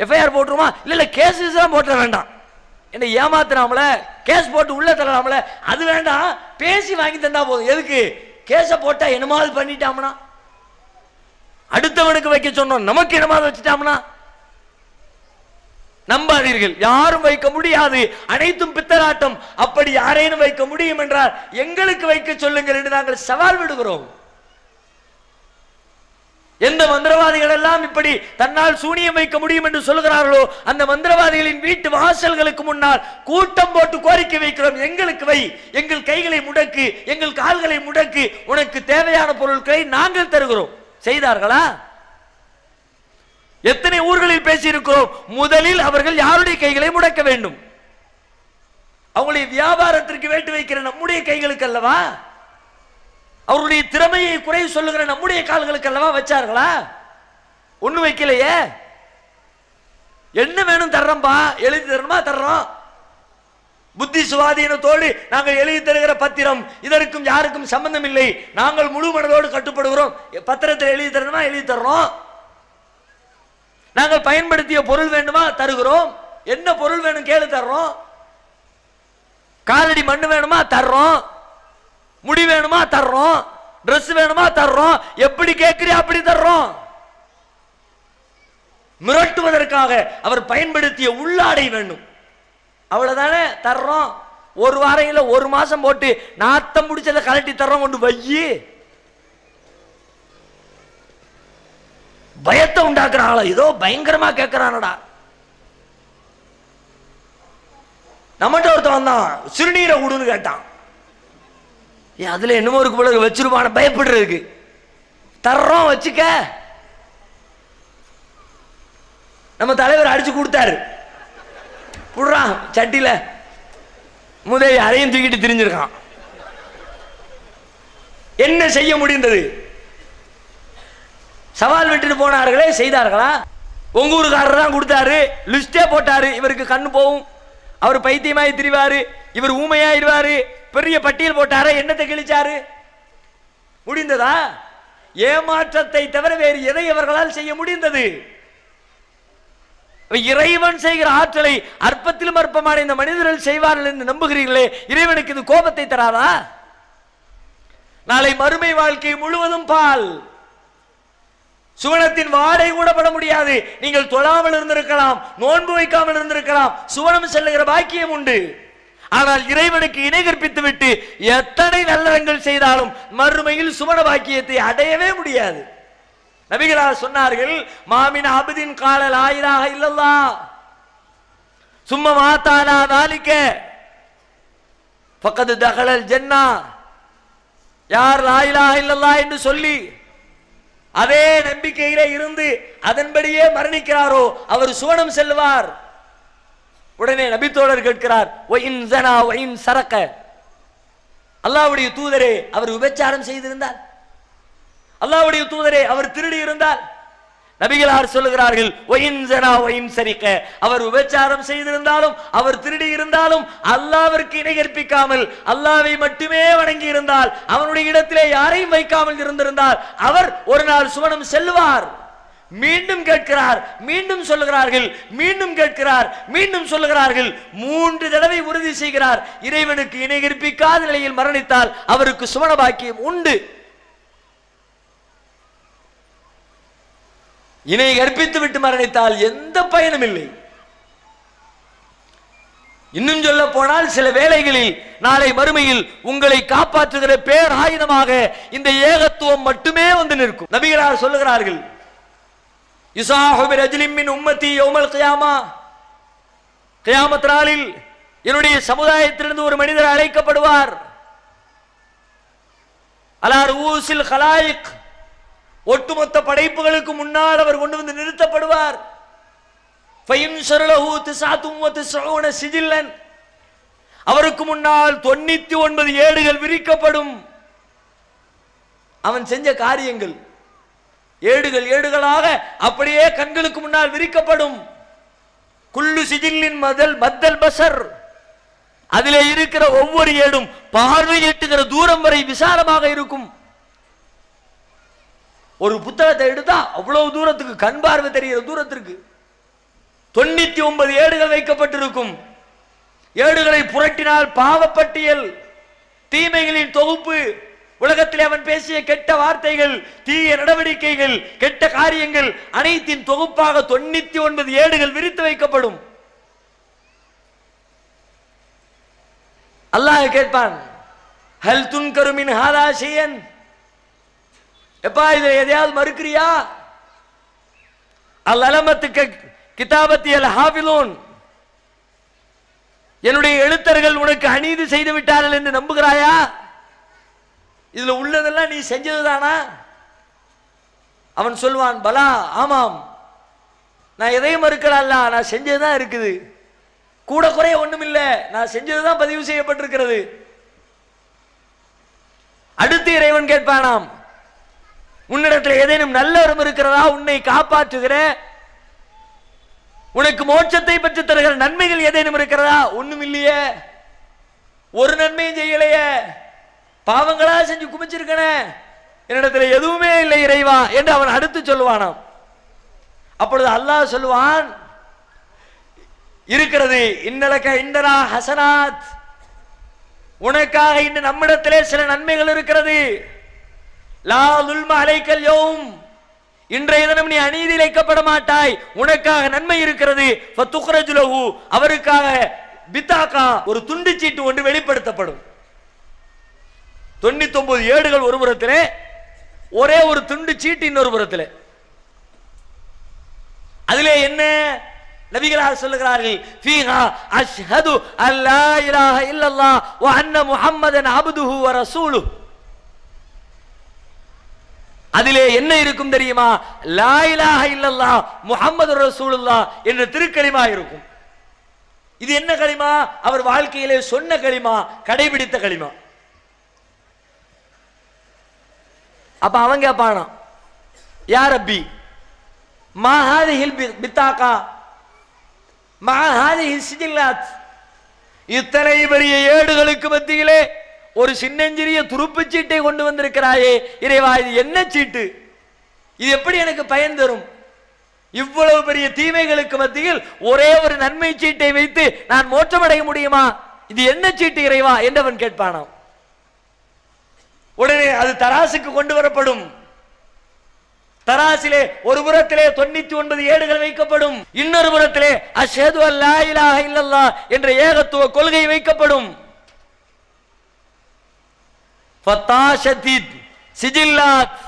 எஃப்ஐஆர் போட்டுருமா? இல்ல கேஸ் தான் போட்ட வேண்டாம், என்ன ஏமாத்துறாமல கேஸ் போட்டு உள்ள தரலாமல, அது வேண்டாம், பேசி வாங்கி தந்தா போதும். எதுக்கு கேஸ போட்டா என்னமாவது பண்ணிட்டாம்னா, அடுத்தவனுக்கு வைக்க சொன்னோம், நமக்கு என்னமாவது வச்சுட்டாம்னா நம்பாதீர்கள். யாரும் வைக்க முடியாது, அனைத்தும் பித்தலாட்டம். அப்படி யாரேனும் வைக்க முடியும் என்றால் எங்களுக்கு வைக்க சொல்லுங்கள் என்று நாங்கள் சவால் விடுகிறோம். எந்த மந்திரவாதிகள் எல்லாம் இப்படி தன்னால் சூனியம் வைக்க முடியும் என்று சொல்கிறார்களோ அந்த மந்திரவாதிகளின் வீட்டு வாசல்களுக்கு முன்னால் கூட்டம் போட்டு கோரிக்கை வைக்கிறோம், எங்களுக்கு வை, எங்கள் கைகளை முடக்கு, எங்கள் கால்களை முடக்கு, உனக்கு தேவையான பொருட்களை நாங்கள் தருகிறோம். செய்தார்களா? எத்தனை ஊர்களில் பேசியிருக்கிறோம். முதலில் அவர்கள் யாருடைய கைகளை முடக்க வேண்டும்? அவங்களுடைய வியாபாரத்திற்கு வேட்டு வைக்கிற நம்முடைய கைகளுக்கு அல்லவா? அவருடைய திறமையை குறை சொல்லுகிற நம்முடைய கால்களுக்கு அல்லவா வச்சார்களா? ஒண்ணு வைக்கலையே. என்ன வேணும் தர்றோம்பா, எழுதி தரணுமா? தர்றோம். புத்தி சுவாதீனத்தோடு நாங்கள் எழுதி தருகிற பத்திரம், இதற்கும் யாருக்கும் சம்பந்தம் இல்லை, நாங்கள் முழு மனதோடு கட்டுப்படுகிறோம். பத்திரத்தில் எழுதி தரணுமா எழுதி தர்றோம். நாங்கள் பயன்படுத்திய பொருள் வேண்டுமா தருகிறோம். என்ன பொருள் வேணும் கேளு தர்றோம். காலடி மண்ணு வேணுமா தர்றோம். முடி வேணுமா தர்றோம். ட்ரெஸ் வேணுமா தர்றோம். எப்படி கேட்கிறீ அப்படி தர்றோம். மிரட்டுவதற்காக அவர் பயன்படுத்திய உள்ளாடை வேண்டும், அவ்வளவுதானே தர்றோம். ஒரு வாரம் இல்ல ஒரு மாசம் போட்டு நாத்தம் முடிச்சதை கலட்டி தர்றோம். கொண்டு வையி பயத்தை உண்டாக்குறாங்களா, ஏதோ பயங்கரமா கேட்கிறானடா. நம்மகிட்ட ஒருத்தன் வந்தான், சிறுநீரை விடுன்னு கேட்டான். அதுல என்னமோ இருக்கு போல வச்சிருப்பான பயப்படுறதுக்கு. தர்றோம் வச்சுக்க. நம்ம தலைவர் அடிச்சு கொடுத்தாரு, புடுறான் சட்டியில முதல் அரையும் தூக்கிட்டு திரிஞ்சிருக்கான். என்ன செய்ய முடிந்தது? சவால் விட்டுட்டு போனார்களே, செய்தார்களா? உங்க ஊருக்காரர் தான் கொடுத்தாரு, லிஸ்டே போட்டாரு. இவருக்கு கண்ணு போகும், அவர் பைத்தியமாய் திரிவாரு, இவர் ஊமையாயிருவாரு, பெரிய பட்டியல் போட்டாரு. என்னத்தை கிழிச்சாரு? முடிந்ததா? ஏமாற்றத்தை தவிர வேறு எதை அவர்களால் செய்ய முடிந்தது? இறைவன் செய்கிற ஆற்றலை அற்பத்திலும் அற்பமான இந்த மனிதர்கள் செய்வார்கள் என்று நம்புகிறீர்களே, இறைவனுக்கு இது கோபத்தை தராதா? நாளை மறுமை வாழ்க்கை முழுவதும் பால், சுவனத்தின் வாடை கூட பட முடியாது. நீங்கள் தொழாமல் இருந்திருக்கலாம், நோன்பு வைக்காமல் இருந்திருக்கலாம், சுவனம் செல்லுகிற பாக்கியம் உண்டு. ஆனால் இறைவனுக்கு இணை கற்பித்து விட்டு எத்தனை நல்லறங்கள் செய்தாலும் மறுமையில் சுவன பாக்கியத்தை அடையவே முடியாது. நபிகளார் சொன்னார்கள், மாமின் அபதின் கால லா இலாஹ இல்லல்லாஹ் சும்ம மாதானா தாலிக ஃபக்கத் தகலல் ஜன்னா. யார் லா இலாஹ இல்லல்லாஹ் என்று சொல்லி அதே நம்பிக்கையிலே இருந்து அதன்படியே மரணிக்கிறாரோ அவர் சுவனம் செல்வார். உடனே நபித்தோழர் கேட்கிறார், ஒயின் ஜனா ஒயின் சரக்க, அல்லாஹ்வுடைய தூதரே அவர் விபச்சாரம் செய்திருந்தார், அல்லாஹ்வுடைய தூதரே அவர் திருடி இருந்தால்? நபிகளார் சொல்லுகிறார்கள், ஒயின் ஜனா ஒயின் சரிக்க, அவர் விபச்சாரம் செய்திருந்தாலும் அவர் திருடி இருந்தாலும் அல்லாஹ்விற்கு இணை கற்பிக்காமல் அல்லாஹ்வை மட்டுமே வணங்கி இருந்தால், அவனுடைய இடத்திலே யாரையும் வைக்காமல் இருந்திருந்தால் அவர் ஒரு நாள் சுவனம் செல்வார். மீண்டும் கேட்கிறார், மீண்டும் சொல்லுகிறார்கள், மீண்டும் கேட்கிறார், மீண்டும் சொல்லுகிறார்கள். 3 தடவை உறுதி செய்கிறார். இறைவனுக்கு இணை கற்பிக்காத நிலையில் மரணித்தால் அவருக்கு சுவன பாக்கியம் உண்டு. இணை கற்பித்து விட்டு மரணித்தால் எந்த பயனும் இல்லை. இன்னும் சொல்ல போனால் சில வேளைகளில் நாளை மறுமையில் உங்களை காப்பாற்றுகிற பேர் ஆயுதமாக இந்த ஏகத்துவம் மட்டுமே வந்து நிற்கும். நபிகளார் சொல்லுகிறார்கள், யுசாஹு பிரஜலின் மின் உம்மத்தி யௌமல் கியாமா, கியாமத் நாளில் என்னுடைய சமுதாயத்திலிருந்து ஒரு மனிதர் அழைக்கப்படுவார். அலா ரூஸில் கலாயிக், ஒட்டுமொத்த படைப்புகளுக்கு முன்னால் அவர் கொண்டு வந்து நிறுத்தப்படுவார். அவருக்கு முன்னால் 99 ஏடுகள் விரிக்கப்படும். அவன் செஞ்ச காரியங்கள் ஏடுகள் ஏடுகளாக அப்படியே கண்களுக்கு முன்னால் விரிக்கப்படும். குல்லு சிஜில்லின் மத்தல் பசர், அதிலே இருக்கிற ஒவ்வொரு ஏடும் பார்வை எட்டுகிற தூரம் வரை விசாலமாக இருக்கும். ஒரு புத்தகத்தை எடுத்தா அவ்வளவு தூரத்துக்கு கண் பார்வை தெரிகிற தூரத்திற்கு 99 ஏடுகள் வைக்கப்பட்டிருக்கும். ஏடுகளை புரட்டினால் பாவப்பட்டியல், தீமைகளின் தொகுப்பு, உலகத்திலே அவன் பேசிய கெட்ட வார்த்தைகள், தீய நடவடிக்கைகள், கெட்ட காரியங்கள் அனைத்தின் தொகுப்பாக 99 ஏடுகள் விரித்து வைக்கப்படும். அல்லாஹ் கேட்பான், ஹல் துன்கரு மின் ஹாதா ஷையன், எப்பா இதை எதையாவது மறுக்கிறியா? அல் அலமத்துக்கு கிதாபத்தி அல் ஹாஃபிலூன், என்னுடைய எழுத்தர்கள் உனக்கு அநீதி செய்து விட்டார்கள் என்று நம்புகிறாயா? இதுல உள்ளதெல்லாம் நீ செஞ்சதுதானா? அவன் சொல்வான், பலா, ஆமாம், நான் எதையும் மறுக்கல, நான் செஞ்சதுதான் இருக்குது, கூட குறைய ஒண்ணும் இல்லை, நான் செஞ்சதுதான் பதிவு செய்யப்பட்டிருக்கிறது. அடுத்து இறைவன் கேட்பானாம், உன்னிடத்தில் ஏதேனும் நல்ல வரம் இருக்கிறதா? உன்னை காப்பாற்றுகிற, உனக்கு மோட்சத்தை பெற்று தருகிற நன்மைகள் ஏதேனும் இருக்கிறதா? ஒண்ணும் இல்லையே. ஒரு நன்மையும் செய்யலையே, பாவங்களா செஞ்சு குமிச்சிருக்கன, என்னிடத்துல எதுவுமே இல்லை இறைவா என்று அவன் அடுத்து சொல்லுவானாம். அப்பொழுது அல்லாஹ் சொல்லுவான், இருக்கிறது, இன்னலக இந்தனா ஹசனாத், உனக்காக இன்று நம்மிடத்திலே சில நன்மைகள் இருக்கிறது. லா துல்ம அலைக்கல் யௌம், இன்றைய தினம் நீ அநீதி இழைக்கப்பட மாட்டாய், உனக்காக நன்மை இருக்கிறது. ஃபதுக்ரஜு லஹு, அவருக்காக பித்தாகா, ஒரு துண்டு சீட்டு ஒன்று வெளிப்படுத்தப்படும். 99 ஏடுகள் ஒரு புறத்திலே, ஒரே ஒரு துண்டு சீட்டு இன்னொரு புறத்திலே. அதிலே என்ன நபிகளார் சொல்லுகிறார்கள், ஃபீஹா அஷ்ஹது அல்லா இலாஹ இல்லல்லாஹ் வ அன்ன முஹம்மதன் அப்துஹு வ ரசூலுஹு. அதிலே என்ன இருக்கும் தெரியுமா? லா இலாஹ இல்லல்லாஹ் முஹம்மதுர் ரசூலுல்லாஹ் என்ற திருக்கலிமா இருக்கும். இது என்ன கலிமா? அவர் வாழ்க்கையிலே சொன்ன கலிமா, கடைபிடித்த கலிமா. அப்ப அவங்க கேட்பானா, யா ரப்பி மா ஹாதிஹில் பித்தாகா மா ஹாதிஹில் சிஜில்லாத், இத்தனை பெரிய ஏடுகளுக்கு மத்தியிலே ஒரு சின்னஞ்சிறிய துருப்புச் சீட்டை கொண்டு வந்திருக்கிறாயே இறைவா, இது என்ன சீட்டு? இது எப்படி எனக்கு பயன் தரும்? இவ்வளவு பெரிய தீமைகளுக்கு மத்தியில் ஒரே ஒரு நன்மை சீட்டை வைத்து நான் மோட்சமடைய முடியுமா? இது என்ன சீட்டு இறைவா என்றவன் கேட்பானாம். உடனே அது தராசுக்கு கொண்டு வரப்படும். தராசிலே ஒரு புறத்திலே 99 ஏடுகள் வைக்கப்படும், இன்னொரு புறத்திலே அஷ்ஹது அல்லா இலாஹ இல்லல்லாஹ் என்ற ஏகத்துவ கொள்கை வைக்கப்படும். ஃபதாஷதித் சிஜில்லாத்,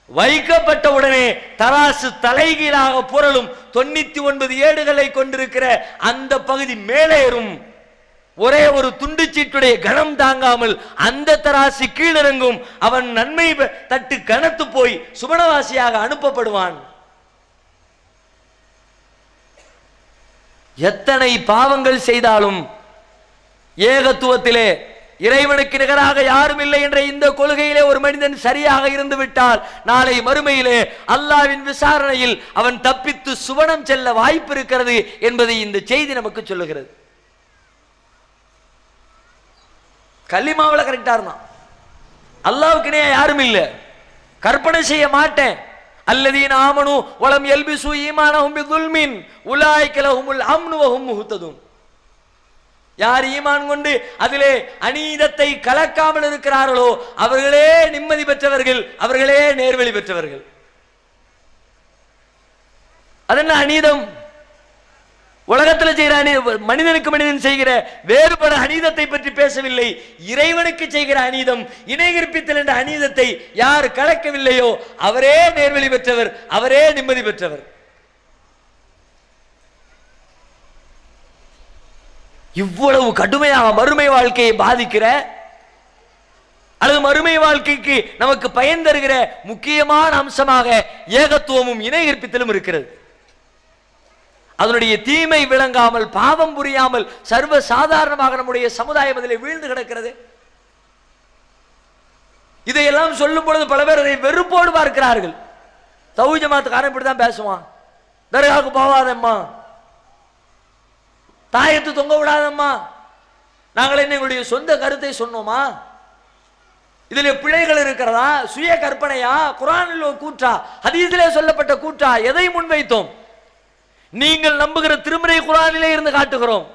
வைக்கப்பட்ட உடனே தராசு தலைகீழாக புரளும். 99 ஏடுகளை கொண்டிருக்கிற அந்த பகுதி மேலேறும். ஒரே ஒரு துண்டு சீட்டுடைய கனம் தாங்காமல் அந்த தராசு கீழிறங்கும். அவன் நன்மை தட்டு கனத்து போய் சுபனவாசியாக அனுப்பப்படுவான். எத்தனை பாவங்கள் செய்தாலும் ஏகத்துவத்திலே இறைவனுக்கு நிகராக யாரும் இல்லை என்ற இந்த கொள்கையிலே ஒரு மனிதன் சரியாக இருந்து விட்டால் நாளை மறுமையிலே அல்லாஹ்வின் விசாரணையில் அவன் தப்பித்து சுவனம் செல்ல வாய்ப்பு இருக்கிறது என்பதை இந்த செய்தி நமக்கு சொல்லுகிறது. கலிமாவில் கரெக்டா இருந்தான், அல்லாஹ்வுக்கு இணையா யாரும் இல்லை, கற்பனை செய்ய மாட்டேன். அல்லதீன ஆமனு வலம் யல்பிசு ஈமானஹும் பிதுல்மின் உலாயிக லஹுமுல் அம்னு வஹும் முஹ்ததுன். யார் ஈமான் கொண்டு அதிலே அநீதத்தை கலக்காமல் இருக்கிறார்களோ அவர்களே நிம்மதி பெற்றவர்கள், அவர்களே நேர்வழி பெற்றவர்கள். அதென்ன அநீதம்? உலகத்தில் செய்கிற மனிதனுக்கு மனிதன் செய்கிற வேறுபட அநீதத்தை பற்றி பேசவில்லை. இறைவனுக்கு செய்கிற அநீதம், இணை கற்பித்தல் என்ற அநீதத்தை யார் கலக்கவில்லையோ அவரே நேர்வழி பெற்றவர், அவரே நிம்மதி பெற்றவர். இவ்வளவு கடுமையாக மறுமை வாழ்க்கையை பாதிக்கிற அல்லது மறுமை வாழ்க்கைக்கு நமக்கு பயன் தருகிற முக்கியமான அம்சமாக ஏகத்துவமும் இணை கற்பித்தலும் இருக்கிறது. அதனுடைய தீமை விளங்காமல், பாவம் புரியாமல் சர்வ சாதாரணமாக நம்முடைய சமுதாயம் அதில் வீழ்ந்து கிடக்கிறது. இதையெல்லாம் சொல்லும் பொழுது பல பேர் அதை வெறுப்போடு பார்க்கிறார்கள். தௌஹீத் ஜமாத்துக்காரன் இப்படிதான் பேசுவான், தர்காவுக்கு போவாதம்மா, தாயத்து தொங்க விடாதம்மா. நாங்கள் என்ன எங்களுடைய சொந்த கருத்தை சொன்னோமா? இதில் பிழைகள் இருக்கிறதா? சுய கற்பனையா? குர்ஆனில் கூற்றா? ஹதீஸிலே சொல்லப்பட்ட கூற்றா? எதை முன்வைத்தோம்? நீங்கள் நம்புகிற திருமறை குர்ஆனிலே இருந்து காட்டுகிறோம்.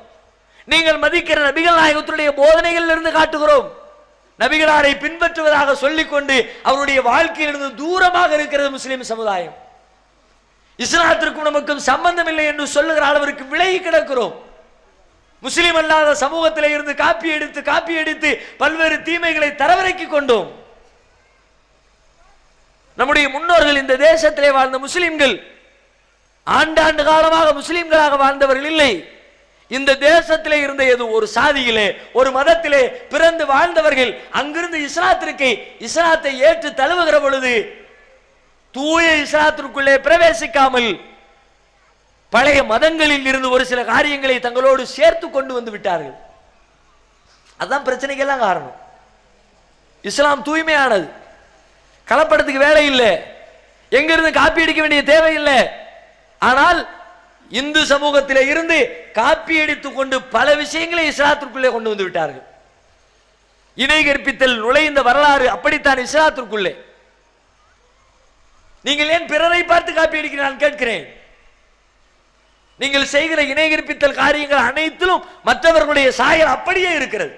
நீங்கள் மதிக்கிற நபிகள் நாயகத்துடைய போதனைகளில் இருந்து காட்டுகிறோம். நபிகளாரை பின்பற்றுவதாக சொல்லிக்கொண்டு அவருடைய வாழ்க்கையிலிருந்து தூரமாக இருக்கிறது முஸ்லிம் சமுதாயம். இஸ்லாத்திற்கும் நமக்கும் சம்பந்தம் இல்லை என்று சொல்லுகிற அளவிற்கு விலகி கிடக்கிறோம். முஸ்லிம் அல்லாத சமூகத்திலே இருந்து காப்பி எடுத்து பல்வேறு தீமைகளை தரவிறக்கி கொண்டோம். நம்முடைய முன்னோர்கள் இந்த தேசத்திலே வாழ்ந்த முஸ்லிம்கள் ஆண்டாண்டு காலமாக முஸ்லிம்களாக வாழ்ந்தவர்கள் இல்லை. இந்த தேசத்திலே இருந்த ஏதோ ஒரு சாதியிலே, ஒரு மதத்திலே பிறந்து வாழ்ந்தவர்கள் அங்கிருந்து இஸ்லாத்தை ஏற்று தழுவுகிற பொழுது தூய இஸ்லாத்திற்குள்ளே பிரவேசிக்காமல் பழைய மதங்களில் இருந்து ஒரு சில காரியங்களை தங்களோடு சேர்த்து கொண்டு வந்து விட்டார்கள். அதுதான் பிரச்சனைக்கெல்லாம் காரணம். இஸ்லாம் தூய்மையானது, கலப்படத்துக்கு வேலை இல்லை, எங்கிருந்து காப்பி அடிக்க வேண்டிய தேவை இல்லை. ஆனால் இந்து சமூகத்திலே இருந்து காப்பி அடித்துக் கொண்டு பல விஷயங்களை இஸ்லாத்திற்குள்ளே கொண்டு வந்து விட்டார்கள். இணை கற்பித்தல் நுழைந்த வரலாறு அப்படித்தான் இஸ்லாத்திற்குள்ளே. நீங்கள் ஏன் பிறரை பார்த்து காப்பி அடிக்க நான் கேட்கிறேன். நீங்கள் செய்கிற இணை கற்பித்தல் காரியங்கள் அனைத்திலும் மற்றவர்களுடைய சாயல் அப்படியே இருக்கிறது.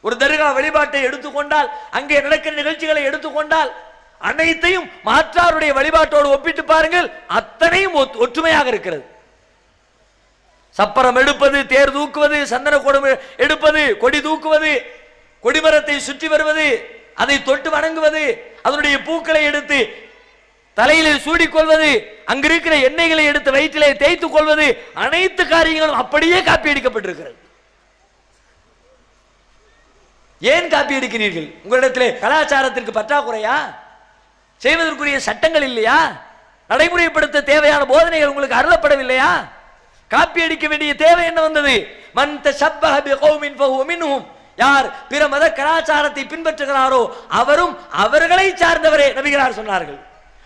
ஒரு தர்கா வழிபாட்டை எடுத்துக்கொண்டால், அங்கே நடக்கிற நிகழ்ச்சிகளை எடுத்துக்கொண்டால், அனைத்தையும் மாற்றாருடைய வழிபாட்டோடு ஒப்பிட்டு பாருங்கள், அத்தனையும் ஒற்றுமையாக இருக்கிறது. சப்பரம் எடுப்பது, தேர் தூக்குவது, சந்தன கொடம் எடுப்பது, கொடி தூக்குவது, கொடிமரத்தை சுற்றி வருவது, அதை தொட்டு வணங்குவது, அதனுடைய பூக்களை எடுத்து தலையிலே சூடிக்கொள்வது, அங்கிருக்கிற எண்ணெய்களை எடுத்து வயிற்றிலே தேய்த்துக் கொள்வது, அனைத்து காரியங்களும் அப்படியே காப்பி அடிக்கப்பட்டிருக்கிறது. ஏன் காப்பி அடிக்கிறீர்கள்? உங்களிடத்திலே கலாச்சாரத்திற்கு பற்றாக்குறையா? செய்வதற்குரிய சட்டங்கள் இல்லையா? நடைமுறைப்படுத்த தேவையான போதனைகள் உங்களுக்கு அருளப்படவில்லையா? காப்பி அடிக்க வேண்டிய தேவை என்ன வந்தது? மன் தஷப்பஹ பிகௌமின் ஃபஹுவ மின்ஹும். யார் பிற மத கலாச்சாரத்தை பின்பற்றுகிறாரோ அவரும் அவர்களை சார்ந்தவரே நபிகளார் சொன்னார்கள்.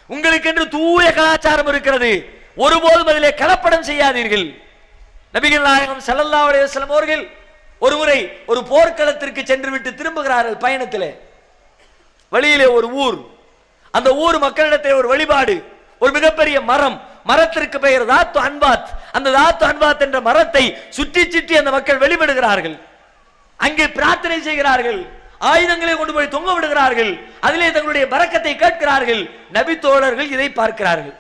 உங்களுக்கு என்று தூய கலாச்சாரம் இருக்கிறது, ஒருபோதும் அதிலே கலப்படம் செய்யாதீர்கள். நபிகள் நாயகம் ஸல்லல்லாஹு அலைஹி வஸல்லம் அவர்கள் ஒருமுறை ஒரு போர்க்களத்திற்கு சென்று விட்டு திரும்புகிறார்கள். பயணத்திலே வழியிலே ஒரு ஊர், அந்த ஊர் மக்களிடத்தில் ஒரு வழிபாடு, ஒரு மிகப்பெரிய மரம், மரத்திற்கு பெயர் தாத்து அன்பாத். அந்த தாத்து அன்பாத் என்ற மரத்தை சுற்றி சுற்றி அந்த மக்கள் வழிபடுகிறார்கள். அங்கே பிரார்த்தனை செய்கிறார்கள், ஆயுதங்களை கொண்டு போய் தொங்க விடுகிறார்கள், அதிலே தங்களுடைய பரக்கத்தை கேட்கிறார்கள். நபி தோழர்கள் இதை பார்க்கிறார்கள்.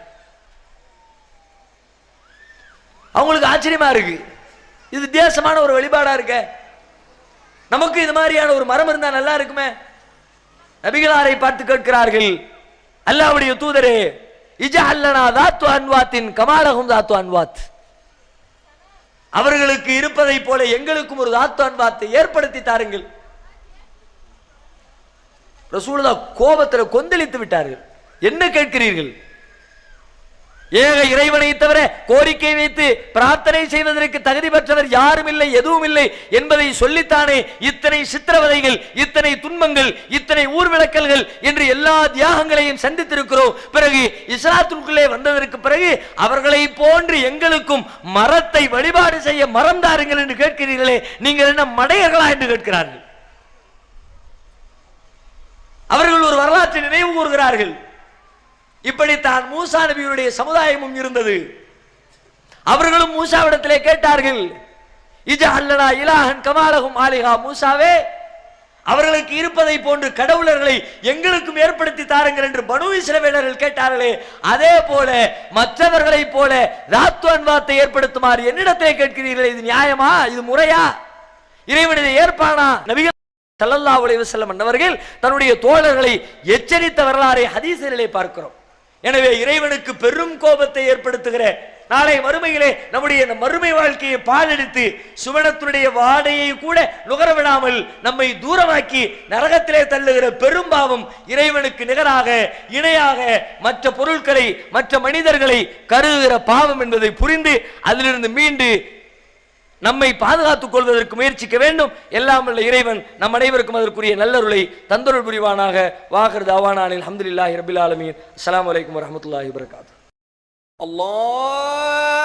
அவங்களுக்கு ஆச்சரியமா இருக்கு, இது வித்தியாசமான ஒரு வழிபாடா இருக்க, நமக்கு இது மாதிரியான ஒரு மரம் இருந்தா நல்லா இருக்குமே. நபிகளாரை பார்த்து கேட்கிறார்கள், அல்லாஹ்வுடைய தூதரே, இஜஅல்லனா தாத்து அன்வாத்தின் கமாலஹும் தாத்து அன்வாத். அவர்களுக்கு இருப்பதை போல எங்களுக்கும் ஒரு தாத்து அன்வாத்தை ஏற்படுத்தி தாருங்கள். ரசூலுல்லாஹ் கோபத்தில் கொந்தளித்து விட்டார்கள். என்ன கேட்கிறீர்கள்? ஏக இறைவனை தவிர கோரிக்கை வைத்து பிரார்த்தனை செய்வதற்கு தகுதி பெற்றவர் யாரும் இல்லை, எதுவும் இல்லை என்பதை சொல்லித்தானே இத்தனை சித்திரவதைகள், இத்தனை துன்பங்கள், இத்தனை ஊர்விளக்கல்கள் என்று எல்லா தியாகங்களையும் சந்தித்திருக்கிறோம். பிறகு இஸ்லாத்திற்குள்ளே வந்ததற்கு பிறகு அவர்களை போன்று எங்களுக்கும் மரத்தை வழிபாடு செய்ய மரம் தாருங்கள் என்று கேட்கிறீர்களே, நீங்கள் என்ன மடையர்களா என்று கேட்கிறார்கள். அவர்கள் ஒரு வரலாற்றை நினைவு கூறுகிறார்கள். இப்படித்தான் மூசா நபியுடைய சமுதாயமும் இருந்தது. அவர்களும் மூசாவிடத்திலே கேட்டார்கள், இஜஅல்லனா இலாஹன் கமாலஹும் ஆலிஹா. மூசாவே, அவர்களுக்கு இருப்பதை போன்று கடவுளர்களை எங்களுக்கும் ஏற்படுத்தி தாருங்கள் என்று பனூ இஸ்ரவேலர்கள் கேட்டார்களே, அதே போல மற்றவர்களை போல தாத்து அன்வாத்தை ஏற்படுத்துமாறு என்னிடத்தை கேட்கிறீர்களே, இது நியாயமா? இது முறையா? இறைவன் இதை ஏற்பானா? நபிகள் ஸல்லல்லாஹு அலைஹி வஸல்லம் அவர்கள் தன்னுடைய தோழர்களை எச்சரித்த வரலாறை ஹதீஸிலே பார்க்கிறோம். எனவே இறைவனுக்கு பெரும் கோபத்தை ஏற்படுத்துகிற நாளை மறுமையிலே நம்முடைய மறுமை வாழ்க்கையை பாழடித்து சுவனத்துடைய வாடையை கூட நுகரவிடாமல் நம்மை தூரமாக்கி நரகத்திலே தள்ளுகிற பெரும்பாவம் இறைவனுக்கு நிகராக இணையாக மற்ற பொருட்களை மற்ற மனிதர்களை கருதுகிற பாவம் என்பதை புரிந்து அதிலிருந்து மீண்டு நம்மை பாதுகாத்துக் கொள்வதற்கு முயற்சிக்க வேண்டும். எல்லாம் உள்ள இறைவன் நம் அனைவருக்கும் அதற்குரிய நல்லருளை தந்தருள் புரிவானாக. வாஹிர் தஅவானா அல்ஹம்துலில்லாஹி ரப்பில் ஆலமீன். அஸ்ஸலாமு அலைக்கும் வரஹ்மத்துல்லாஹி வபரகாத்துஹு. அல்லாஹ்